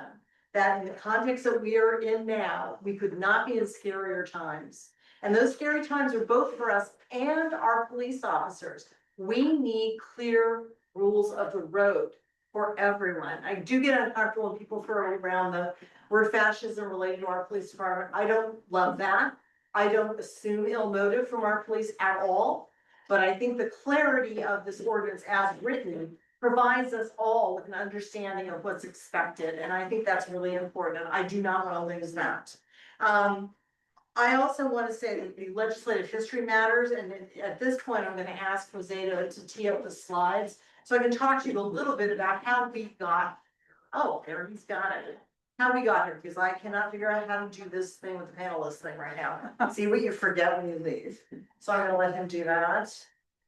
that in the context that we are in now, we could not be in scarier times. And those scary times are both for us and our police officers. We need clear rules of the road for everyone. I do get uncomfortable when people throw around the word fascism related to our police department. I don't love that. I don't assume ill motive from our police at all. But I think the clarity of this ordinance as written provides us all with an understanding of what's expected. And I think that's really important. I do not want to lose that. I also want to say that the legislative history matters. And at this point, I'm going to ask Jose to tee up the slides so I can talk to you a little bit about how we got, oh, there he's got it. How we got here, because I cannot figure out how to do this thing with the panelist thing right now. See what you forget when you leave. So I'm gonna let him do that.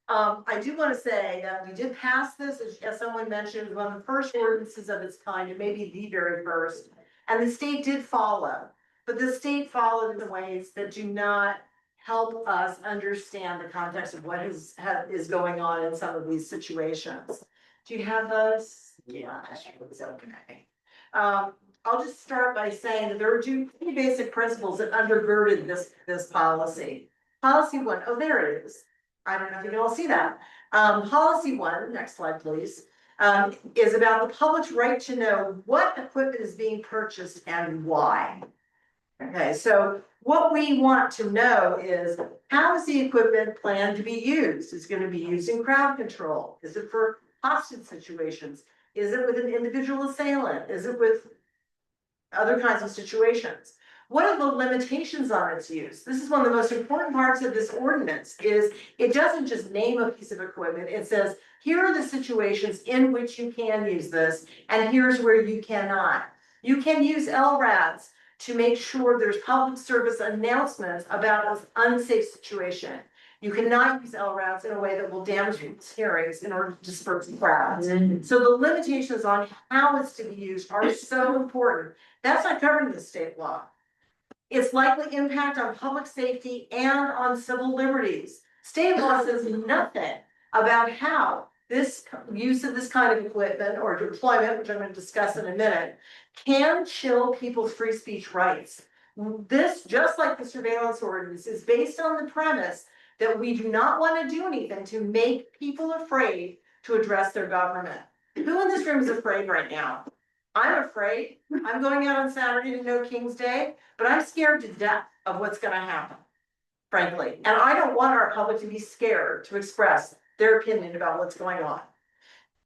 I do want to say that we did pass this, as someone mentioned, one of the first ordinances of its kind, and maybe the very first. And the state did follow, but the state followed in ways that do not help us understand the context of what is going on in some of these situations. Do you have those? Yeah, it's okay. I'll just start by saying that there are two pretty basic principles that undergirded this policy. Policy one, oh, there it is. I don't know if you can all see that. Policy one, next slide, please, is about the public's right to know what equipment is being purchased and why. Okay, so what we want to know is, how is the equipment planned to be used? Is it going to be used in crowd control? Is it for hostage situations? Is it with an individual assailant? Is it with other kinds of situations? What are the limitations on its use? This is one of the most important parts of this ordinance. Is it doesn't just name a piece of equipment. It says, here are the situations in which you can use this, and here's where you cannot. You can use LRADs to make sure there's public service announcements about an unsafe situation. You cannot use LRADs in a way that will damage people's hearings in order to disperse the crowds. So the limitations on how it's to be used are so important. That's not covered in the state law. Its likely impact on public safety and on civil liberties. State law says nothing about how this use of this kind of equipment or deployment, which I'm going to discuss in a minute, can chill people's free speech rights. This, just like the surveillance ordinance, is based on the premise that we do not want to do anything to make people afraid to address their government. Who in this room is afraid right now? I'm afraid. I'm going out on Saturday to know King's Day, but I'm scared to death of what's going to happen, frankly. And I don't want our public to be scared to express their opinion about what's going on.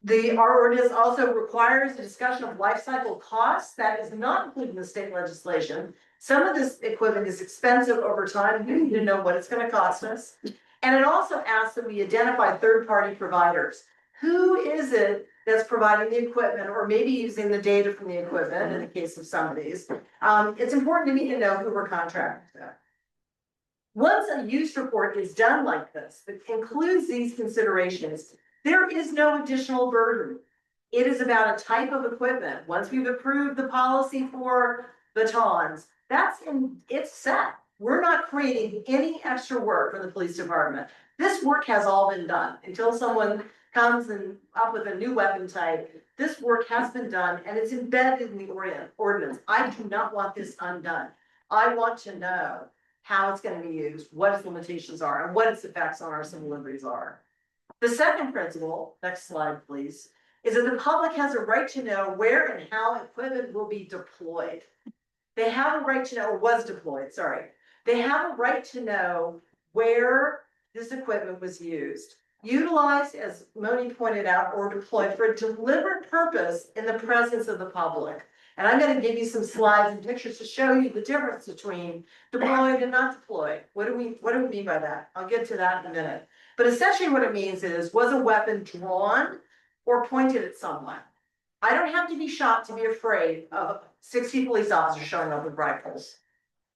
Our ordinance also requires a discussion of life cycle costs. That is not included in the state legislation. Some of this equipment is expensive over time. We need to know what it's going to cost us. And it also asks that we identify third-party providers. Who is it that's providing the equipment, or maybe using the data from the equipment in the case of some of these? It's important to me to know who we're contracting with. Once a use report is done like this, that includes these considerations, there is no additional burden. It is about a type of equipment. Once we've approved the policy for batons, it's set. We're not creating any extra work for the police department. This work has all been done until someone comes and up with a new weapon type. This work has been done and it's embedded in the ordinance. I do not want this undone. I want to know how it's going to be used, what its limitations are, and what its effects on our civil liberties are. The second principle, next slide please, is that the public has a right to know where and how equipment will be deployed. They have a right to know, or was deployed, sorry. They have a right to know where this equipment was used, utilized, as Moni pointed out, or deployed for a deliberate purpose in the presence of the public. And I'm going to give you some slides and pictures to show you the difference between deployed and not deployed. What do we mean by that? I'll get to that in a minute. But essentially what it means is, was a weapon drawn or pointed at someone? I don't have to be shot to be afraid of 60 police officers showing up with rifles.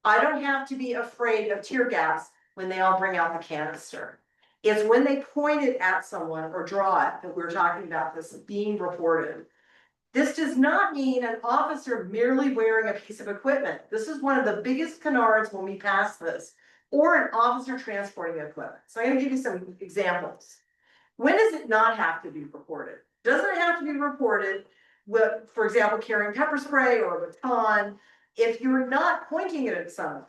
I don't have to be afraid of tear gas when they all bring out the canister. It's when they point it at someone or draw it that we're talking about this being reported. This does not mean an officer merely wearing a piece of equipment. This is one of the biggest canards when we pass this, or an officer transporting equipment. So I'm going to give you some examples. When does it not have to be reported? Doesn't it have to be reported with, for example, carrying pepper spray or a baton? If you're not pointing it at someone,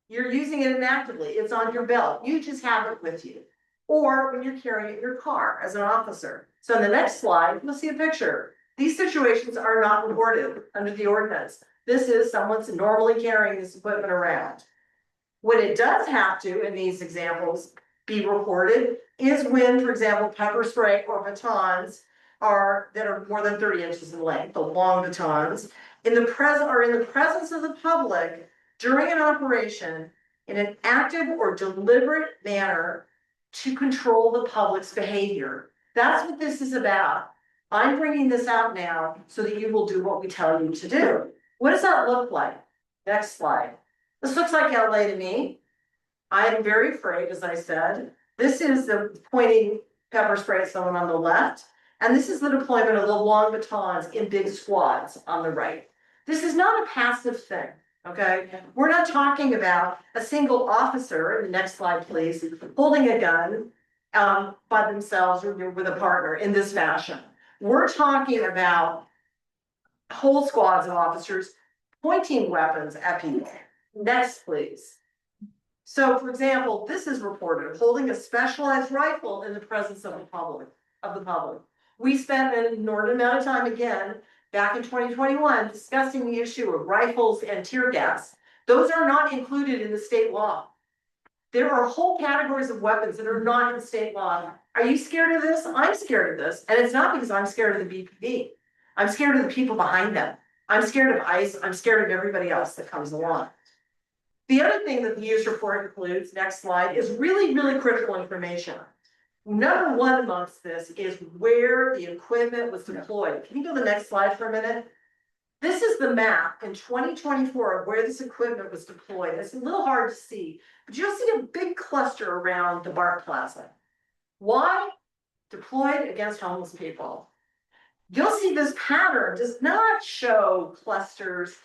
you're using it inactively, it's on your belt, you just have it with you. Or when you're carrying it in your car as an officer. So in the next slide, you'll see a picture. These situations are not reported under the ordinance. This is someone's normally carrying this equipment around. When it does have to, in these examples, be reported is when, for example, pepper spray or batons that are more than 30 inches in length, the long batons, in the presence of the public during an operation in an active or deliberate manner to control the public's behavior. That's what this is about. I'm bringing this out now so that you will do what we tell you to do. What does that look like? Next slide. This looks like LA to me. I am very afraid, as I said. This is the pointing pepper spray at someone on the left. And this is the deployment of the long batons in big squads on the right. This is not a passive thing, okay? We're not talking about a single officer, the next slide please, holding a gun by themselves or with a partner in this fashion. We're talking about whole squads of officers pointing weapons at people. Next, please. So, for example, this is reported holding a specialized rifle in the presence of the public. We spent an inordinate amount of time again back in 2021 discussing the issue of rifles and tear gas. Those are not included in the state law. There are whole categories of weapons that are not in state law. Are you scared of this? I'm scared of this. And it's not because I'm scared of the BPD. I'm scared of the people behind them. I'm scared of ICE. I'm scared of everybody else that comes along. The other thing that the use report includes, next slide, is really, really critical information. Number one amongst this is where the equipment was deployed. Can you go to the next slide for a minute? This is the map in 2024 of where this equipment was deployed. It's a little hard to see, but you'll see a big cluster around the BART Plaza. Why? Deployed against homeless people. You'll see this pattern does not show clusters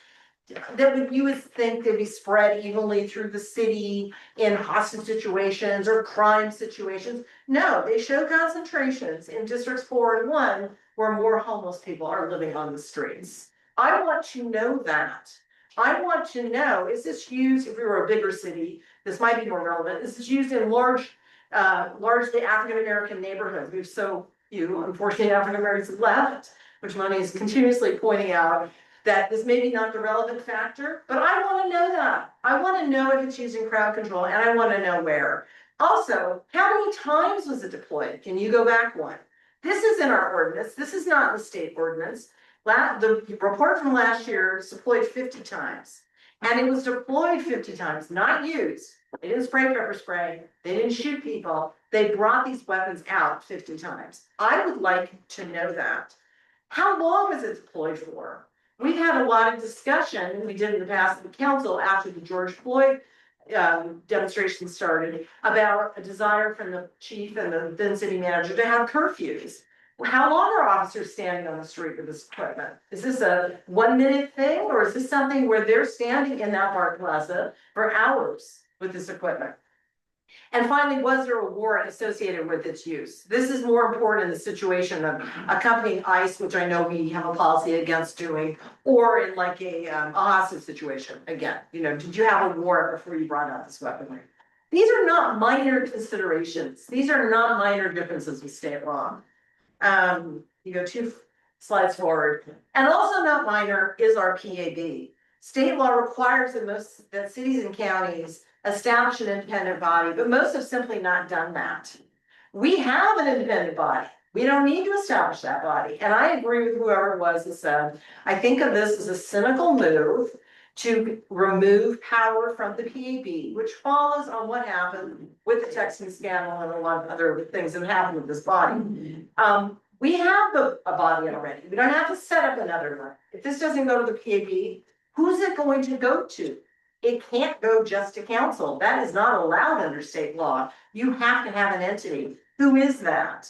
that you would think they'd be spread evenly through the city in hostage situations or crime situations. No, they show concentrations in districts 4 and 1 where more homeless people are living on the streets. I want to know that. I want to know, is this used, if we were a bigger city, this might be more relevant, is this used in largely African-American neighborhoods? We have so few, unfortunately, African-Americans left, which Moni is continuously pointing out that this may be not the relevant factor, but I want to know that. I want to know if it's used in crowd control, and I want to know where. Also, how many times was it deployed? Can you go back one? This is in our ordinance. This is not in the state ordinance. The report from last year was deployed 50 times. And it was deployed 50 times, not used. They didn't spray pepper spray. They didn't shoot people. They brought these weapons out 50 times. I would like to know that. How long was it deployed for? We've had a lot of discussion, we did in the past with the council after the George Floyd demonstration started about a desire from the chief and the then city manager to have curfews. How long are officers standing on the street with this equipment? Is this a 1 minute thing, or is this something where they're standing in that park plaza for hours with this equipment? And finally, was there a warrant associated with its use? This is more important in the situation of accompanying ICE, which I know we have a policy against doing, or in like a hostage situation. Again, you know, did you have a warrant before you brought out this weaponry? These are not minor considerations. These are not minor differences with state law. You go 2 slides forward, and also not minor is our PAB. State law requires that cities and counties establish an independent body, but most have simply not done that. We have an independent body. We don't need to establish that body. And I agree with whoever it was that said, I think of this as a cynical move to remove power from the PAB, which follows on what happened with the texting scandal and a lot of other things that happened with this body. We have a body already. We don't have to set up another one. If this doesn't go to the PAB, who's it going to go to? It can't go just to council. That is not allowed under state law. You have to have an entity. Who is that?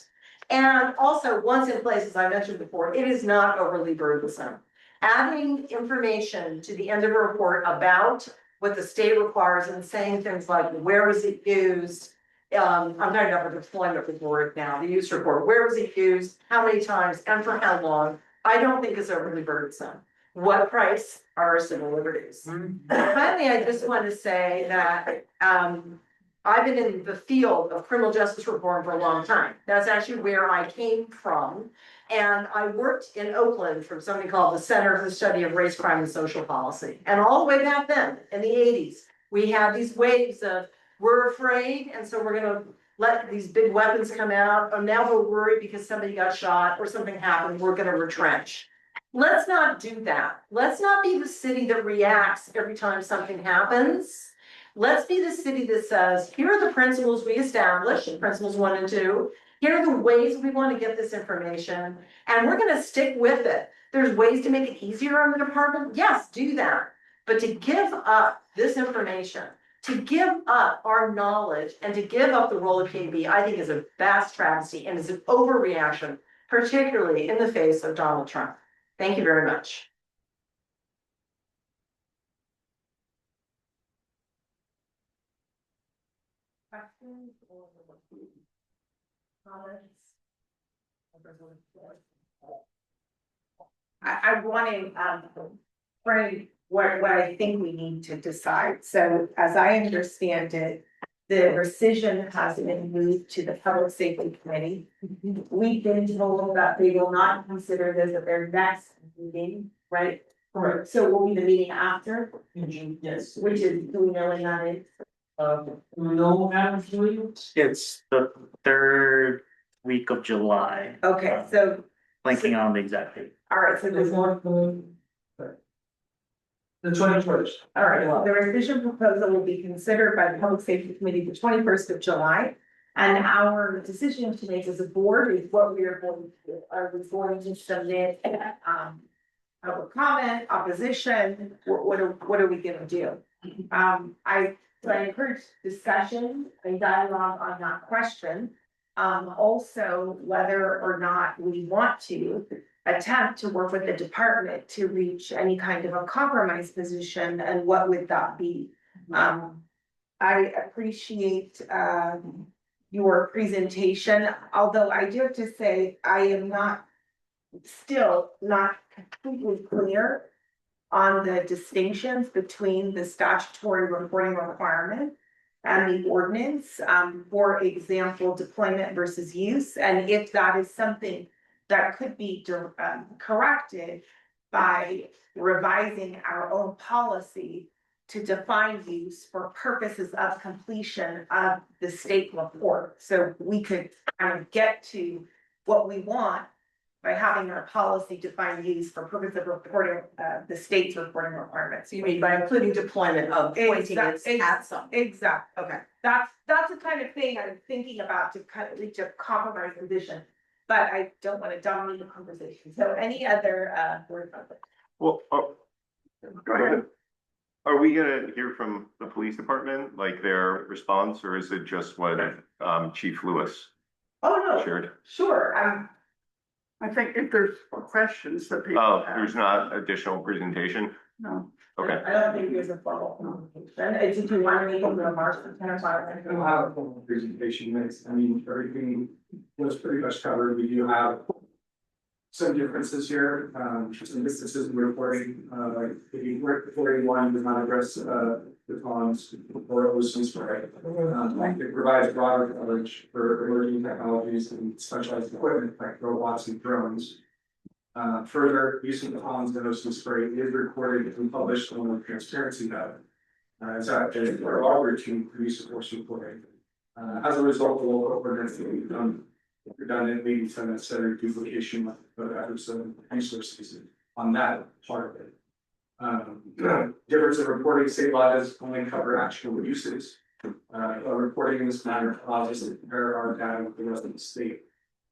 And also, once in place, as I mentioned before, it is not overly burdensome. Adding information to the end of a report about what the state requires and saying things like, where was it used? I'm talking about the deployment report now, the use report. Where was it used? How many times and for how long? I don't think is overly burdensome. What price are our civil liberties? Finally, I just want to say that I've been in the field of criminal justice reform for a long time. That's actually where I came from. And I worked in Oakland from something called the Center for the Study of Race, Crime, and Social Policy. And all the way back then, in the 80s, we had these waves of, we're afraid, and so we're gonna let these big weapons come out. Oh, now we're worried because somebody got shot or something happened, we're gonna retrench. Let's not do that. Let's not be the city that reacts every time something happens. Let's be the city that says, here are the principles we established, principles 1 and 2. Here are the ways we want to get this information, and we're going to stick with it. There's ways to make it easier on the department. Yes, do that. But to give up this information, to give up our knowledge, and to give up the role of PAB, I think is a vast travesty and is an overreaction, particularly in the face of Donald Trump. Thank you very much. Questions or comments? I want to frame what I think we need to decide. So as I understand it, the rescission has been moved to the Public Safety Committee. We've been told that they will not consider this at their next meeting, right? Correct. So it will be the meeting after? Yes. Which is, do we know when that is? No, actually. It's the 3rd week of July. Okay, so. Blanking on the exact date. All right, so there's more. The 21st. All right, well, the rescission proposal will be considered by the Public Safety Committee the 21st of July. And our decision to make as a board is what we are going to do. Are we going to submit public comment, opposition? What are we gonna do? I encourage discussion and dialogue on that question. Also, whether or not we want to attempt to work with the department to reach any kind of a compromise position, and what would that be? I appreciate your presentation, although I do have to say I am still not completely clear on the distinctions between the statutory reporting requirement and the ordinance, for example, deployment versus use, and if that is something that could be corrected by revising our own policy to define use for purposes of completion of the state report. So we could kind of get to what we want by having our policy define use for purpose of reporting the state's reporting requirements. You mean by including deployment of pointing it at something? Exactly. Okay. That's the kind of thing I'm thinking about to kind of reach a compromise position, but I don't want to dominate the conversation. So any other board members? Well, go ahead. Are we gonna hear from the police department, like their response, or is it just what Chief Lewis Oh, no, shared? sure, I think if there's questions that people Oh, have. there's not additional presentation? No. Okay. I don't think there's a formal communication. Did you want to make a remark to 10 or 5? I don't have a formal presentation, it's, I mean, everything was pretty much covered, we do have some differences here, some distances in reporting, like if you work 41 does not address, the ponds or ocean spray. It provides broader coverage for emerging technologies and specialized equipment like robots and drones. Further, use of the ponds and ocean spray is recorded and published on the transparency hub. It's actually for all routine produce of force reporting. As a result, the local ordinance that we've done redundant, maybe some unnecessary duplication of efforts and resources on that part of it. Difference in reporting state law does only cover actual uses. Reporting in this manner allows us to compare our data with the rest of the state.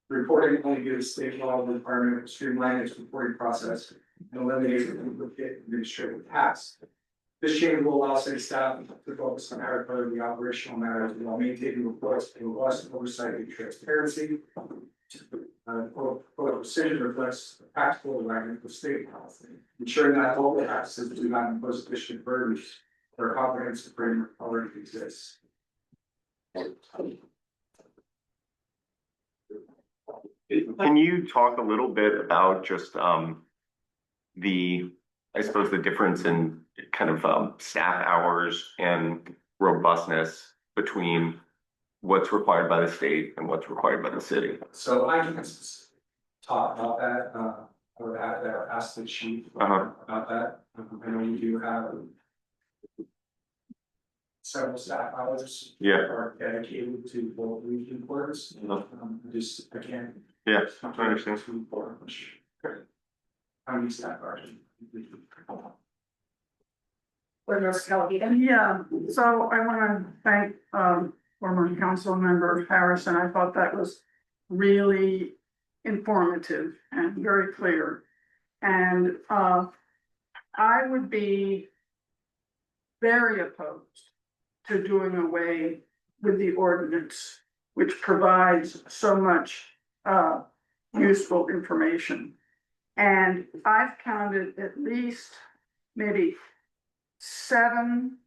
Reporting only gives state law the requirement to streamline its reporting process and eliminate the duplicate administrative tasks. This change will allow city staff to focus on the operational matters while maintaining reports and robust oversight and transparency. Decision reflects the practical alignment with state policy, ensuring that local practices do not impose additional burdens where a comprehensive framework already exists. Can you talk a little bit about just I suppose the difference in kind of staff hours and robustness between what's required by the state and what's required by the city? So I can talk about that, I would ask the chief about that. I know you do have several staff hours. Are dedicated to both region boards. I can't. Yeah, I understand. How many staff hours? Yeah, so I want to thank former council member Harrison. I thought that was really informative and very clear. And I would be very opposed to doing away with the ordinance, which provides so much useful information. And I've counted at least maybe 7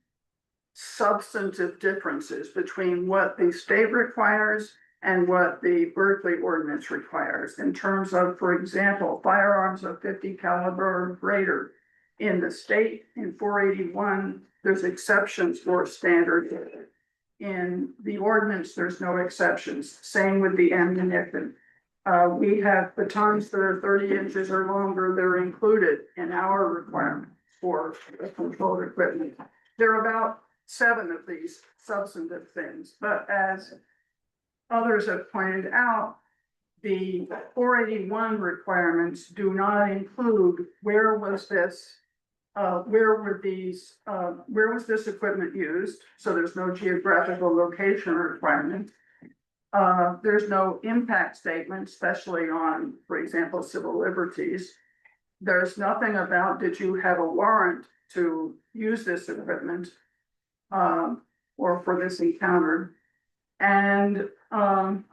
substantive differences between what the state requires and what the Berkeley ordinance requires in terms of, for example, firearms of 50 caliber or greater. In the state, in 481, there's exceptions for standard. In the ordinance, there's no exceptions. Same with the ammunition. We have batons that are 30 inches or longer, they're included in our requirement for controlled equipment. There are about 7 of these substantive things, but as others have pointed out, the 481 requirements do not include where was this equipment used, so there's no geographical location requirement. There's no impact statement, especially on, for example, civil liberties. There's nothing about, did you have a warrant to use this equipment or for this encounter? And from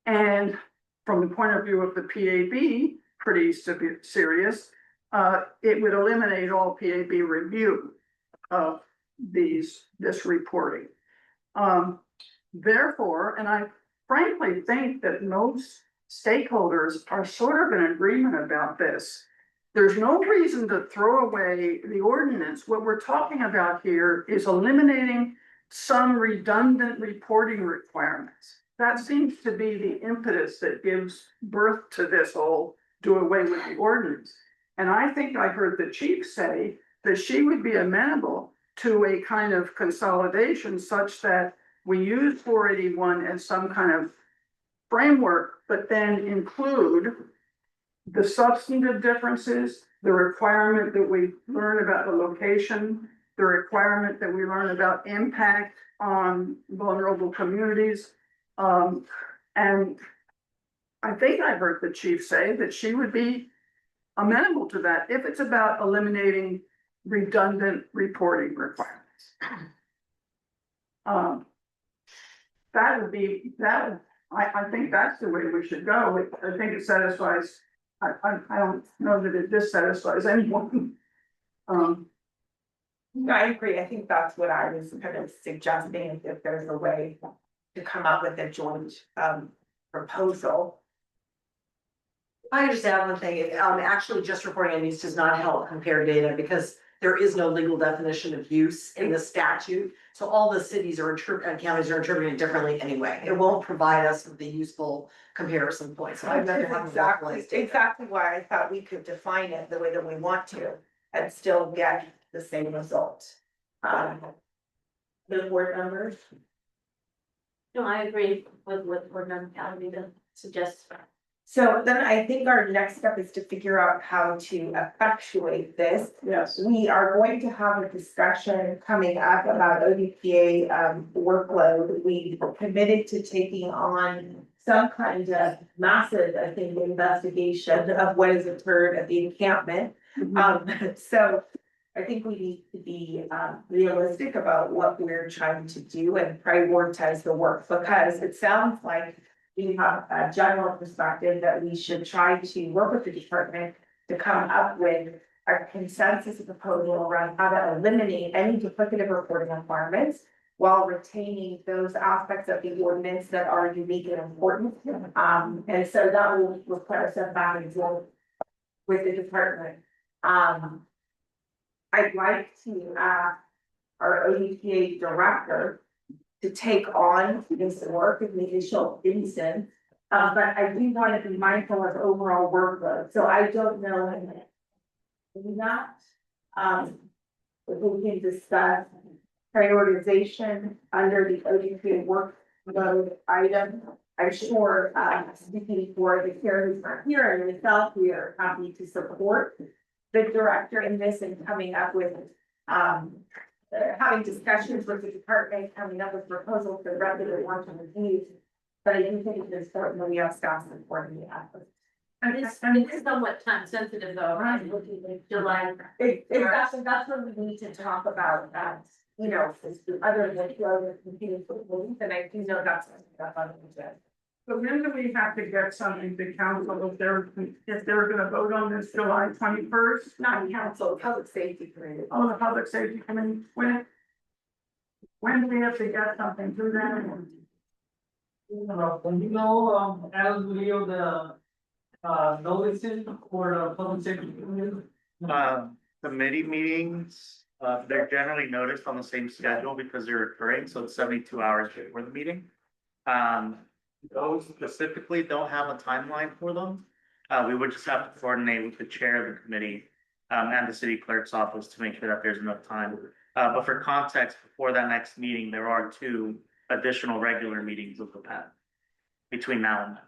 the point of view of the PAB, pretty serious, it would eliminate all PAB review of this reporting. Therefore, and I frankly think that most stakeholders are sort of in agreement about this. There's no reason to throw away the ordinance. What we're talking about here is eliminating some redundant reporting requirements. That seems to be the impetus that gives birth to this whole do away with the ordinance. And I think I heard the chief say that she would be amenable to a kind of consolidation such that we use 481 as some kind of framework, but then include the substantive differences, the requirement that we learn about the location, the requirement that we learn about impact on vulnerable communities. And I think I heard the chief say that she would be amenable to that if it's about eliminating redundant reporting requirements. That would be, I think that's the way we should go. I think it satisfies, I don't know that it dissatisfies anyone. No, I agree. I think that's what I was kind of suggesting, if there's a way to come up with a joint proposal. I understand one thing, actually just reporting on use does not help compare data because there is no legal definition of use in the statute. So all the cities are and counties are interpreting it differently anyway. It won't provide us with the useful comparison points. So I'd rather have Exactly why I thought we could define it the way that we want to and still get the same result. The board members. No, I agree with what we're going to suggest. So then I think our next step is to figure out how to effectuate this. Yes. We are going to have a discussion coming up about ODPA workload. We committed to taking on some kind of massive, I think, investigation of what has occurred at the encampment. So I think we need to be realistic about what we're trying to do and prioritize the work, because it sounds like we have a general perspective that we should try to work with the department to come up with a consensus proposal around how to eliminate any duplicative reporting requirements while retaining those aspects of the ordinance that are unique and important. And so that will require some back and forth with the department. I'd like to ask our ODPA director to take on this work in the initial instance. But I do want to be mindful of overall workload. So I don't know if we can discuss prioritization under the ODPA workload item. I'm sure, speaking for the chair who's not here and myself, we are happy to support the director in this and coming up with, having discussions with the department, coming up with proposals for the regular want to review. But I do think it's important that we have staff supporting the effort. It's somewhat time sensitive though, right? Looking like July. That's what we need to talk about, you know, other than other competing football, and I do know that's on the agenda. But when do we have to get something to council if they're gonna vote on this July 21st? Not council, public safety committee. Oh, the public safety committee, when do we have to get something to them? As we of the notices for the public safety committee. Committee meetings, they're generally noticed on the same schedule because they're recurring, so it's 72 hours before the meeting. Those specifically don't have a timeline for them. We would just have to coordinate with the chair of the committee and the city clerk's office to make sure that there's enough time. But for context, before that next meeting, there are 2 additional regular meetings of the PAB between now and then.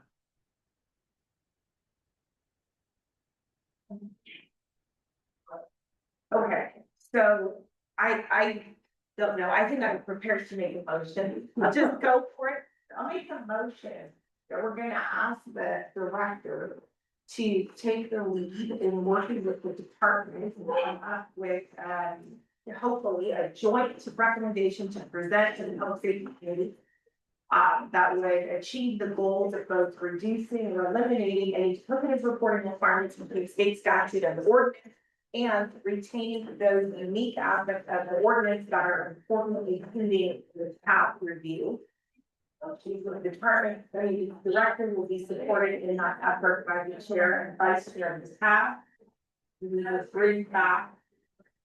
Okay, so I don't know. I think I'm prepared to make a motion. I'll just go for it. I'll make a motion that we're gonna ask the director to take the lead in working with the department and come up with hopefully a joint recommendation to present to the public safety committee. That would achieve the goals of both reducing or eliminating any duplicative reporting requirements between state statute and the ordinance, and retaining those unique aspects of the ordinance that are importantly included in the PAB review. The department, the director will be supported in that effort by the chair and vice chair of this PAB. We will bring back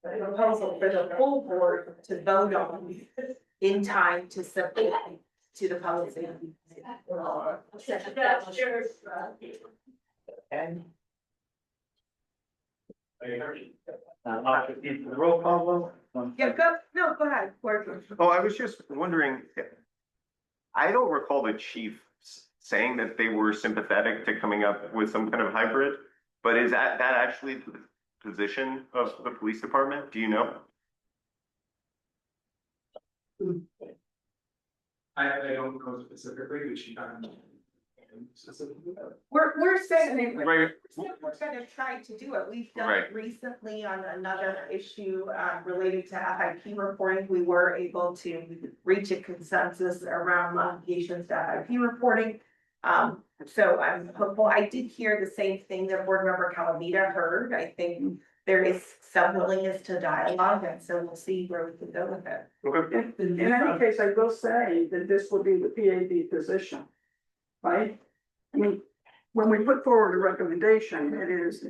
the proposal for the full board to vote on in time to submit to the public safety. And the roll call vote. yeah, go ahead. Oh, I was just wondering, I don't recall the chief saying that they were sympathetic to coming up with some kind of hybrid, but is that actually the position of the police department? Do you know? I don't know specifically, but she We're saying, Right. we're gonna try to do it. We've done Right. it recently on another issue, related to FIP reporting. We were able to reach a consensus around modifications to FIP reporting. So I'm hopeful. I did hear the same thing that board member Calavita heard. I think there is some willingness to dialogue, and so we'll see where we can go with it. In any case, I will say that this will be the PAB position, right? I mean, when we put forward a recommendation, it is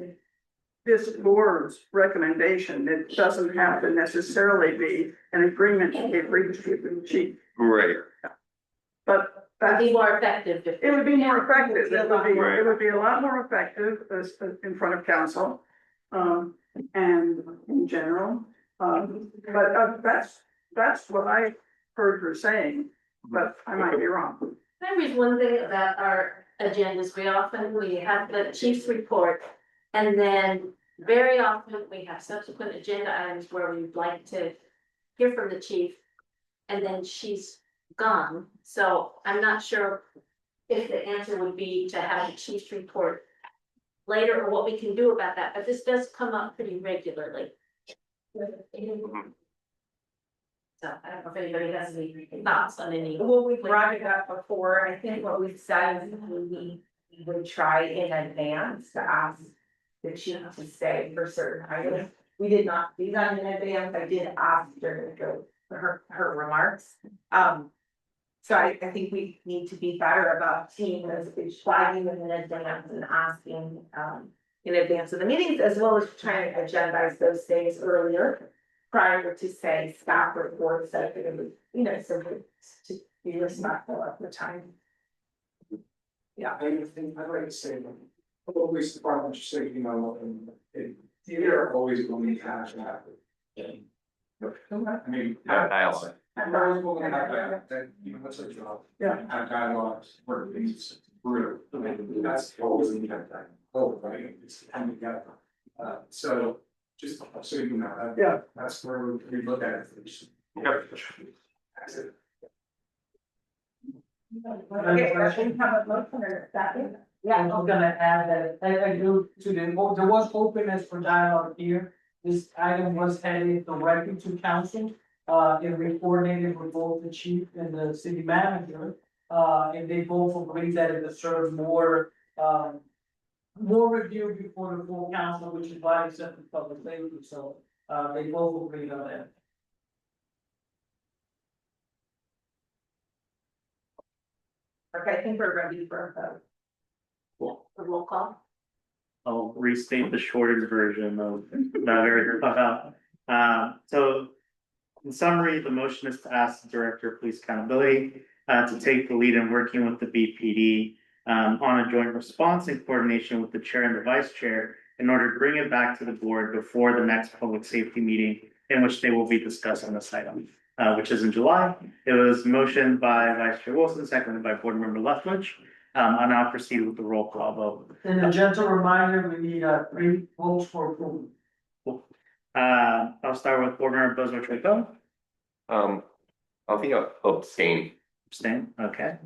this board's recommendation. It doesn't have to necessarily be an agreement to be reached with the chief. Right. But It'd be more effective. it would be more effective. Right. It would be a lot more effective as in front of council. And in general, but that's what I heard her saying, but I might be wrong. There is one thing about our agendas, we have the chief's report. And then very often we have subsequent agenda items where we'd like to hear from the chief. And then she's gone, so I'm not sure if the answer would be to have the chief's report later or what we can do about that, but this does come up pretty regularly. So I don't know if anybody has any thoughts on any. Well, we brought it up before. I think what we've said is we would try in advance to ask the chief to stay for certain items. We did not do that in advance. I did ask her to go her remarks. So I think we need to be better about seeing those, flagging them in advance and asking, in advance of the meetings, as well as trying to agendize those things earlier. Prior to say staff reports that it was, so to be respectful of the time. Yeah. I think I'd like to say, the police department should say, they're always going to have that. I mean. Dialogue. I'm always going to have that, that's our job. Yeah. Have dialogues where it's brutal. I mean, that's always in that. Oh, right, it's time to get. So just so you know, Yeah. that's where we look at it. Yep. That's it. Okay, I think have a motion or second. I'm gonna add that, I do to there was openness for dialogue here. This item was headed directly to council. It was coordinated with both the chief and the city manager. And they both agreed that it deserved more review before the full council, which is why it's set the public safety, so, they both agreed on that. Okay, I think we're ready for a roll call. I'll restate the shortened version of that area. So in summary, the motion is to ask the Director of Police Accountability to take the lead in working with the BPD on a joint response in coordination with the chair and the vice chair in order to bring it back to the board before the next public safety meeting in which they will be discussing this item, which is in July. It was motioned by Vice Chair Wilson, seconded by Board Member Lethbridge. I'll now proceed with the roll call vote. And a gentle reminder, we need 3 votes for approval. I'll start with Board Member Bozo Trico. I think I'll abstain. Abstain, okay.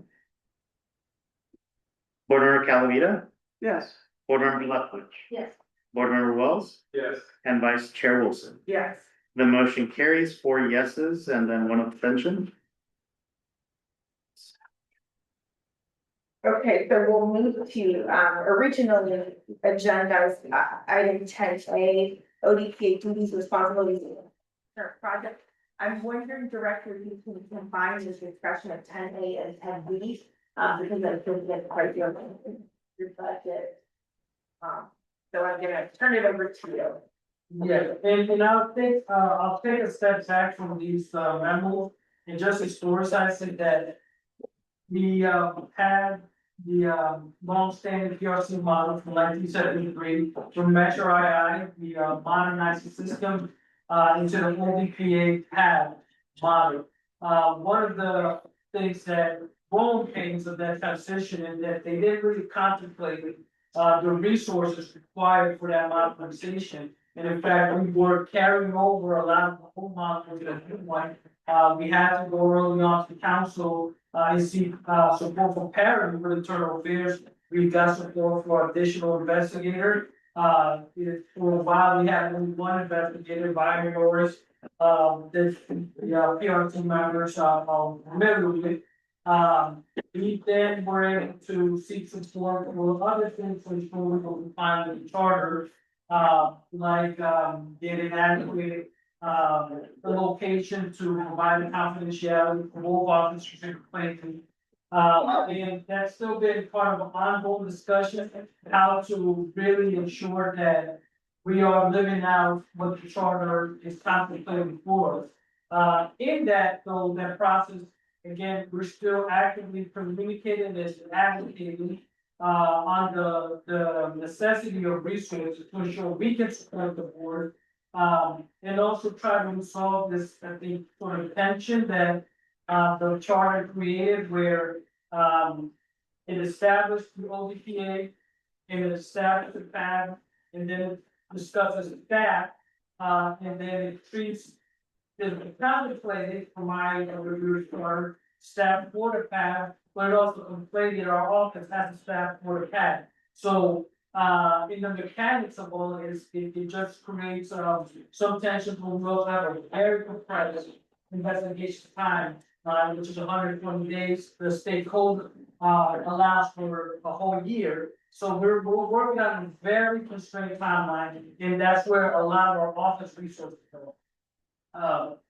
Board Member Calavita, Yes. Board Member Lethbridge, Yes. Board Member Wells, Yes. and Vice Chair Wilson. Yes. The motion carries 4 yeses and then 1 abstention. Okay, so we'll move to, originally agenda's item 10A, ODPA duties, responsibilities, and project. I'm wondering, Director, if you can combine this discussion of 10A and 10B, because I think that's quite different. Your budget. So I'm gonna turn it over to you. Yeah, and I'll take a step back from these memos and just historicize that we had the long-standing PRC model from 1973 to Metro II, we modernized the system into the ODPA PAB model. One of the things that growing pains of that transition is that they didn't really contemplate the resources required for that modernization. And in fact, we were carrying over a lot of the old model to the new one We had to go early on to council, and seek, support for parent for internal affairs. We got support for additional investigator. For a while, we had only one investigator, Byron Norris. The PR team members, familiar with it. We then were able to seek support for other things which were confined with the charter. Like, getting adequate, the location to provide the confidentiality for both officers and complainants. And that's still been part of an ongoing discussion, how to really ensure that we are living out what the charter is contemplating for us. In that, though, that process, again, we're still actively communicating this, advocating on the necessity of resources to ensure we can support the board. And also try to resolve this, I think, sort of tension that the charter created where it established the ODPA and it established the PAB and then it discusses staff, and then it treats it contemplated for my review for staff for the PAB, but it also conflated our office as a staff for the PAB. So in the mechanics of all this, it just creates some tension when we also have a very compressed investigation time, which is 120 days. The state code allows for a whole year. So we're working on a very constrained timeline, and that's where a lot of our office resources go.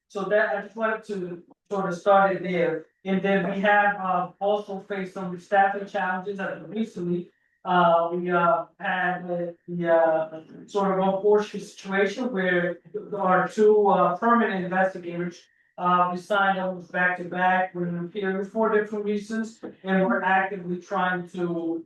So that I just wanted to sort of start it there. And then we have also faced some staffing challenges as of recently. We had the sort of unfortunate situation where our two permanent investigators we signed up back to back with an period for different reasons, and we're actively trying to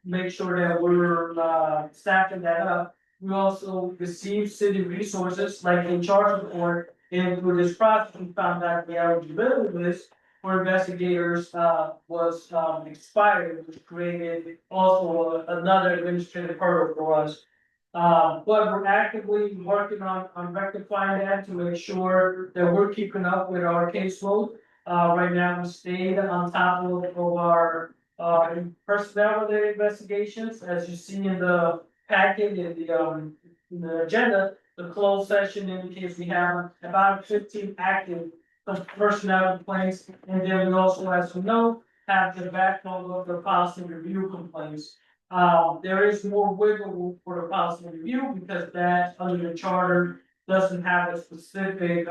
make sure that we're staffing that up. We also received city resources like HR support, and through this process, we found out the eligibility list for investigators was expired, which created also another administrative hurdle for us. But we're actively working on rectifying that to make sure that we're keeping up with our caseload. Right now, we stayed on top of our personnel related investigations, as you see in the packet in the agenda. The closed session indicates we have about 15 active personnel complaints, and then we also, as you know, have the backlog of the policy review complaints. There is more wiggle room for the policy review because that under the charter doesn't have a specific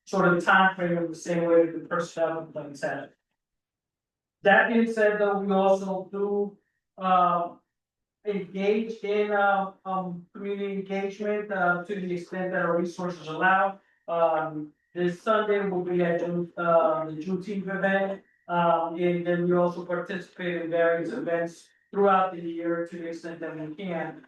sort of time frame in the same way that the personnel complaints have. That being said, though, we also do engage in community engagement to the extent that our resources allow. This Sunday will be at the Juneteenth event, and then we also participate in various events throughout the year to the extent that we can.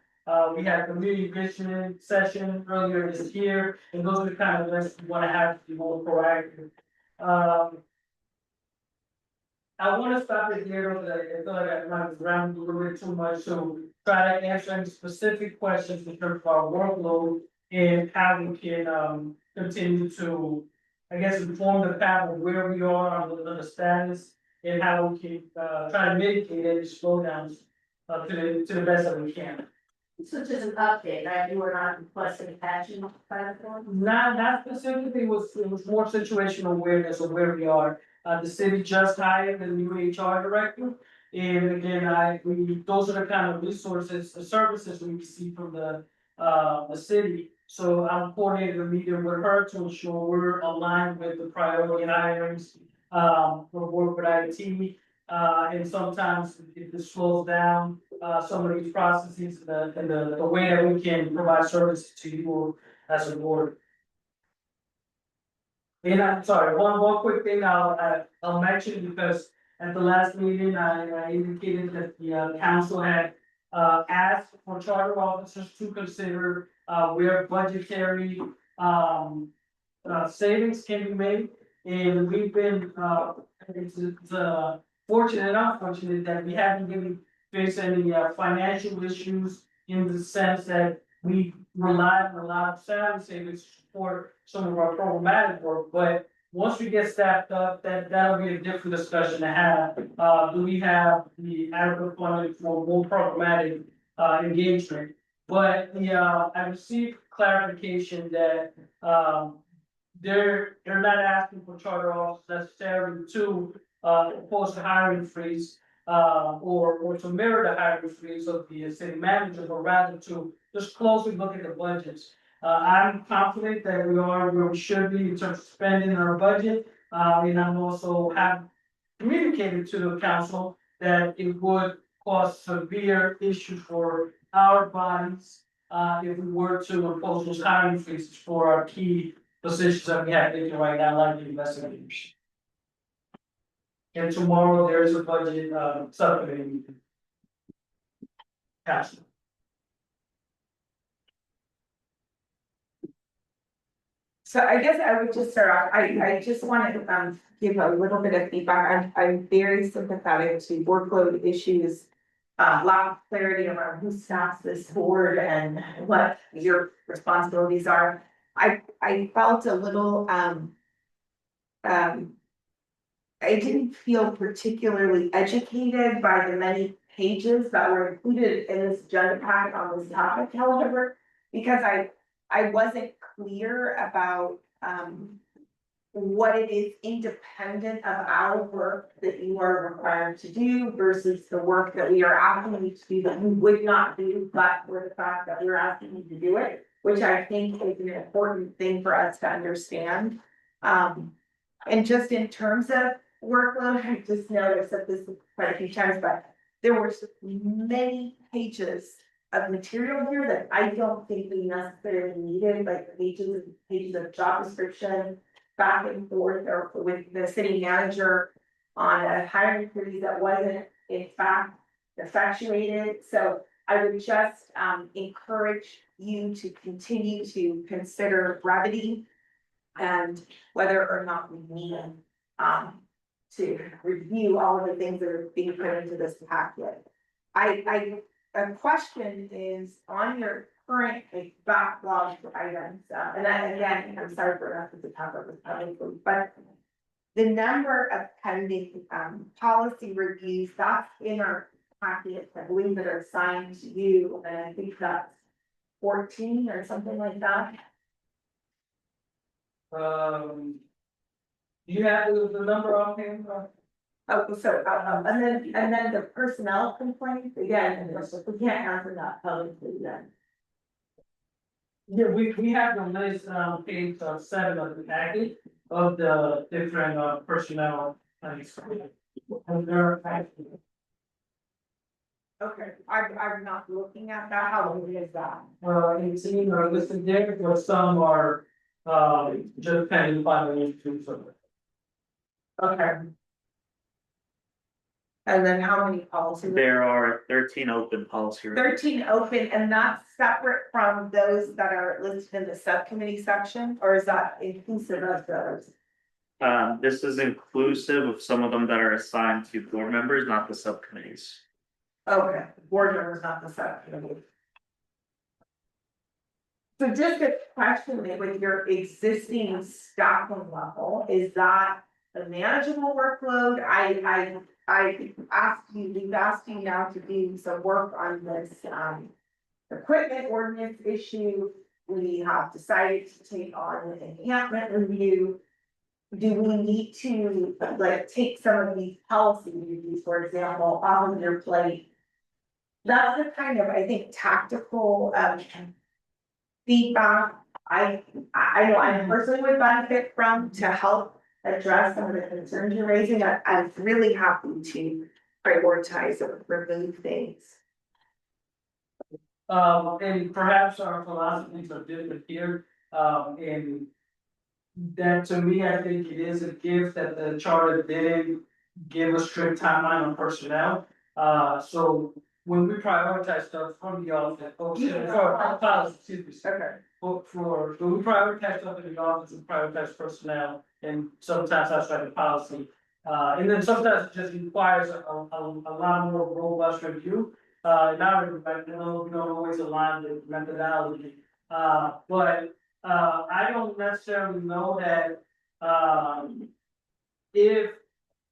We had a community engagement session earlier this year, and those are the kind of events we want to have to be more proactive. I want to stop it here, but I feel like I might rambled a little bit too much, so try to answer any specific questions in terms of our workload and how we can continue to, I guess, inform the panel where we are on the status and how we can try to mitigate any slowdowns to the best that we can. So just an update, right? You were not requesting action platform? Not specifically, it was more situational awareness of where we are. The city just hired a new HR director. And again, those are the kind of resources, services we receive from the city. So I'm coordinating a meeting with her to ensure we're aligned with the priority items, for work with IT. And sometimes if it slows down, some of these processes and the way that we can provide services to you as a board. And I'm sorry, one quick thing I'll mention, because at the last meeting, I indicated that the council had asked for charter officers to consider where budgetary savings can be made. And we've been it's fortunate and unfortunate that we haven't really faced any financial issues in the sense that we rely on a lot of salary savings for some of our problematic work, but once we get staffed up, that'll be a different discussion to have. Do we have the adequate funding for more programmatic, engagement? But I received clarification that, they're not asking for charter officers necessarily to, oppose the hiring freeze, or to mirror the hiring freeze of the city manager, but rather to just closely look at the budgets. I'm confident that we are where we should be in terms of spending our budget, and I'm also have communicated to the council that it would cause severe issues for our bodies, if we were to impose those hiring freezes for our key positions that we have taken right now, like the investigators. And tomorrow there is a budget, subcommittee meeting. Council. So I guess I would just start off, I just wanted to give a little bit of feedback. I'm very sympathetic to workload issues. Lack of clarity around who staffs this board and what your responsibilities are. I felt a little I didn't feel particularly educated by the many pages that were included in this agenda pack on this topic, however, because I wasn't clear about what it is independent of our work that you are required to do versus the work that we are asking you to do that you would not do, but for the fact that we're asking you to do it, which I think is an important thing for us to understand. And just in terms of workload, I just noticed that this is quite a few times, but there were many pages of material here that I don't think we necessarily needed, like pages of job description, back and forth or with the city manager on a hiring freeze that wasn't in fact effectuated. So I would just encourage you to continue to consider brevity and whether or not we need to review all of the things that are being put into this packet. A question is on your current backlog items, and again, I'm sorry for not to talk about this publicly, but the number of pending policy reviews, that's in our packet, I believe that are assigned to you, and I think that's 14 or something like that. Do you have the number on hand? Oh, so, and then the personnel complaints, again, we can't answer that publicly then. Yeah, we have the list, page 7 of the packet of the different, personnel. And they're actually, Okay, I'm not looking at that, how long is that? 18 are listed there, but some are, just pending final issues. Okay. And then how many policies? There are 13 open policy reviews. 13 open, and that's separate from those that are listed in the subcommittee section, or is that inclusive of those? This is inclusive of some of them that are assigned to board members, not the subcommittees. Okay, board members, not the subcommittee. So just a question, with your existing staffing level, is that a manageable workload? I asked you, we've asked you now to do some work on this equipment ordinance issue. We have decided to take on an enhancement review. Do we need to like take some of these policy reviews, for example, off of your plate? That's the kind of, I think, tactical feedback I know I personally would benefit from to help address some of the concerns you're raising. I'm really happy to prioritize or remove things. And perhaps our philosophies are different here, and that to me, I think it is a gift that the charter didn't give a strict timeline on personnel. So when we prioritize stuff from the office, when we prioritize stuff in the office, we prioritize personnel, and sometimes outside the policy. And then sometimes it just requires a lot more robust review. Now, we don't always align with methodology. I don't necessarily know that, if,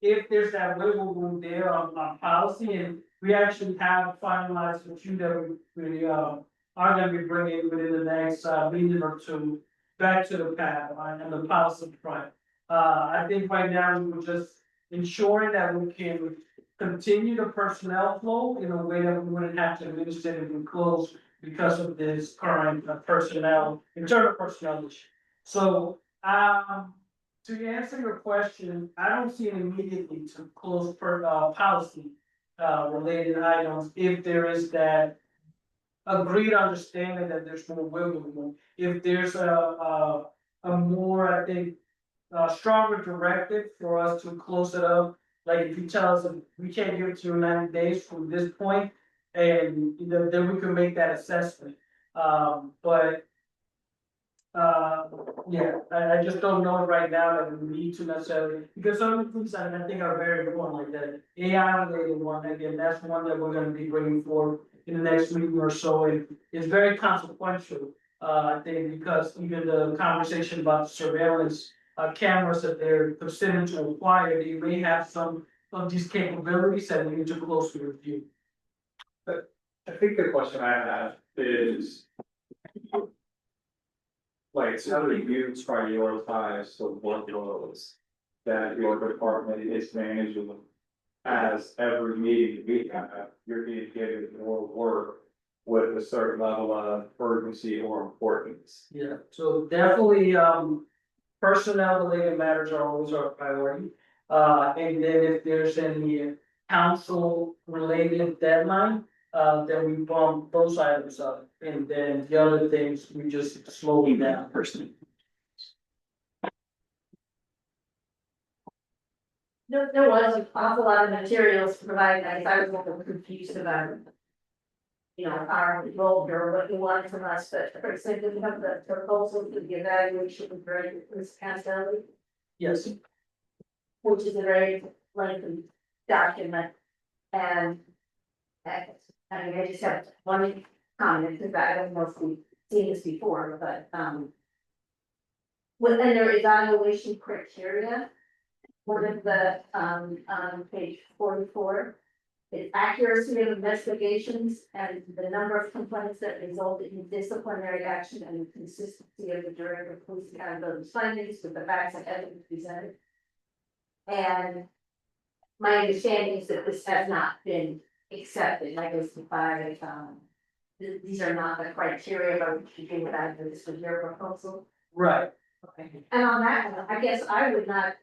there's that wiggle room there on policy, and we actually have finalized a few that we are gonna be bringing within the next, meeting or two back to the PAB and the policy front. I think right now we're just ensuring that we can continue the personnel flow in a way that we wouldn't have to administratively close because of this current internal personnel issue. So, to answer your question, I don't see it immediately to close policy, related items if there is that agreed understanding that there's more wiggle room. If there's a more, I think, stronger directive for us to close it up. Like if you tell us that we can't give it to you in 90 days from this point, and then we can make that assessment. But yeah, I just don't know right now that we need to necessarily, because some of the things that I think are very important, like that AI related one, again, that's one that we're gonna be bringing forward in the next week or so, and it's very consequential. I think because even the conversation about surveillance cameras that they're considering to acquire, they may have some of these capabilities that we need to closely review. But I think the question I have is, like, how do you prioritize the workloads that your department is managing? As every meeting we have, you're being given more work with a certain level of urgency or importance. Yeah, so definitely, personnel related matters are always our priority. And then if there's any council related deadline, then we bump those items up. And then the other things, we just slow it down personally. There was an awful lot of materials provided, I was a little confused about. You know, our role or what you wanted from us, but for example, we have the proposal for the evaluation of very accountability. Yes. Which is a very lengthy document, and. I mean, I just have one comment, because I don't know if we've seen this before, but, within their evaluation criteria. One of the, on page 44. Is accuracy of investigations and the number of complaints that resulted in disciplinary action and the consistency of the director of police accountability findings with the facts and evidence presented. And my understanding is that this has not been accepted, I guess, by, these are not the criteria by which you can evaluate this with your proposal. Right. Okay. And on that one, I guess I would not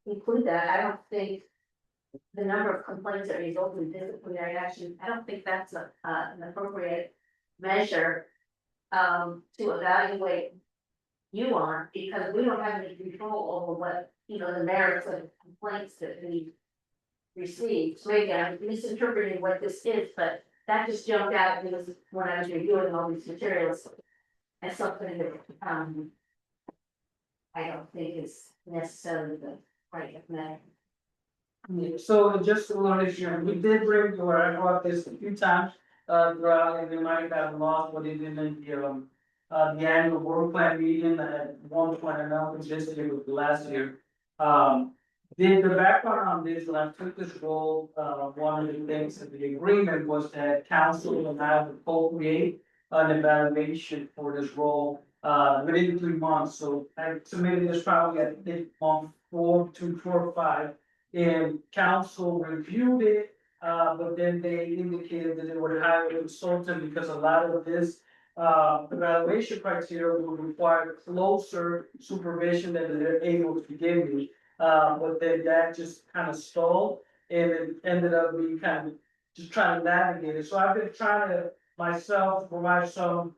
include that. I don't think the number of complaints that result in disciplinary action, I don't think that's an appropriate measure to evaluate you on, because we don't have any control over what, the merits of complaints that we receive. So maybe I'm misinterpreting what this is, but that just jumped out because when I was reviewing all these materials as something that I don't think is necessarily the right measure. Yeah, so just a little issue, we did bring, or I brought this a few times, throughout, and we might have lost what it in the annual work plan meeting at one point, I know, which this year was last year. The background on this, when I took this role, one of the things of the agreement was that council and I would co-create an evaluation for this role, within 3 months, so I submitted this probably at month 4 to 4 or 5. And council reviewed it, but then they indicated that they would hire a consultant because a lot of this evaluation criteria would require closer supervision than they're able to give me. But then that just kind of stalled, and it ended up being kind of just trying to navigate it. So I've been trying to myself provide some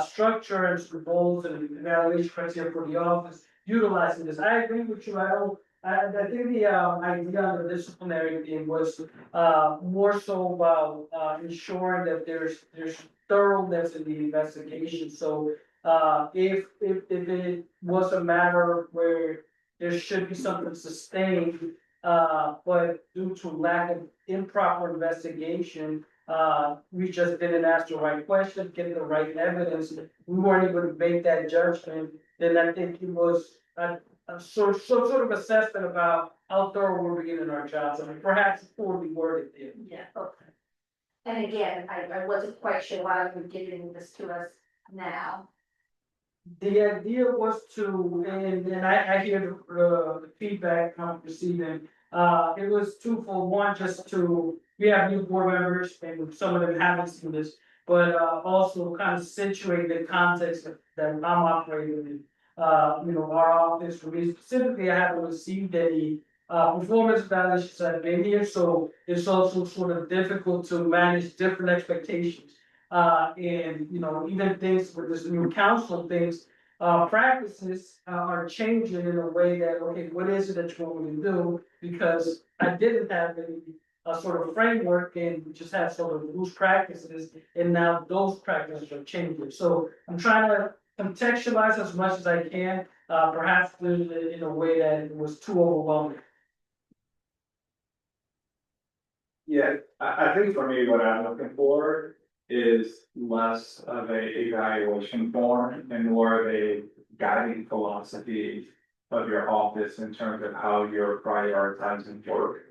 structure and some goals and evaluation criteria for the office utilizing this. I agree with you. I think the idea on the disciplinary thing was more so about ensuring that there's thoroughness in the investigation. So if it was a matter where there should be something sustained, but due to lack of improper investigation. We just didn't ask the right question, get the right evidence, we weren't able to make that judgment, then I think it was a sort of assessment about how thorough we're being in our jobs, I mean, perhaps poorly worded there. Yeah, okay. And again, I wasn't quite sure why you're giving this to us now. The idea was to, and I hear the feedback I'm receiving, it was twofold, one, just to, we have new board members, and some of them haven't seen this, but, also kind of situate the context that I'm operating in. Our office, for me specifically, I haven't received any, performance evaluations I've been here, so it's also sort of difficult to manage different expectations. And, even things with this new council, things, practices are changing in a way that, okay, what is it that you want me to do? Because I didn't have any, sort of framework and we just had sort of loose practices, and now those practices are changing. So I'm trying to contextualize as much as I can, perhaps in a way that it was too overwhelming. Yeah, I think for me, what I'm looking for is less of a evaluation form and more of a guiding philosophy of your office in terms of how you're prioritizing work.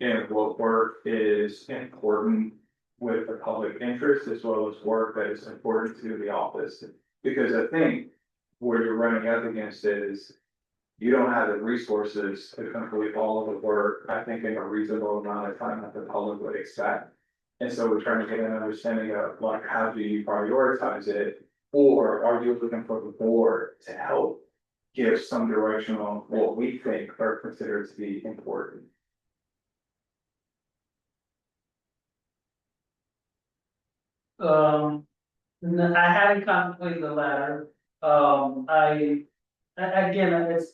And what work is important with the public interest as well as work that is important to the office. Because I think what you're running up against is you don't have the resources to complete all of the work, I think, in a reasonable amount of time that the public would expect. And so we're trying to get an understanding of like, how do you prioritize it? Or are you looking for the board to help give some direction on what we think are considered to be important? I hadn't contemplated the latter. Again, it's,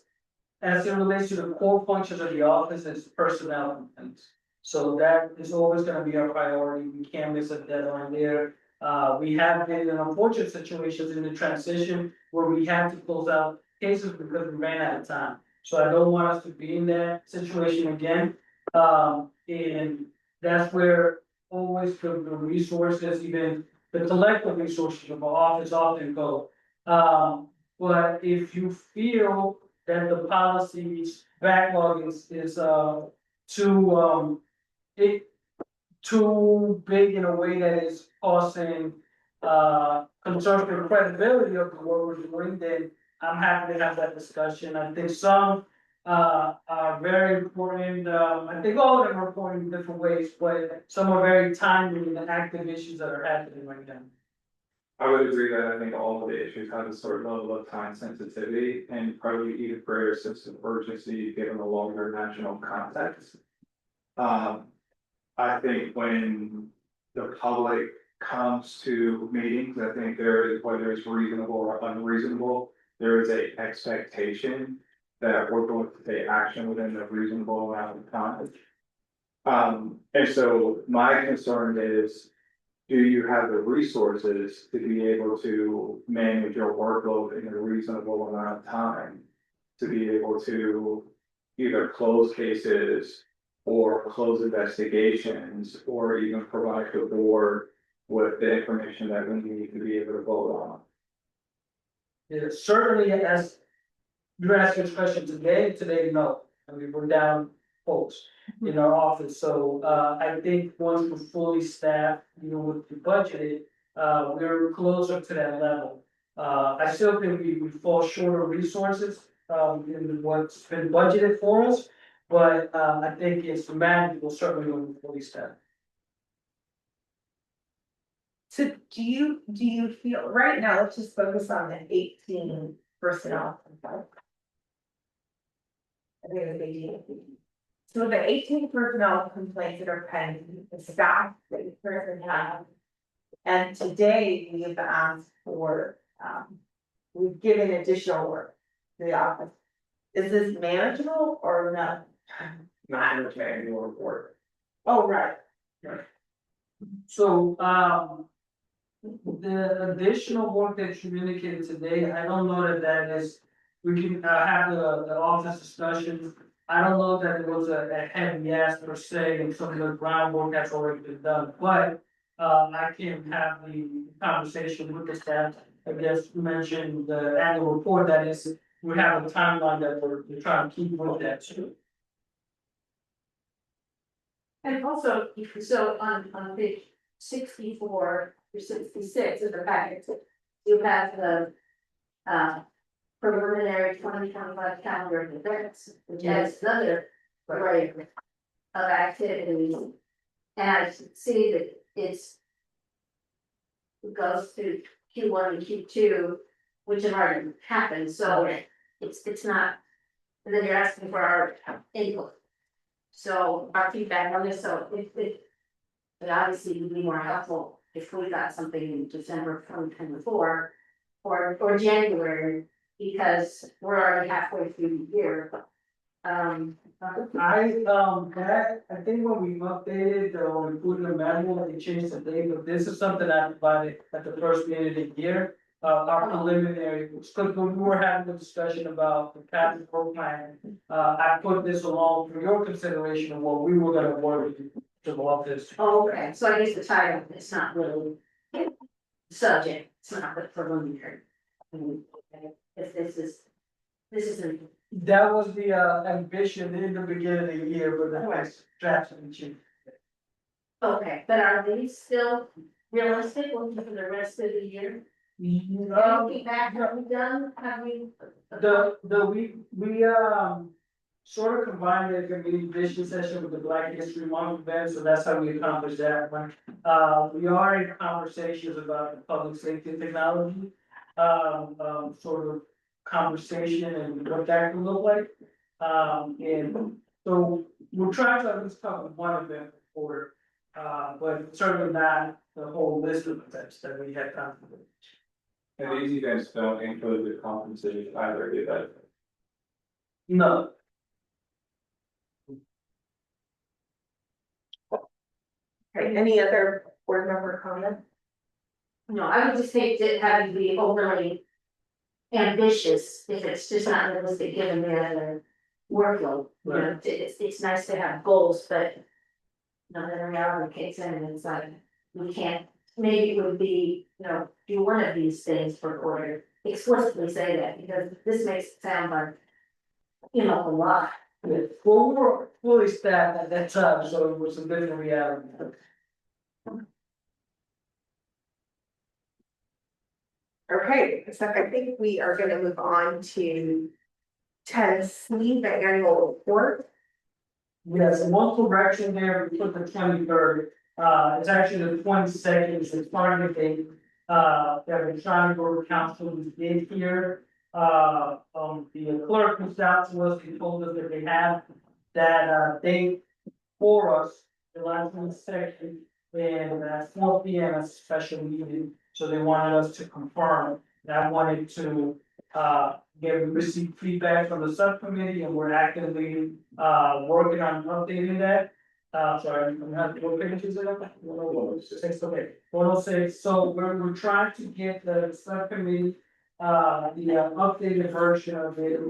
as it relates to the core functions of the office, it's personnel and things. So that is always gonna be our priority. We can't miss a deadline there. We have been in unfortunate situations in the transition where we had to close out cases because we ran out of time. So I don't want us to be in that situation again. And that's where always the resources, even the collective resources of our office often go. But if you feel that the policy's backlog is too big in a way that is causing concern for the credibility of the work we're doing, then I'm happy to have that discussion. I think some are very important. I think all of them are important in different ways, but some are very timely and active issues that are happening right now. I would agree that I think all of the issues have a certain level of time sensitivity and probably even greater sense of urgency given the longer national context. I think when the public comes to meetings, I think there is, whether it's reasonable or unreasonable, there is a expectation that we're going to take action within a reasonable amount of time. And so my concern is, do you have the resources to be able to manage your workload in a reasonable amount of time? To be able to either close cases or close investigations, or even provide the board with the information that we need to be able to vote on? Yeah, certainly, as you're asking this question today, no. I mean, we're down folks in our office, so I think once we're fully staffed, with the budgeted, we're closer to that level. I still think we fall short of resources in what's been budgeted for us, but I think it's manageable, certainly when we're fully staffed. So do you feel, right now, let's just focus on the 18 personnel. So the 18 personnel complaints that are pending, the staff that you currently have. And today we have asked for, we've given additional work to the office. Is this manageable or not? Not in the annual report. Oh, right. So, the additional work that you indicated today, I don't know that is, we can have the office discussions. I don't know that it was a heavy ask per se, and some of the groundwork that's already been done, but. I can have the conversation with the staff. I guess you mentioned the annual report, that is, we have a timeline that we're trying to keep with that too. And also, so on page 64 or 66 of the packet, you have the preliminary 2025 calendar of events, which adds another array of activities. And I see that it goes to Q1 and Q2, which have already happened, so it's not, and then you're asking for our input. So our feedback on this, so it obviously would be more helpful if we got something in December of 2024 or January, because we're already halfway through the year. I think when we updated or we put in the manual, they changed the date, but this is something I provided at the first meeting of the year. Our preliminary, because when we were having a discussion about the capital plan, I put this along for your consideration of what we were gonna work to go this. Oh, okay, so I guess the title, it's not really subject, it's not the preliminary. If this isn't. That was the ambition in the beginning of the year, but that was drastically changed. Okay, but are these still realistic looking for the rest of the year? Any feedback have we done, have we? We sort of combined the community vision session with the Black History Month event, so that's how we accomplished that one. We are in conversations about the public safety technology, sort of conversation and what that could look like. And so we're trying to at least cover one event for, but certainly not the whole list of events that we had contemplated. And these events don't include the conferences either, do they? No. Okay, any other board member comment? No, I would just hate to have you be overly ambitious if it's just not realistic given the other workload. You know, it's nice to have goals, but not in reality kicks in and it's like, we can't, maybe it would be, do one of these things per quarter. Explicitly say that, because this makes it sound like, a lot. Well, we were fully staffed at that time, so it was a different reality. Okay, so I think we are gonna move on to 10C, the annual report. Yes, and one correction there, we put the 23rd, it's actually the 22nd, it's the target date. That we're trying to go to council, we did here. The clerk reached out to us, he told us that they have that date for us, July 22nd, and at 4 P.M. a special meeting. So they wanted us to confirm, and I wanted to receive feedback from the subcommittee, and we're actively working on updating that. Sorry, I'm not, what page is it? 106, okay, 106, so we're trying to get the subcommittee the updated version of it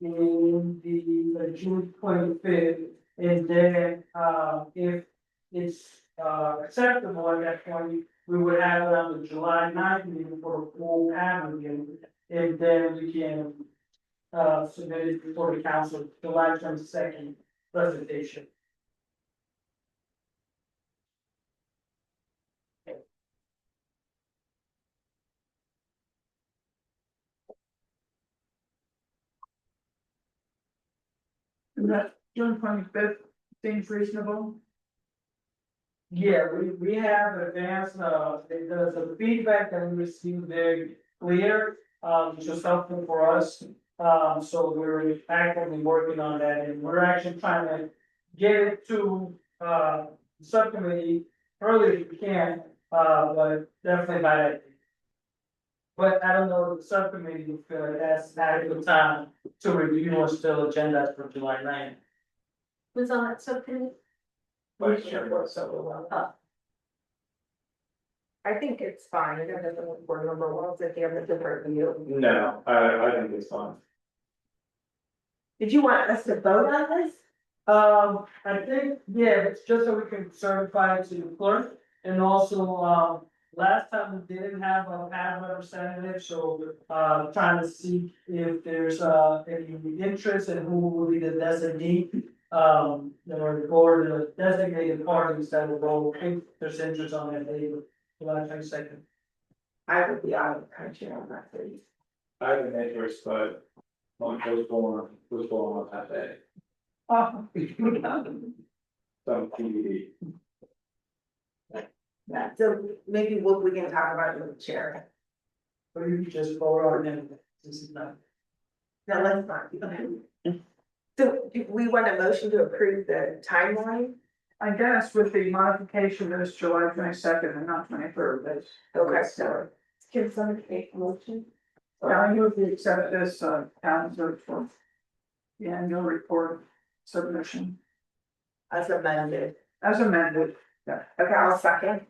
in the June 25th, and then if it's acceptable at that point, we would have it on the July 9th meeting for a full PAB review, and then we can submit it before the council, July 22nd presentation. And that June 25th seems reasonable. Yeah, we have advanced, the feedback that we received very clear, which was helpful for us. So we're actively working on that, and we're actually trying to get it to, subcommittee early if we can, but definitely by that. But I don't know if the subcommittee will feel it has adequate time to review or still agenda for July 9th. Who's on that subcommittee? I think it's fine, it doesn't look board member ones if you have a different view. No, I think it's fine. Did you want us to vote on this? I think, yeah, it's just so we can certify it to the clerk, and also, last time we didn't have a PAB representative, so, trying to see if there's, any interest and who will be the designee. Or the designated parties that will go, if there's interest on that day, July 22nd. I would be out of the country on that day. I have an interest, but was born on that day, Oh. so TBD. Yeah, so maybe we can talk about it with the chair. Or you can just vote on it, this is not. No, let's not. Okay. So do we want a motion to approve the timeline? I guess with the modification that it's July 22nd and not 23rd, that's. Okay, so can somebody make a motion? Yeah, I move we accept this, calendar for the annual report submission As amended. as amended. Yeah. Okay, I'll second.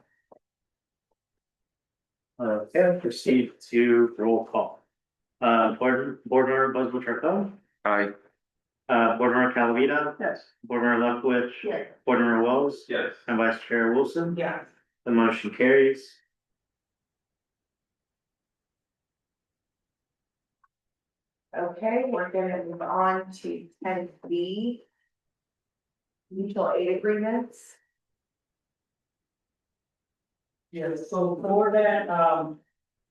And proceed to roll call. Board Member Buzz Aye. Board Member Calavita, Yes. Board Member Lefkovich. Yes. Board Member Wells. Yes. And Vice Chair Wilson. Yeah. The motion carries. Okay, we're gonna move on to 10B. Mutual aid agreements. Yeah, so for that,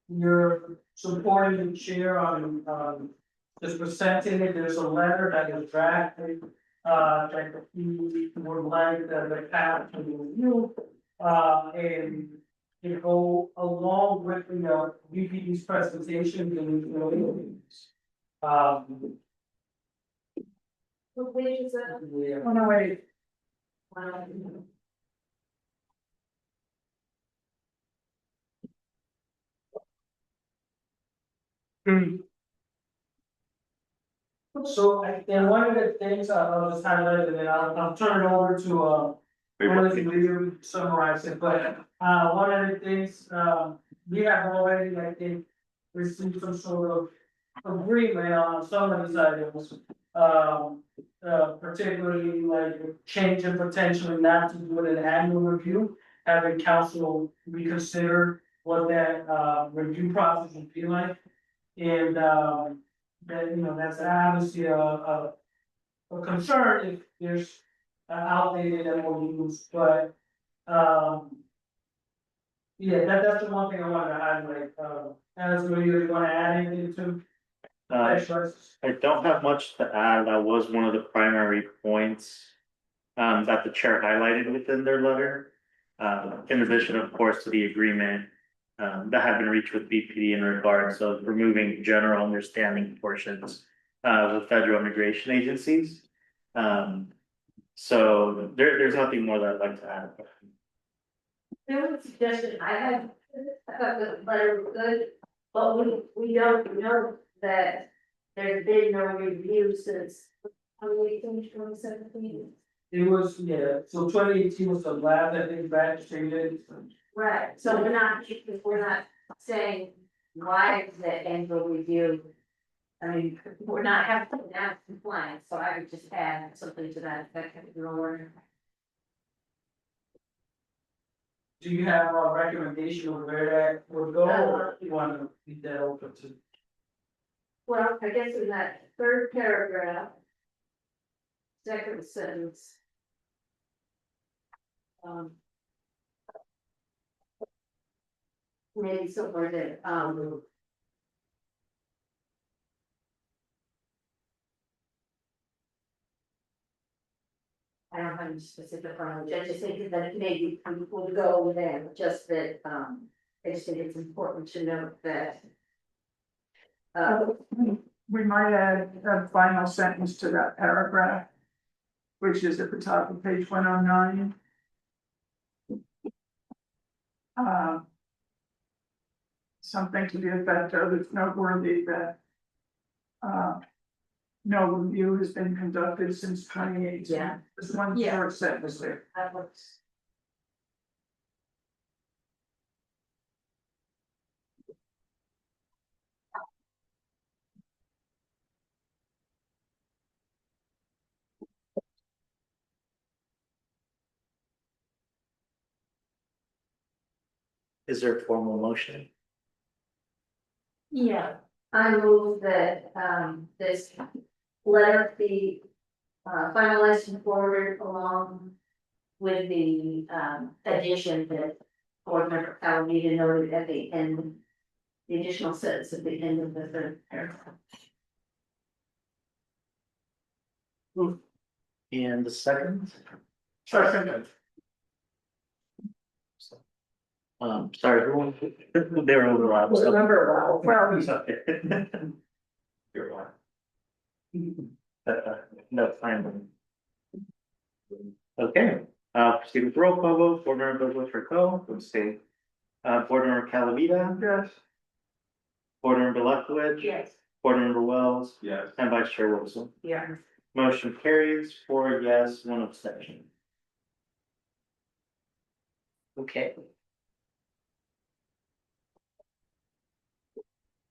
you're supporting the chair on, just presenting it, there's a letter that is drafted. That he would like the path to review, and to go along with, VPD's presentation and, What page is that? yeah. Oh, no, wait. So, and one of the things I'll just highlight, and then I'll turn it over to, William to summarize it, but, one of the things, we have already, I think, received some sort of agreement on some of these items. Particularly like changing potentially not to do an annual review, having council reconsider what that, review process would be like. And, that, that's obviously a concern if there's outdated MOUs, but, yeah, that's the one thing I wanted to highlight, as you want to add anything to? I don't have much to add. That was one of the primary points that the chair highlighted within their letter. In addition, of course, to the agreement that had been reached with BPD in regards of removing general understanding portions with federal immigration agencies. So there's nothing more that I'd like to add. There was a suggestion, I thought the letter was good, but we don't know that there's been no review since, how we finished 2017. It was, yeah, so 2018 was the last, I think, batch treated. Right, so we're not saying why is the annual review? I mean, we're not having that compliance, so I would just add something to that effect in your order. Do you have a recommendation of where that would go, or you want to leave that open to? Well, I guess in that third paragraph, second sentence. Maybe somewhere that, I don't have any specific language, I just think that maybe people would go there, just that, I just think it's important to note that. We might add a final sentence to that paragraph, which is at the top of page 109. Something to the effect of it's noteworthy that no review has been conducted since 2018. Yeah. This one Yeah. short sentence there. That works. Is there a formal motion? Yeah, I move that, this letter be, finalized and forwarded along with the, addition that board member Alameda noted at the end, the additional sentence at the end of the third paragraph. And the second? Second. Sorry, everyone, they were overlapped. so- Remember, well, You're one. No, fine. Okay, proceed with roll call vote, board member Douglas Rico, abstain. Board member Calavita. Yes. Board member Lefkowitz. yes. Board member Wells. Yes. And Vice Chair Wilson. Yeah. Motion carries 4 yes, 1 abstention. Okay.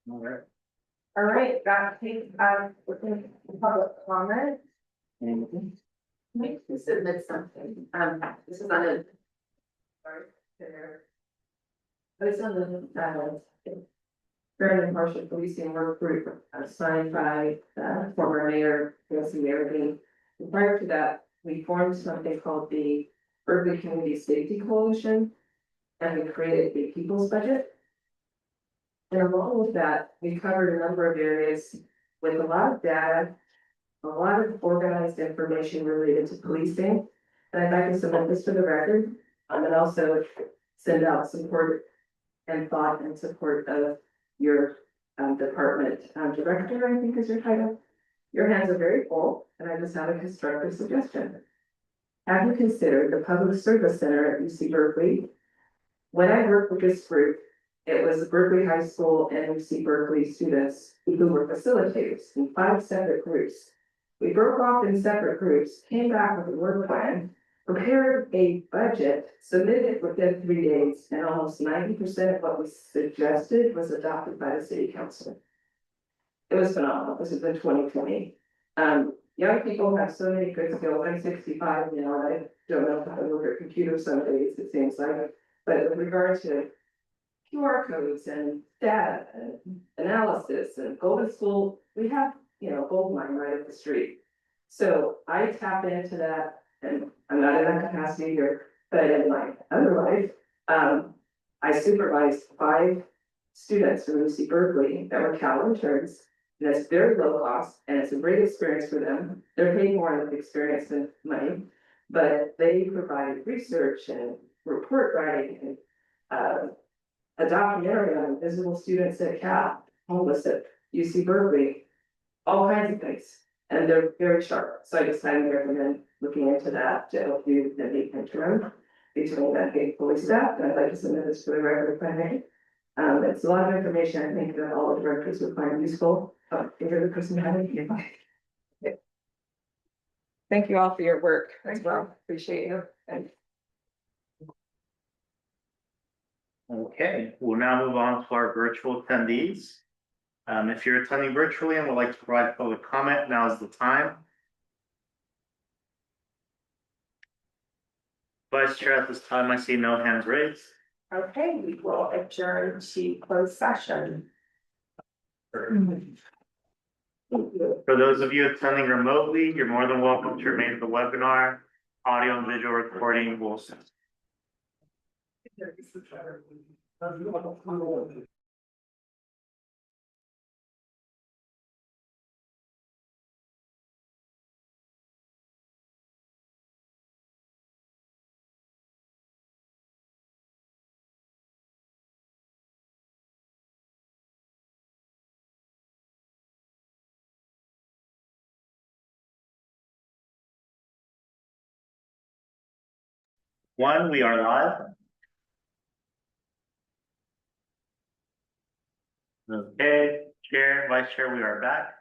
All right. All right, that takes, within public comment. Make me submit something, this is on a. Sorry, there. It's on the, very impartial policing work group, signed by, former mayor, Bessie Merrigan. And prior to that, we formed something called the Berkeley Community Safety Coalition, and we created the People's Budget. And along with that, we covered a number of areas with a lot of data, a lot of organized information related to policing. And I'd like to submit this for the record, and also send out support and thought and support of your department director, I think is your title. Your hands are very full, and I just have a constructive suggestion. Have you considered the Public Service Center at UC Berkeley? When I worked with this group, it was Berkeley High School and UC Berkeley students who were facilitators in 5 separate groups. We broke off in separate groups, came back with a work plan, prepared a budget, submitted it within 3 days, and almost 90% of what we suggested was adopted by the city council. It was phenomenal. This is in 2020. Young people have so many good skills. I'm 65 now, and I don't know how to work at computers some days, it seems like. But with regard to QR codes and data and analysis and golden school, we have, gold mine right up the street. So I tap into that, and I'm not in that capacity here, but in my other life, I supervised 5 students from UC Berkeley that were Cal interns. And it's very low cost, and it's a great experience for them. They're paying more in experience than money, but they provide research and report writing and a documentary on invisible students at Cal, homeless at UC Berkeley, all kinds of things. And they're very sharp. So I just highly recommend looking into that to help you in the interim between that big police staff. And I'd like to submit this to the record if I may. It's a lot of information I think that all the directors would find useful. If you're the person having it. Thank you all for your work as well. Appreciate you. And Okay, we'll now move on to our virtual attendees. If you're attending virtually and would like to provide public comment, now is the time. Vice Chair, at this time, I see no hands raised. okay, we will adjourn to closed session. For those of you attending remotely, you're more than welcome to remain in the webinar. Audio and visual recording will. One, we are live. Okay, Chair, Vice Chair, we are back.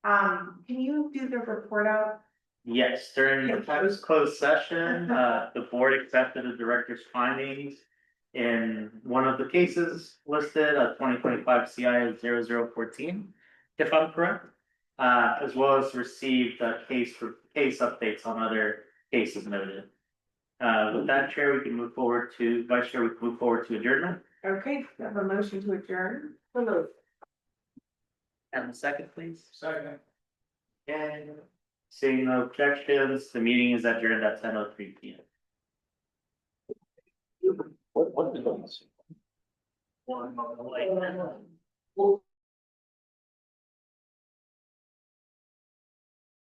Can you do the report out? Yes, during the closed session, the board accepted the director's findings in one of the cases listed, 2025 CI 0014, if I'm correct, as well as received case updates on other cases noted. With that, Chair, we can move forward to, Vice Chair, we can move forward to adjournment. Okay, we have a motion to adjourn. And the second, please. Second. And seeing no objections, the meeting is adjourned at 10:03 p.m. What is